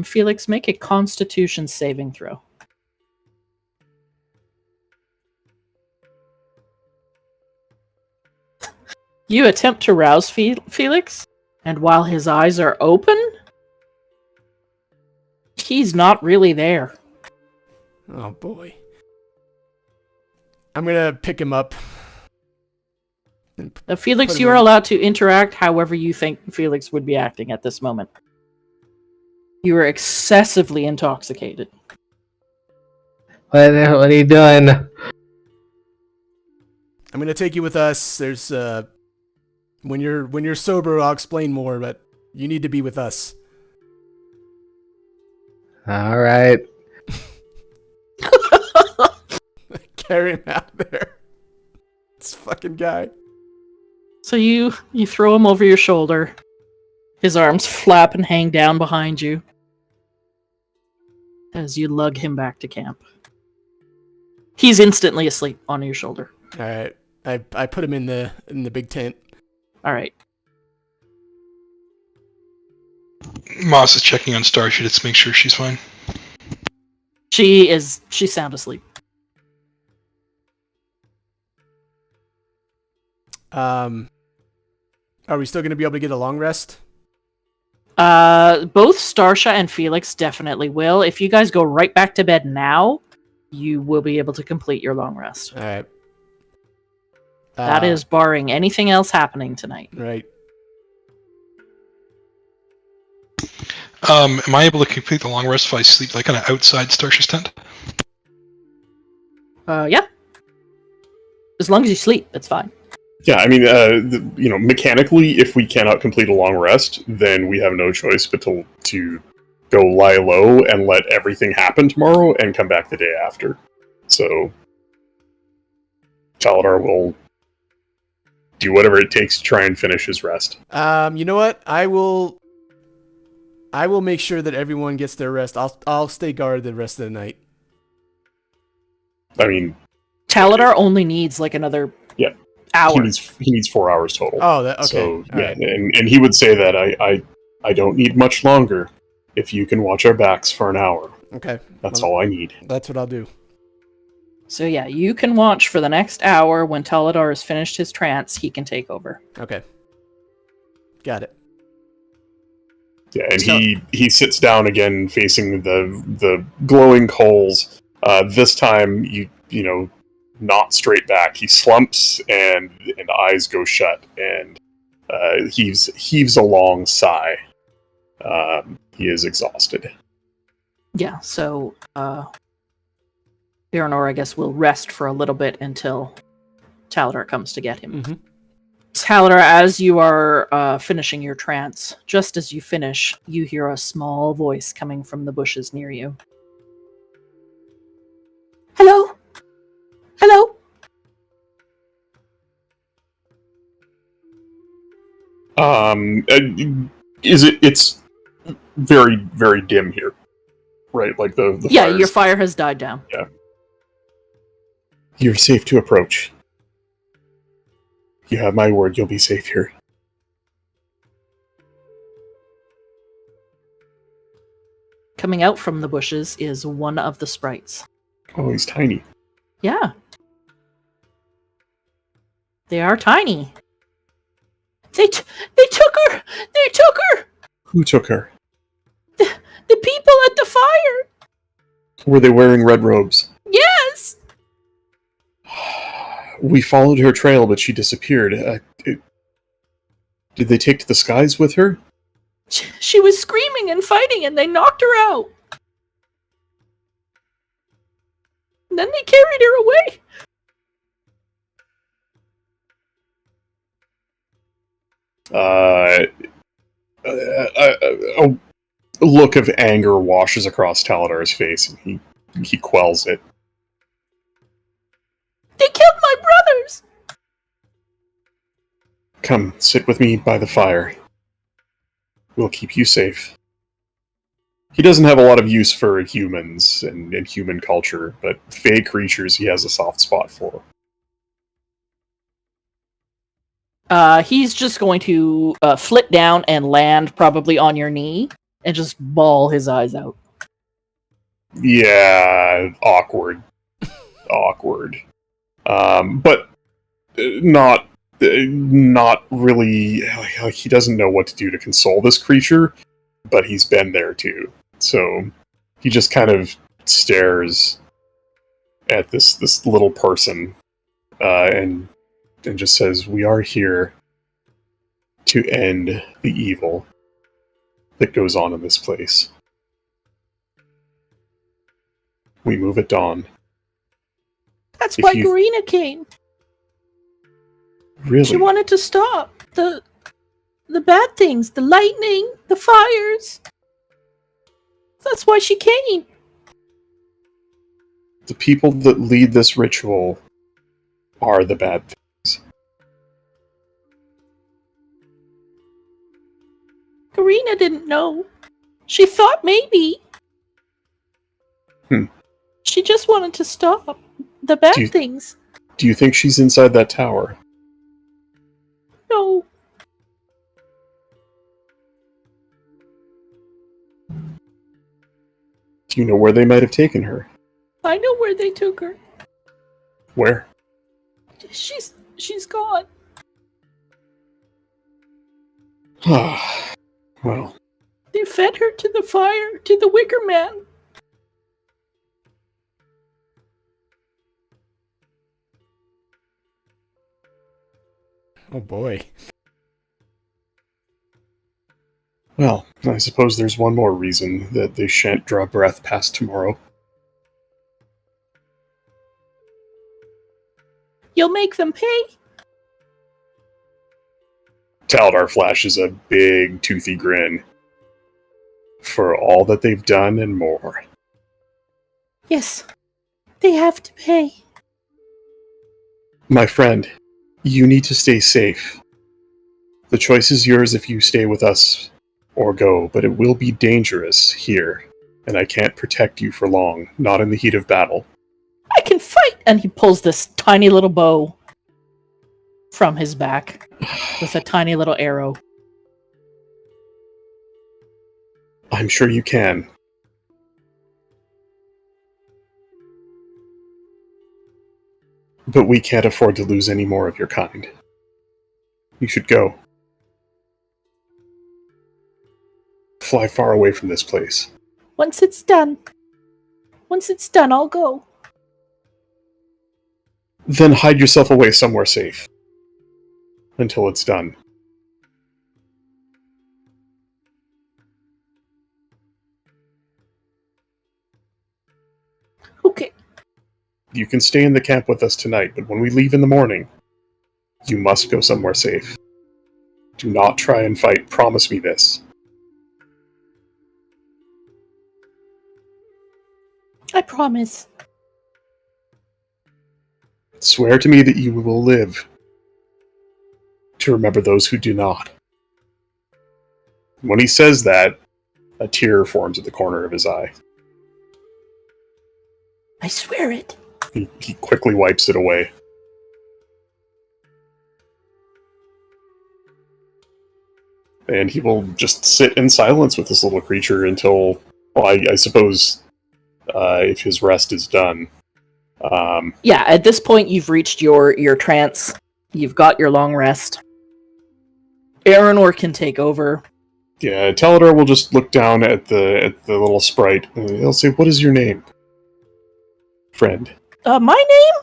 Felix, make a Constitution saving throw. You attempt to rouse Felix, and while his eyes are open, he's not really there. Oh boy. I'm gonna pick him up. Felix, Put him you are in. allowed to interact however you think Felix would be acting at this moment. You are excessively intoxicated. What are you doing? I'm gonna take you with us. There's when you're sober, I'll explain more, but you need to be with us. All right. Carry him out there. This fucking guy. So you throw him over your shoulder. His arms flap and hang down behind you as you lug him back to camp. He's instantly asleep on your shoulder. All right. I put him in the big tent. All right. Moss is checking on Starship to make sure she's fine. She's sound asleep. Are we still gonna be able to get a long rest? Both Starsha and Felix definitely will. If you guys go right back to bed now, you will be able to complete your long rest. All right. That is barring anything else happening tonight. right. Am I able to complete the long rest if I sleep like kind of outside Starship's tent? Yeah. As long as you sleep, that's fine. Yeah, I mean, mechanically, if we cannot complete a long rest, then we have no choice but to go lie low and let everything happen tomorrow and come back the day after. So, Taladar will do whatever it takes to try and finish his rest. You know what? I will make sure that everyone gets their rest. I'll stay guard the rest of the night. I mean, Taladar only needs like another hour. he needs 4 hours total. Oh, okay. So All yeah, right. and he would say that I don't need much longer. If you can watch our backs for an hour, Okay. that's all I need. That's what I'll do. So yeah, you can watch for the next hour. When Taladar has finished his trance, he can take over. Okay. Got it. Yeah, and So- he sits down again, facing the glowing coals. This time, not straight back. He slumps and eyes go shut, and heaves a long sigh. He is exhausted. Yeah, so Aranor, I guess, will rest for a little bit until Taladar comes to get him. Mm-hmm. Taladar, as you are finishing your trance, just as you finish, you hear a small voice coming from the bushes near you. Hello? Hello? It's very, very dim here. Right? Like the Yeah, fire's- your fire has died down. You're safe to approach. You have my word, you'll be safe here. Coming out from the bushes is one of the sprites. Oh, he's tiny. Yeah. They are tiny. They took her! They took her! Who took her? The people at the fire! Were they wearing red robes? Yes! We followed her trail, but she disappeared. Did they take to the skies with her? She was screaming and fighting and they knocked her out. And then they carried her away. A look of anger washes across Taladar's face, and he quells it. They killed my brothers! Come, sit with me by the fire. We'll keep you safe. He doesn't have a lot of use for humans and human culture, but fey creatures he has a soft spot for. He's just going to flit down and land probably on your knee and just bawl his eyes out. Yeah, awkward. Awkward. But not really. Like, he doesn't know what to do to console this creature, but he's been there too. So he just kind of stares at this little person and just says, "We are here to end the evil that goes on in this place. We move at dawn." That's If why you- Garina came. Really? She wanted to stop the bad things, the lightning, the fires. That's why she came. The people that lead this ritual are the bad things. Garina didn't know. She thought maybe. She just wanted to stop the bad Do you- things. Do you think she's inside that tower? No. Do you know where they might have taken her? I know where they took her. Where? She's gone. Well, They fed her to the fire, to the Wicker Man. Oh boy. well, I suppose there's one more reason that they shan't draw breath past tomorrow. You'll make them pay. Taldar flashes a big, toothy grin. For all that they've done and more. Yes. They have to pay. My friend, you need to stay safe. The choice is yours if you stay with us or go, but it will be dangerous here, and I can't protect you for long, not in the heat of battle. I can fight! And he pulls this tiny little bow from his back with a tiny little arrow. I'm sure you can. But we can't afford to lose any more of your kind. You should go. Fly far away from this place. Once it's done, I'll go. Then hide yourself away somewhere safe. Until it's done. Okay. You can stay in the camp with us tonight, but when we leave in the morning, you must go somewhere safe. Do not try and fight. Promise me this. I promise. Swear to me that you will live to remember those who do not. When he says that, A tear forms at the corner of his eye. I swear it. He quickly wipes it away. And he will just sit in silence with this little creature until, well, I suppose, if his rest is done. Yeah, at this point you've reached your trance. You've got your long rest. Aranor can take over. Yeah, Taladar will just look down at the little sprite, and he'll say, "What is your name, friend?" My name?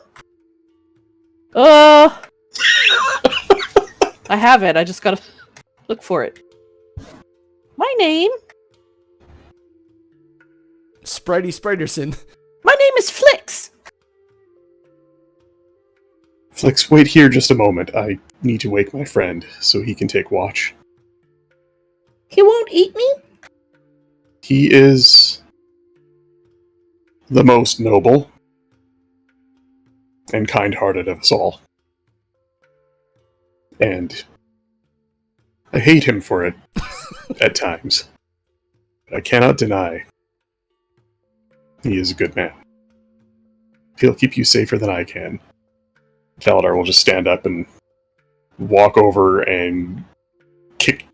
I have it. I just gotta look for it. My name? Spritey Spriterson. My name is Flix. Flix, wait here just a moment. I need to wake my friend so he can take watch. He won't eat me? He is the most noble and kind-hearted of us all. And I hate him for it at times. But I cannot deny he is a good man. He'll keep you safer than I can. Taladar will just stand up and walk over and kick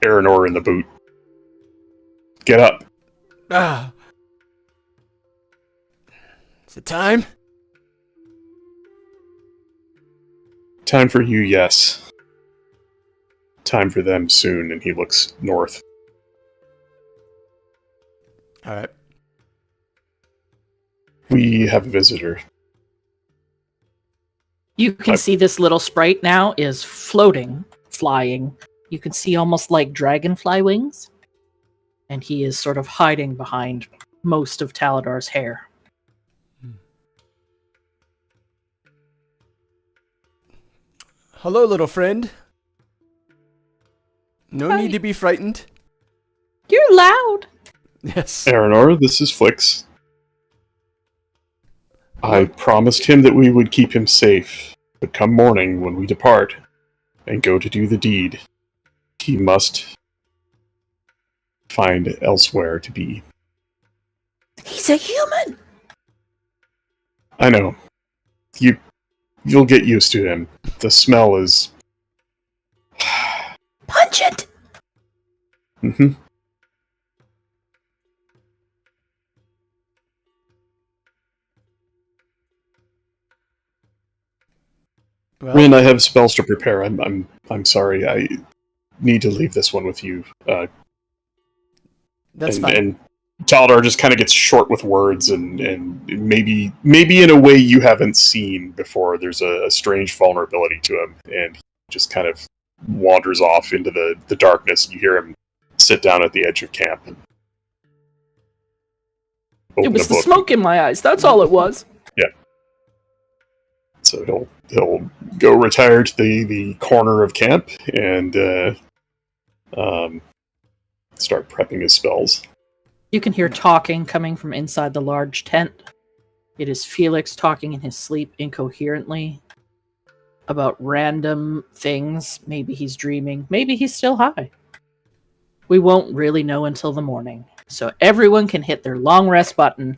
Aranor in the boot. Get up. Ah. Is it time? Time for you, yes. Time for them soon, and he looks north. Alright. We have a visitor. You can see this little sprite now is floating, flying. You can see almost like dragonfly wings. And he is sort of hiding behind most of Taladar's hair. Hello, little friend. No Hi. need to be frightened. You're loud. Yes. Aranor, this is Flix. I promised him that we would keep him safe, but come morning when we depart and go to do the deed, he must find elsewhere to be. He's a human. I know. You'll get used to him. The smell is... Pungent. Mhm. Well, Rin, I have spells to prepare. I'm sorry. I need to leave this one with you. that's and, fine. and Taladar just kind of gets short with words, and maybe in a way you haven't seen before. There's a strange vulnerability to him, and he just kind of wanders off into the darkness. You hear him sit down at the edge of camp. And It open was a the book. smoke in my eyes. That's all it was. So he'll go retire to the corner of camp and start prepping his spells. You can hear talking coming from inside the large tent. It is Felix talking in his sleep incoherently about random things. Maybe he's dreaming. Maybe he's still high. We won't really know until the morning. So everyone can hit their long rest button.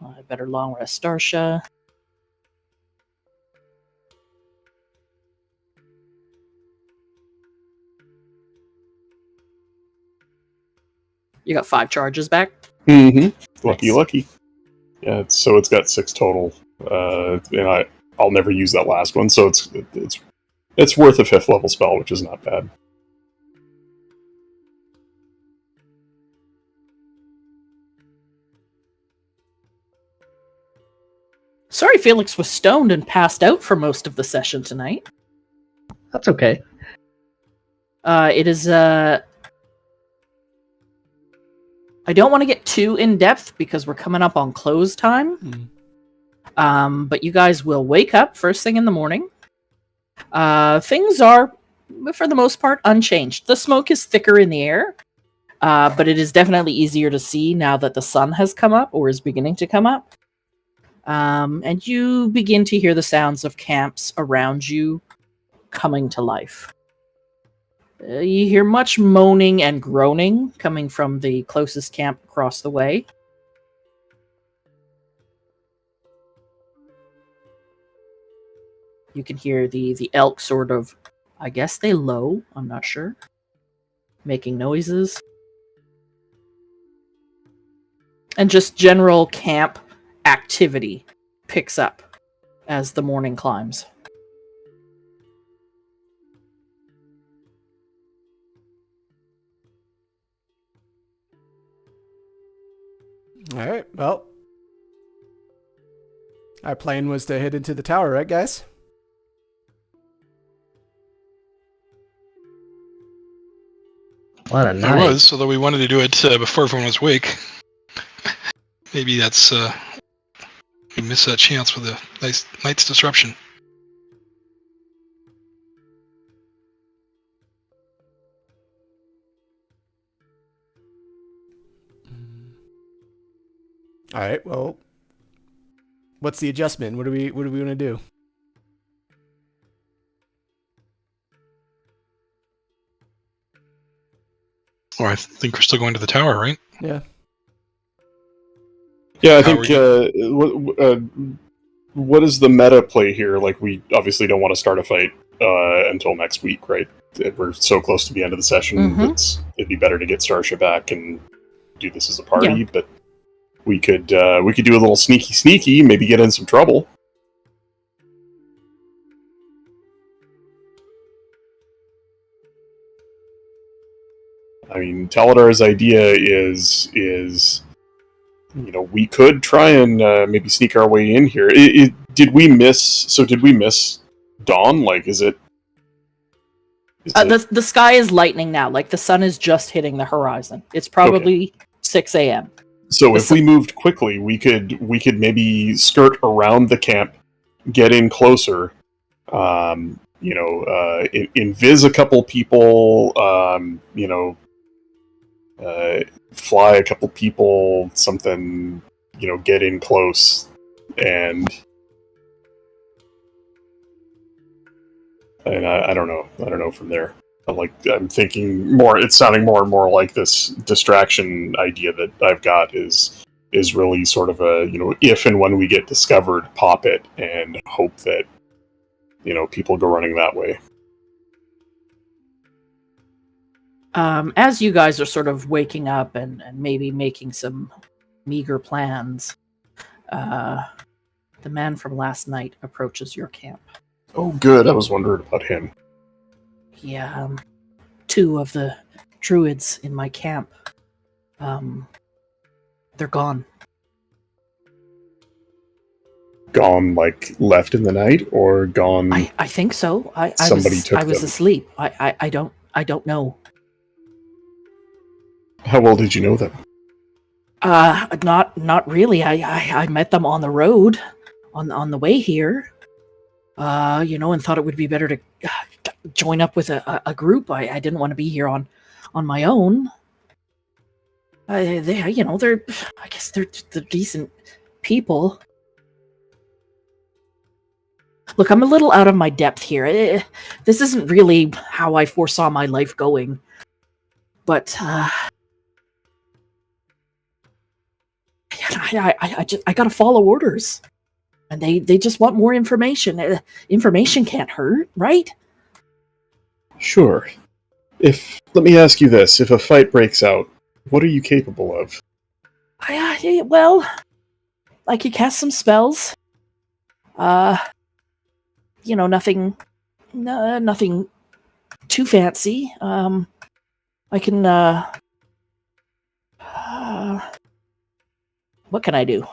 I better long rest Starsha. You got 5 charges back. Mm-hmm. Lucky, Nice. lucky. Yeah, it's got 6 total, and I'll never use that last one, so it's worth a 5th level spell, which is not bad. Sorry, Felix was stoned and passed out for most of the session tonight. That's okay. It is I don't want to get too in depth because we're coming up on close time. But you guys will wake up first thing in the morning. Things are, for the most part, unchanged. The smoke is thicker in the air, but it is definitely easier to see now that the sun has come up or is beginning to come up. And you begin to hear the sounds of camps around you coming to life. You hear much moaning and groaning coming from the closest camp across the way. You can hear the elk sort of, I guess they low, I'm not sure, making noises. And just general camp activity picks up as the morning climbs. All right. Well, our plan was to head into the tower, right, guys? What a It night. was, although we wanted to do it before everyone was awake. Maybe that's we missed that chance with the night's disruption. All right. Well, what's the adjustment? What do we want to do? Or I think we're still going to the tower, right? Yeah. Yeah, I How are think. What is the meta play here? Like, we obviously don't want to start a fight until next week, right? We're so close to the end of the session. Mhm. It'd be better to get Starsha back and do this as a party. Yeah. But we could do a little sneaky, maybe get in some trouble. I mean, Taladar's idea is we could try and maybe sneak our way in here. Did we miss dawn? Like, is it? The sky is lightening now. Like the sun is just hitting the horizon. It's probably 6 a.m. So if we moved quickly, we could maybe skirt around the camp, get in closer, invis a couple people, fly a couple people, something, get in close, and I don't know from there. I'm thinking more. It's sounding more and more like this distraction idea that I've got is really sort of a if and when we get discovered, pop it and hope that people go running that way. As you guys are sort of waking up and maybe making some meager plans, the man from last night approaches your camp. Oh, good. I was wondering about him. Yeah, 2 of the druids in my camp, they're gone. Gone, like left in the night, or gone? I think so. Somebody took I was them. asleep. I don't know. How well did you know them? Not really. I met them on the road, on the way here. And thought it would be better to join up with a group. I didn't want to be here on my own. They're I guess they're decent people. Look, I'm a little out of my depth here. This isn't really how I foresaw my life going. But I gotta follow orders. And they just want more information. Information can't hurt, right? Sure. Let me ask you this: if a fight breaks out, what are you capable of? Well, I could cast some spells. Nothing too fancy. I can. What can I do?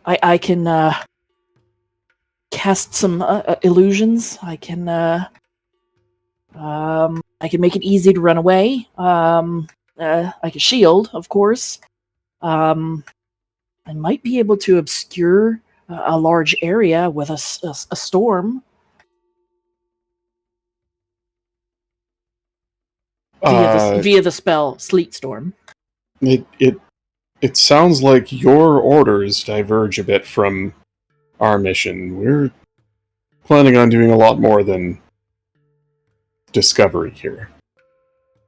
I can cast some illusions. I can make it easy to run away. I can shield, of course. I might be able to obscure a large area with a storm via the spell Sleet Storm. It sounds like your orders diverge a bit from our mission. We're planning on doing a lot more than discovery here.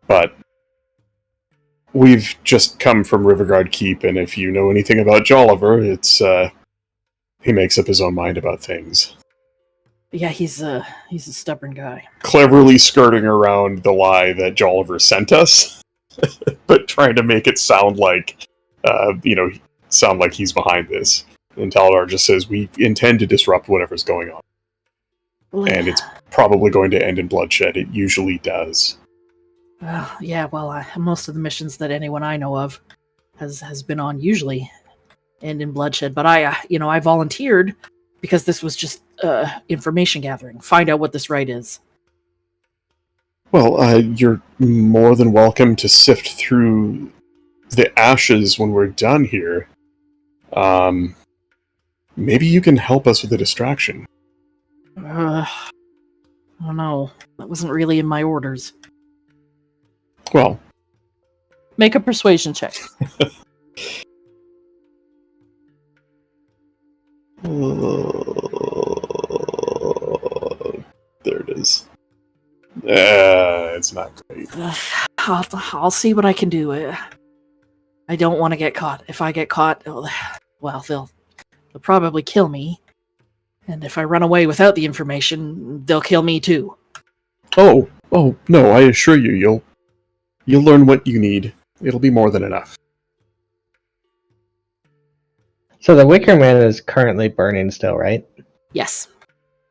But we've just come from Riverguard Keep, and if you know anything about Jolliver, it's he makes up his own mind about things. Yeah, he's a stubborn guy. Cleverly skirting around the lie that Jolliver sent us, but trying to make it sound like, sound like he's behind this. And Taladar just says, we intend to disrupt whatever's going on. And it's probably going to end in bloodshed. It usually does. Most of the missions that anyone I know of has been on usually end in bloodshed. But I volunteered because this was just information gathering. Find out what this rite is. Well, you're more than welcome to sift through the ashes when we're done here. Maybe you can help us with a distraction. I don't know. That wasn't really in my orders. Well, make a persuasion check. There it is. It's not great. I'll see what I can do. I don't want to get caught. If I get caught, they'll probably kill me. And if I run away without the information, they'll kill me too. Oh, no, I assure you, you'll learn what you need. It'll be more than enough. So the Wicker Man is currently burning still, right? Yes.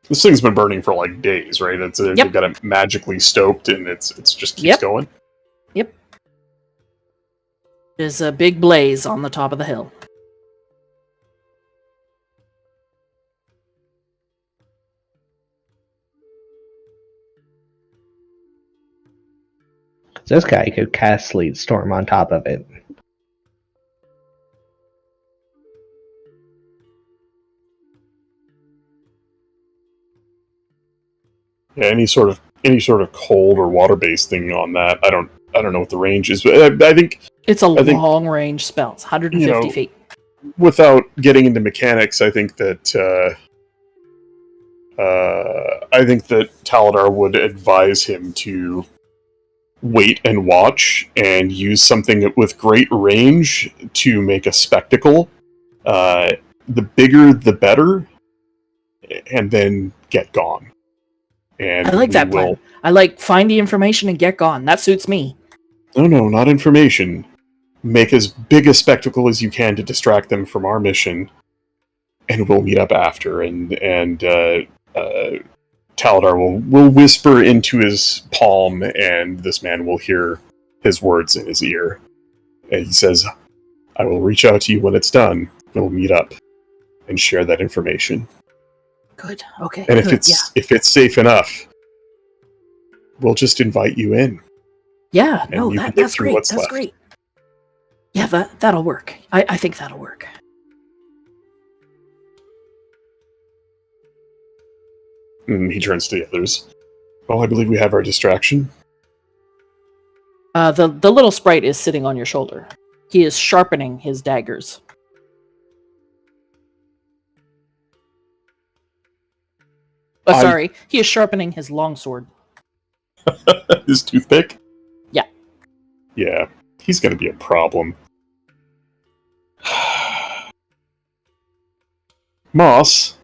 This thing's been burning for like days, right? They've got it magically stoked, and it's just keeps going. Yep. There's a big blaze on the top of the hill. This guy could cast Sleet Storm on top of it. Yeah, any sort of cold or water-based thing on that. I don't know what the range is, but I think it's a long-range spell. It's 150 feet. Without getting into mechanics, I think that Taladar would advise him to wait and watch and use something with great range to make a spectacle. The bigger, the better, and then get gone. And I like that plan. I like find the information and get gone. That suits me. No, not information. Make as big a spectacle as you can to distract them from our mission, and we'll meet up after. And Taladar will whisper into his palm, and this man will hear his words in his ear. And he says, I will reach out to you when it's done. We'll meet up and share that information. Good. Okay. And if it's safe enough, we'll just invite you in. Yeah, no, that's great. That's great. Yeah, that'll work. I think that'll work. And he turns to the others. Well, I believe we have our distraction. The little sprite is sitting on your shoulder. He is sharpening his daggers. Sorry, he is sharpening his longsword. His toothpick? Yeah. Yeah, he's going to be a problem. Moss?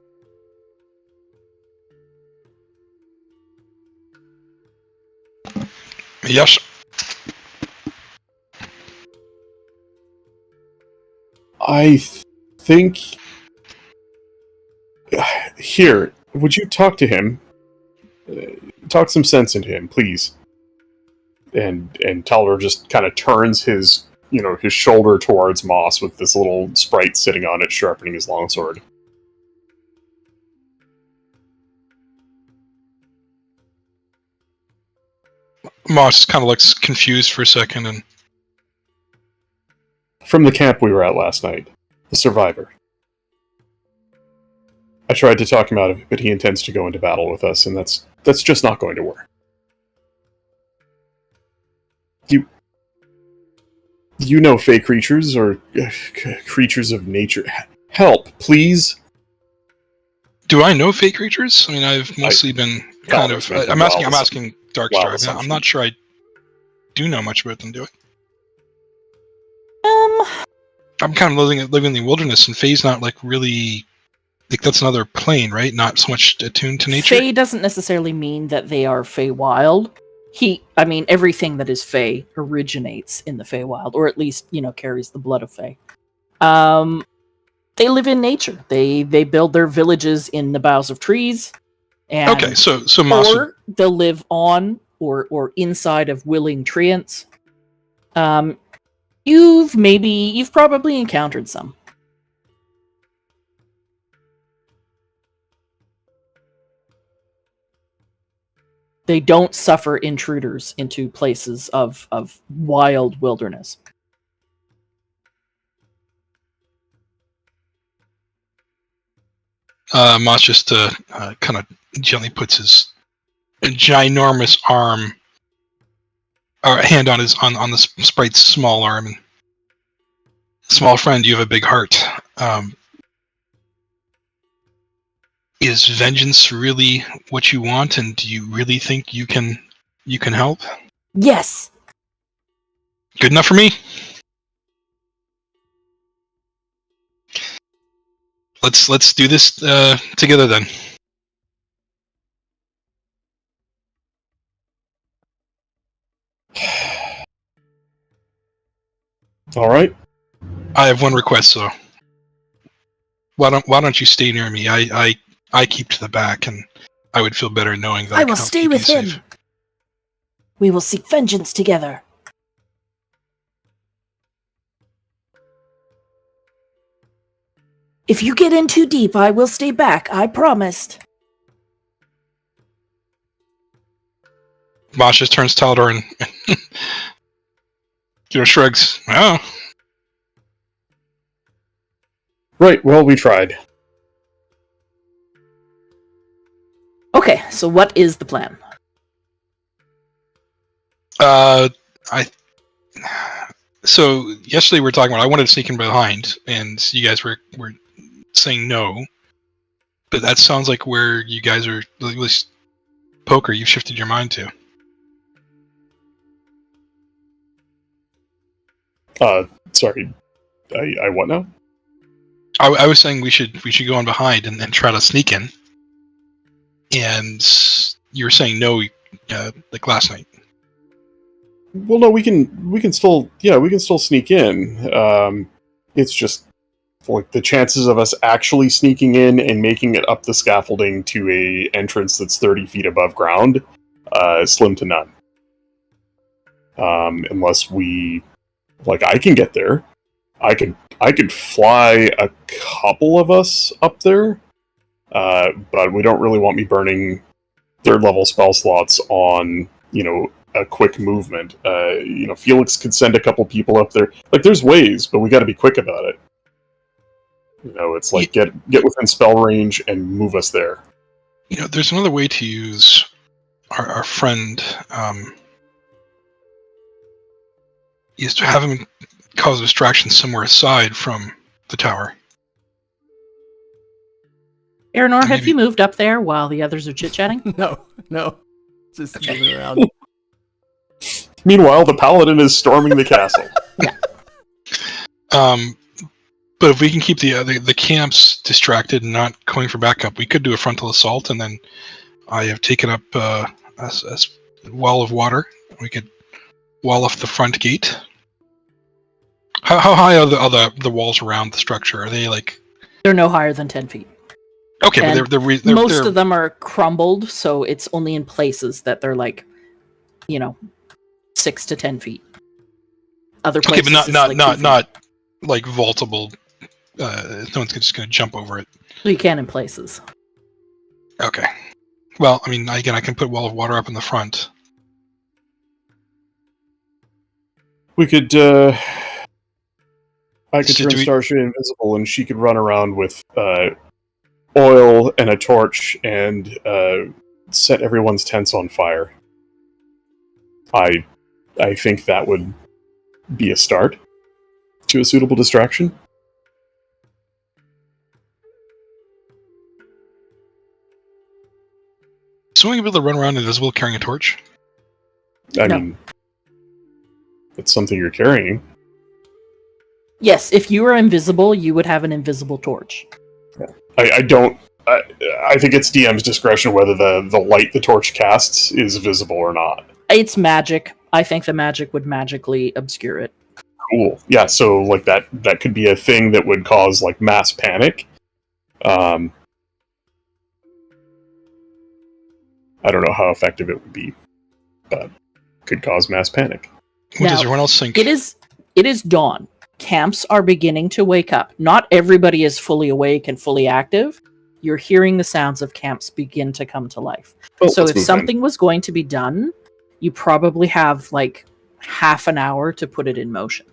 Yes. I think... Here, would you talk to him? Talk some sense into him, please. And Taladar just kind of turns his shoulder towards Moss with this little sprite sitting on it, sharpening his longsword. Moss kind of looks confused for a second, and from the camp we were at last night, the survivor. I tried to talk him out of it, but he intends to go into battle with us, and that's just not going to work. You know fey creatures, or creatures of nature. Help, please! Do I know fey creatures? I mean, I've mostly been kind of... I'm asking Darkstripe. I'm not sure do know much about them, do I? Um, I'm kind of living in the wilderness, and Faye's not like really like that's another plane, right? Not so much attuned to nature. Fey doesn't necessarily mean that they are Feywild. Everything that is Fey originates in the Feywild, or at least, carries the blood of Fey. They live in nature. They build their villages in the boughs of trees. And Okay, so Moss would, or they'll live on or inside of willing treants. You've probably encountered some. They don't suffer intruders into places of wild wilderness. Moss just kind of gently puts his ginormous arm or hand on the sprite's small arm, and small friend, you have a big heart. Is vengeance really what you want, and do you really think you can help? Yes. Good enough for me. Let's do this together then. All right. I have one request, though. Why don't you stay near me? I keep to the back, and I would feel better knowing that I can will help stay keep with you him. safe. We will seek vengeance together. If you get in too deep, I will stay back. I promised. Moss just turns to Tal'Dor and shrugs. Oh, Right. Well, we tried. Okay, so what is the plan? So yesterday we were talking about I wanted to sneak in behind, and you guys were saying no. But that sounds like where you guys are, at least Poker, you've shifted your mind to. Sorry. I what now? I was saying we should go in behind and try to sneak in. And you were saying no, like last night. Well, no, we can still sneak in. It's just like the chances of us actually sneaking in and making it up the scaffolding to a entrance that's 30 feet above ground, slim to none. Unless we, like, I can get there. I could fly a couple of us up there, but we don't really want me burning third level spell slots on, a quick movement. Felix could send a couple people up there. Like, there's ways, but we got to be quick about it. It's like get within spell range and move us there. There's another way to use our friend. Is to have him cause distraction somewhere aside from the tower. Aranor, have Maybe- you moved up there while the others are chit-chatting? No. Just moving around. Meanwhile, the paladin is storming the castle. But if we can keep the camps distracted and not going for backup, we could do a frontal assault, and then I have taken up a wall of water. We could wall off the front gate. How high are the walls around the structure? Are they like? They're no higher than 10 feet. Okay, And but they're most of them are crumbled, so it's only in places that they're like, 6 to 10 feet. Other okay, places, but it's not like 2 feet. not like vaultable. No one's just going to jump over it. Well, you can in places. Okay. Well, I mean, again, I can put wall of water up in the front. We could, I could So turn do we- Starship invisible, and she could run around with oil and a torch and set everyone's tents on fire. I think that would be a start to a suitable distraction. Someone be able to run around invisible carrying a torch? I No. mean, It's something you're carrying. Yes, if you were invisible, you would have an invisible torch. I don't. I think it's DM's discretion whether the light the torch casts is visible or not. It's magic. I think the magic would magically obscure it. Cool. Yeah. So like that could be a thing that would cause like mass panic. I don't know how effective it would be, but could cause mass panic. What does Now, everyone else think? It is dawn. Camps are beginning to wake up. Not everybody is fully awake and fully active. You're hearing the sounds of camps begin to come to life. Well, So let's if move something was going to be done, you probably have like half an hour to put it in motion.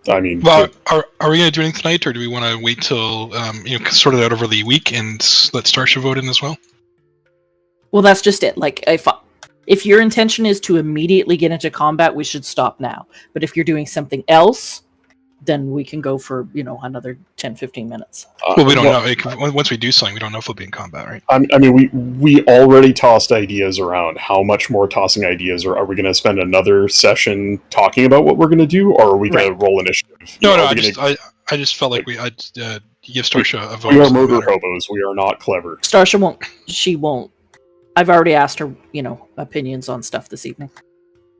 in. I mean, Well, are we going to do anything tonight, or do we want to wait till sort it out over the week and let Starsha vote in as well? Well, that's just it. Like if your intention is to immediately get into combat, we should stop now. But if you're doing something else, then we can go for, another 10-15 minutes. Well, we don't know. Once we do something, we don't know if we'll be in combat, right? I mean, we already tossed ideas around. How much more tossing ideas? Or are we going to spend another session talking about what we're going to do, or are we going to roll initiative? No, Are I we just felt like I'd give Starsha a vote. we are murder hobos. We are not clever. Starsha won't. She won't. I've already asked her, opinions on stuff this evening.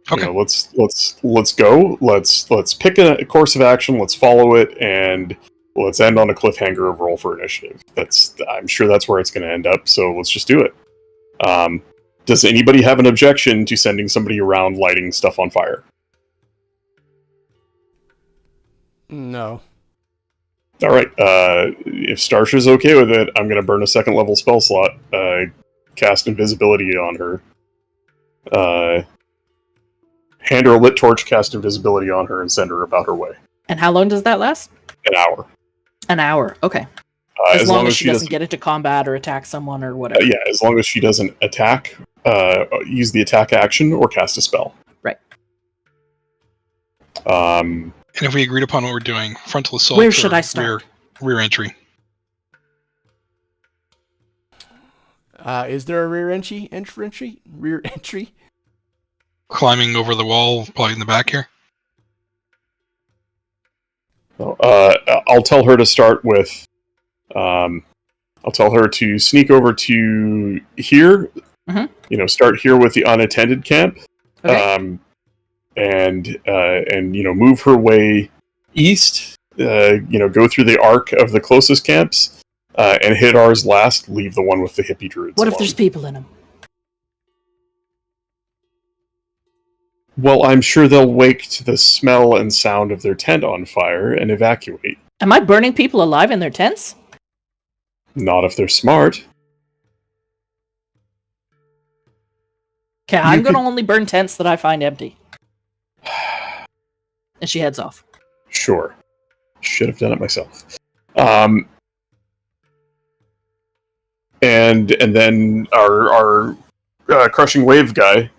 Okay. Let's go. Let's pick a course of action. Let's follow it, and let's end on a cliffhanger of roll for initiative. I'm sure that's where it's going to end up. So let's just do it. Does anybody have an objection to sending somebody around lighting stuff on fire? No. All right. If Starsha's okay with it, I'm going to burn a second level spell slot. Cast invisibility on her. Hand her a lit torch, cast invisibility on her, and send her about her way. And how long does that last? An hour. An hour. Okay. As long as she doesn't get into combat or attack someone or whatever. Yeah, as long as she doesn't attack, use the attack action, or cast a spell. Right. And if we agreed upon what we're doing, frontal assault. Where should or I start? Rear entry. Is there a rear entry? Rear entry? Climbing over the wall, probably in the back here. I'll tell her to start with. I'll tell her to sneak over to here. Mm-hmm. Start here with the unattended camp. Okay. And move her way east. Go through the arc of the closest camps, and hit ours last. Leave the one with the hippie druids. What if alone. there's people in them? Well, I'm sure they'll wake to the smell and sound of their tent on fire and evacuate. Am I burning people alive in their tents? Not if they're smart. Okay, I'm going to only burn tents that I find empty. And she heads off. Sure. Should have done it myself. And then our crushing wave guy,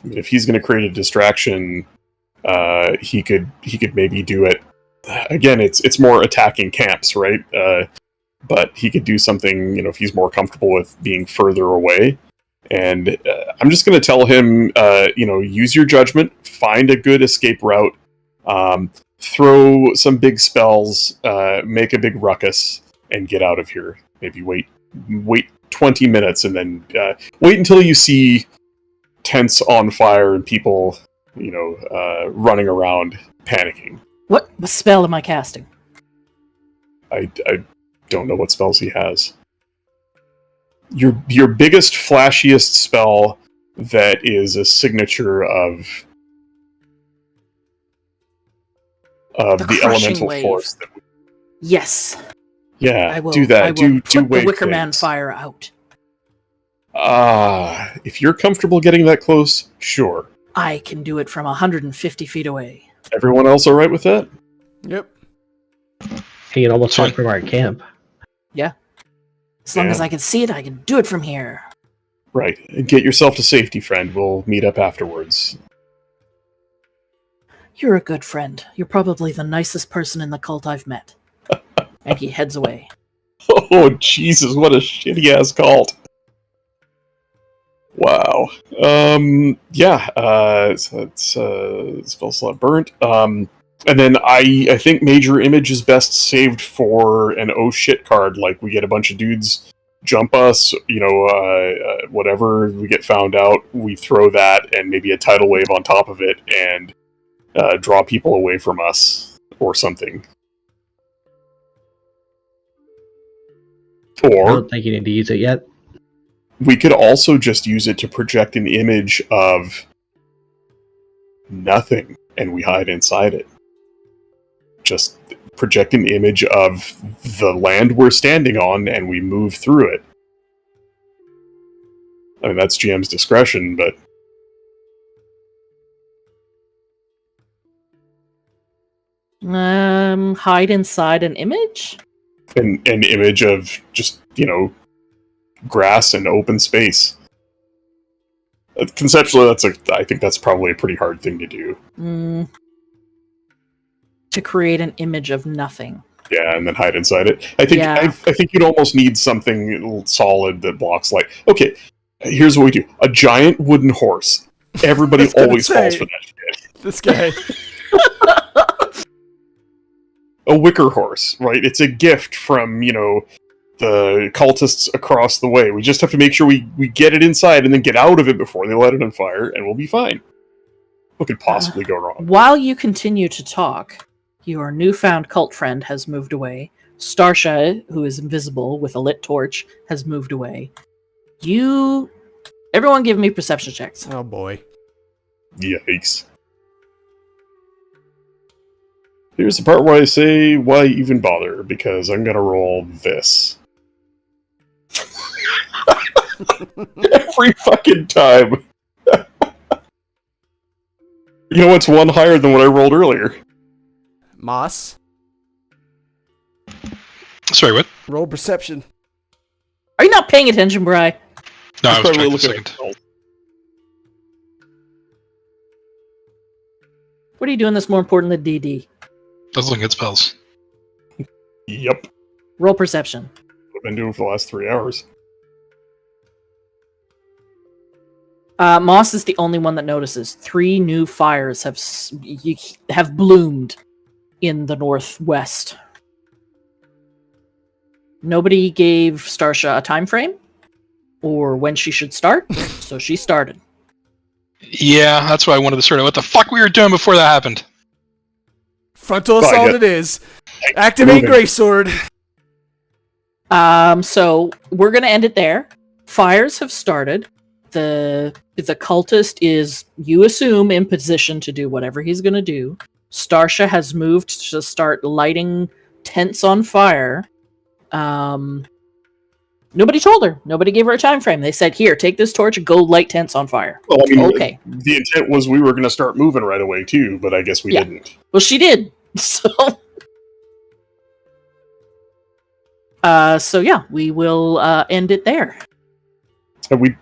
if he's going to create a distraction, he could maybe do it. Again, it's more attacking camps, right? But he could do something, if he's more comfortable with being further away. And I'm just going to tell him, use your judgment, find a good escape route, throw some big spells, make a big ruckus, and get out of here. Maybe wait 20 minutes, and then wait until you see tents on fire and people, running around panicking. What spell am I casting? I don't know what spells he has. Your biggest, flashiest spell that is a signature of the elemental wave. force. Yes. Yeah, I will, do that. I will do put the wave Wicker Man things. fire out. If you're comfortable getting that close, sure. I can do it from 150 feet away. Everyone else all right with that? Yep. He can almost Fine. hit from our camp. As long Yeah. as I can see it, I can do it from here. Right. Get yourself to safety, friend. We'll meet up afterwards. You're a good friend. You're probably the nicest person in the cult I've met. And he heads away. Oh, Jesus, what a shitty-ass cult. Wow. Yeah. So it's spell slot burnt. And then I think Major Image is best saved for an oh shit card. Like we get a bunch of dudes jump us, whatever. We get found out. We throw that and maybe a tidal wave on top of it and draw people away from us or something. I Or don't think you need to use it yet. we could also just use it to project an image of nothing and we hide inside it. Just project an image of the land we're standing on and we move through it. I mean, that's GM's discretion, but Hide inside an image? an image of just, grass and open space. Conceptually, I think that's probably a pretty hard thing to do. To create an image of nothing. Yeah, and then hide inside it. I think Yeah. I think you'd almost need something solid that blocks light. Okay, here's what we do: a giant wooden horse. Everybody was gonna always say. falls for that shit. This guy. A wicker horse, right? It's a gift from the cultists across the way. We just have to make sure we get it inside and then get out of it before they let it on fire, and we'll be fine. What could possibly go wrong? While you continue to talk, your newfound cult friend has moved away. Starsha, who is invisible with a lit torch, has moved away. Everyone give me perception checks. Oh boy. Yikes. Here's the part where I say, why even bother? Because I'm gonna roll this. Every fucking time. You know what's one higher than what I rolled earlier? Moss. Sorry, what? Roll perception. Are you not paying attention, Bri? No, I Just was probably trying to looking at second. the roll. What are you doing that's more important than DD? I was looking at spells. Yep. Roll perception. I've been doing for the last 3 hours. Moss is the only one that notices. 3 new fires have bloomed in the northwest. Nobody gave Starsha a time frame or when she should start, so she started. Yeah, that's why I wanted to sort out what the fuck we were doing before that happened. Frontal Oh, I assault get- it is. Activate Moving. Greysword. So we're gonna end it there. Fires have started. The cultist is, you assume, in position to do whatever he's gonna do. Starsha has moved to start lighting tents on fire. Nobody told her. Nobody gave her a time frame. They said, "Here, take this torch and go light tents on fire." Well, I mean, Okay. the intent was we were going to start moving right away too, but I guess we Yeah. didn't. Well, she did. So yeah, we will end it there. And we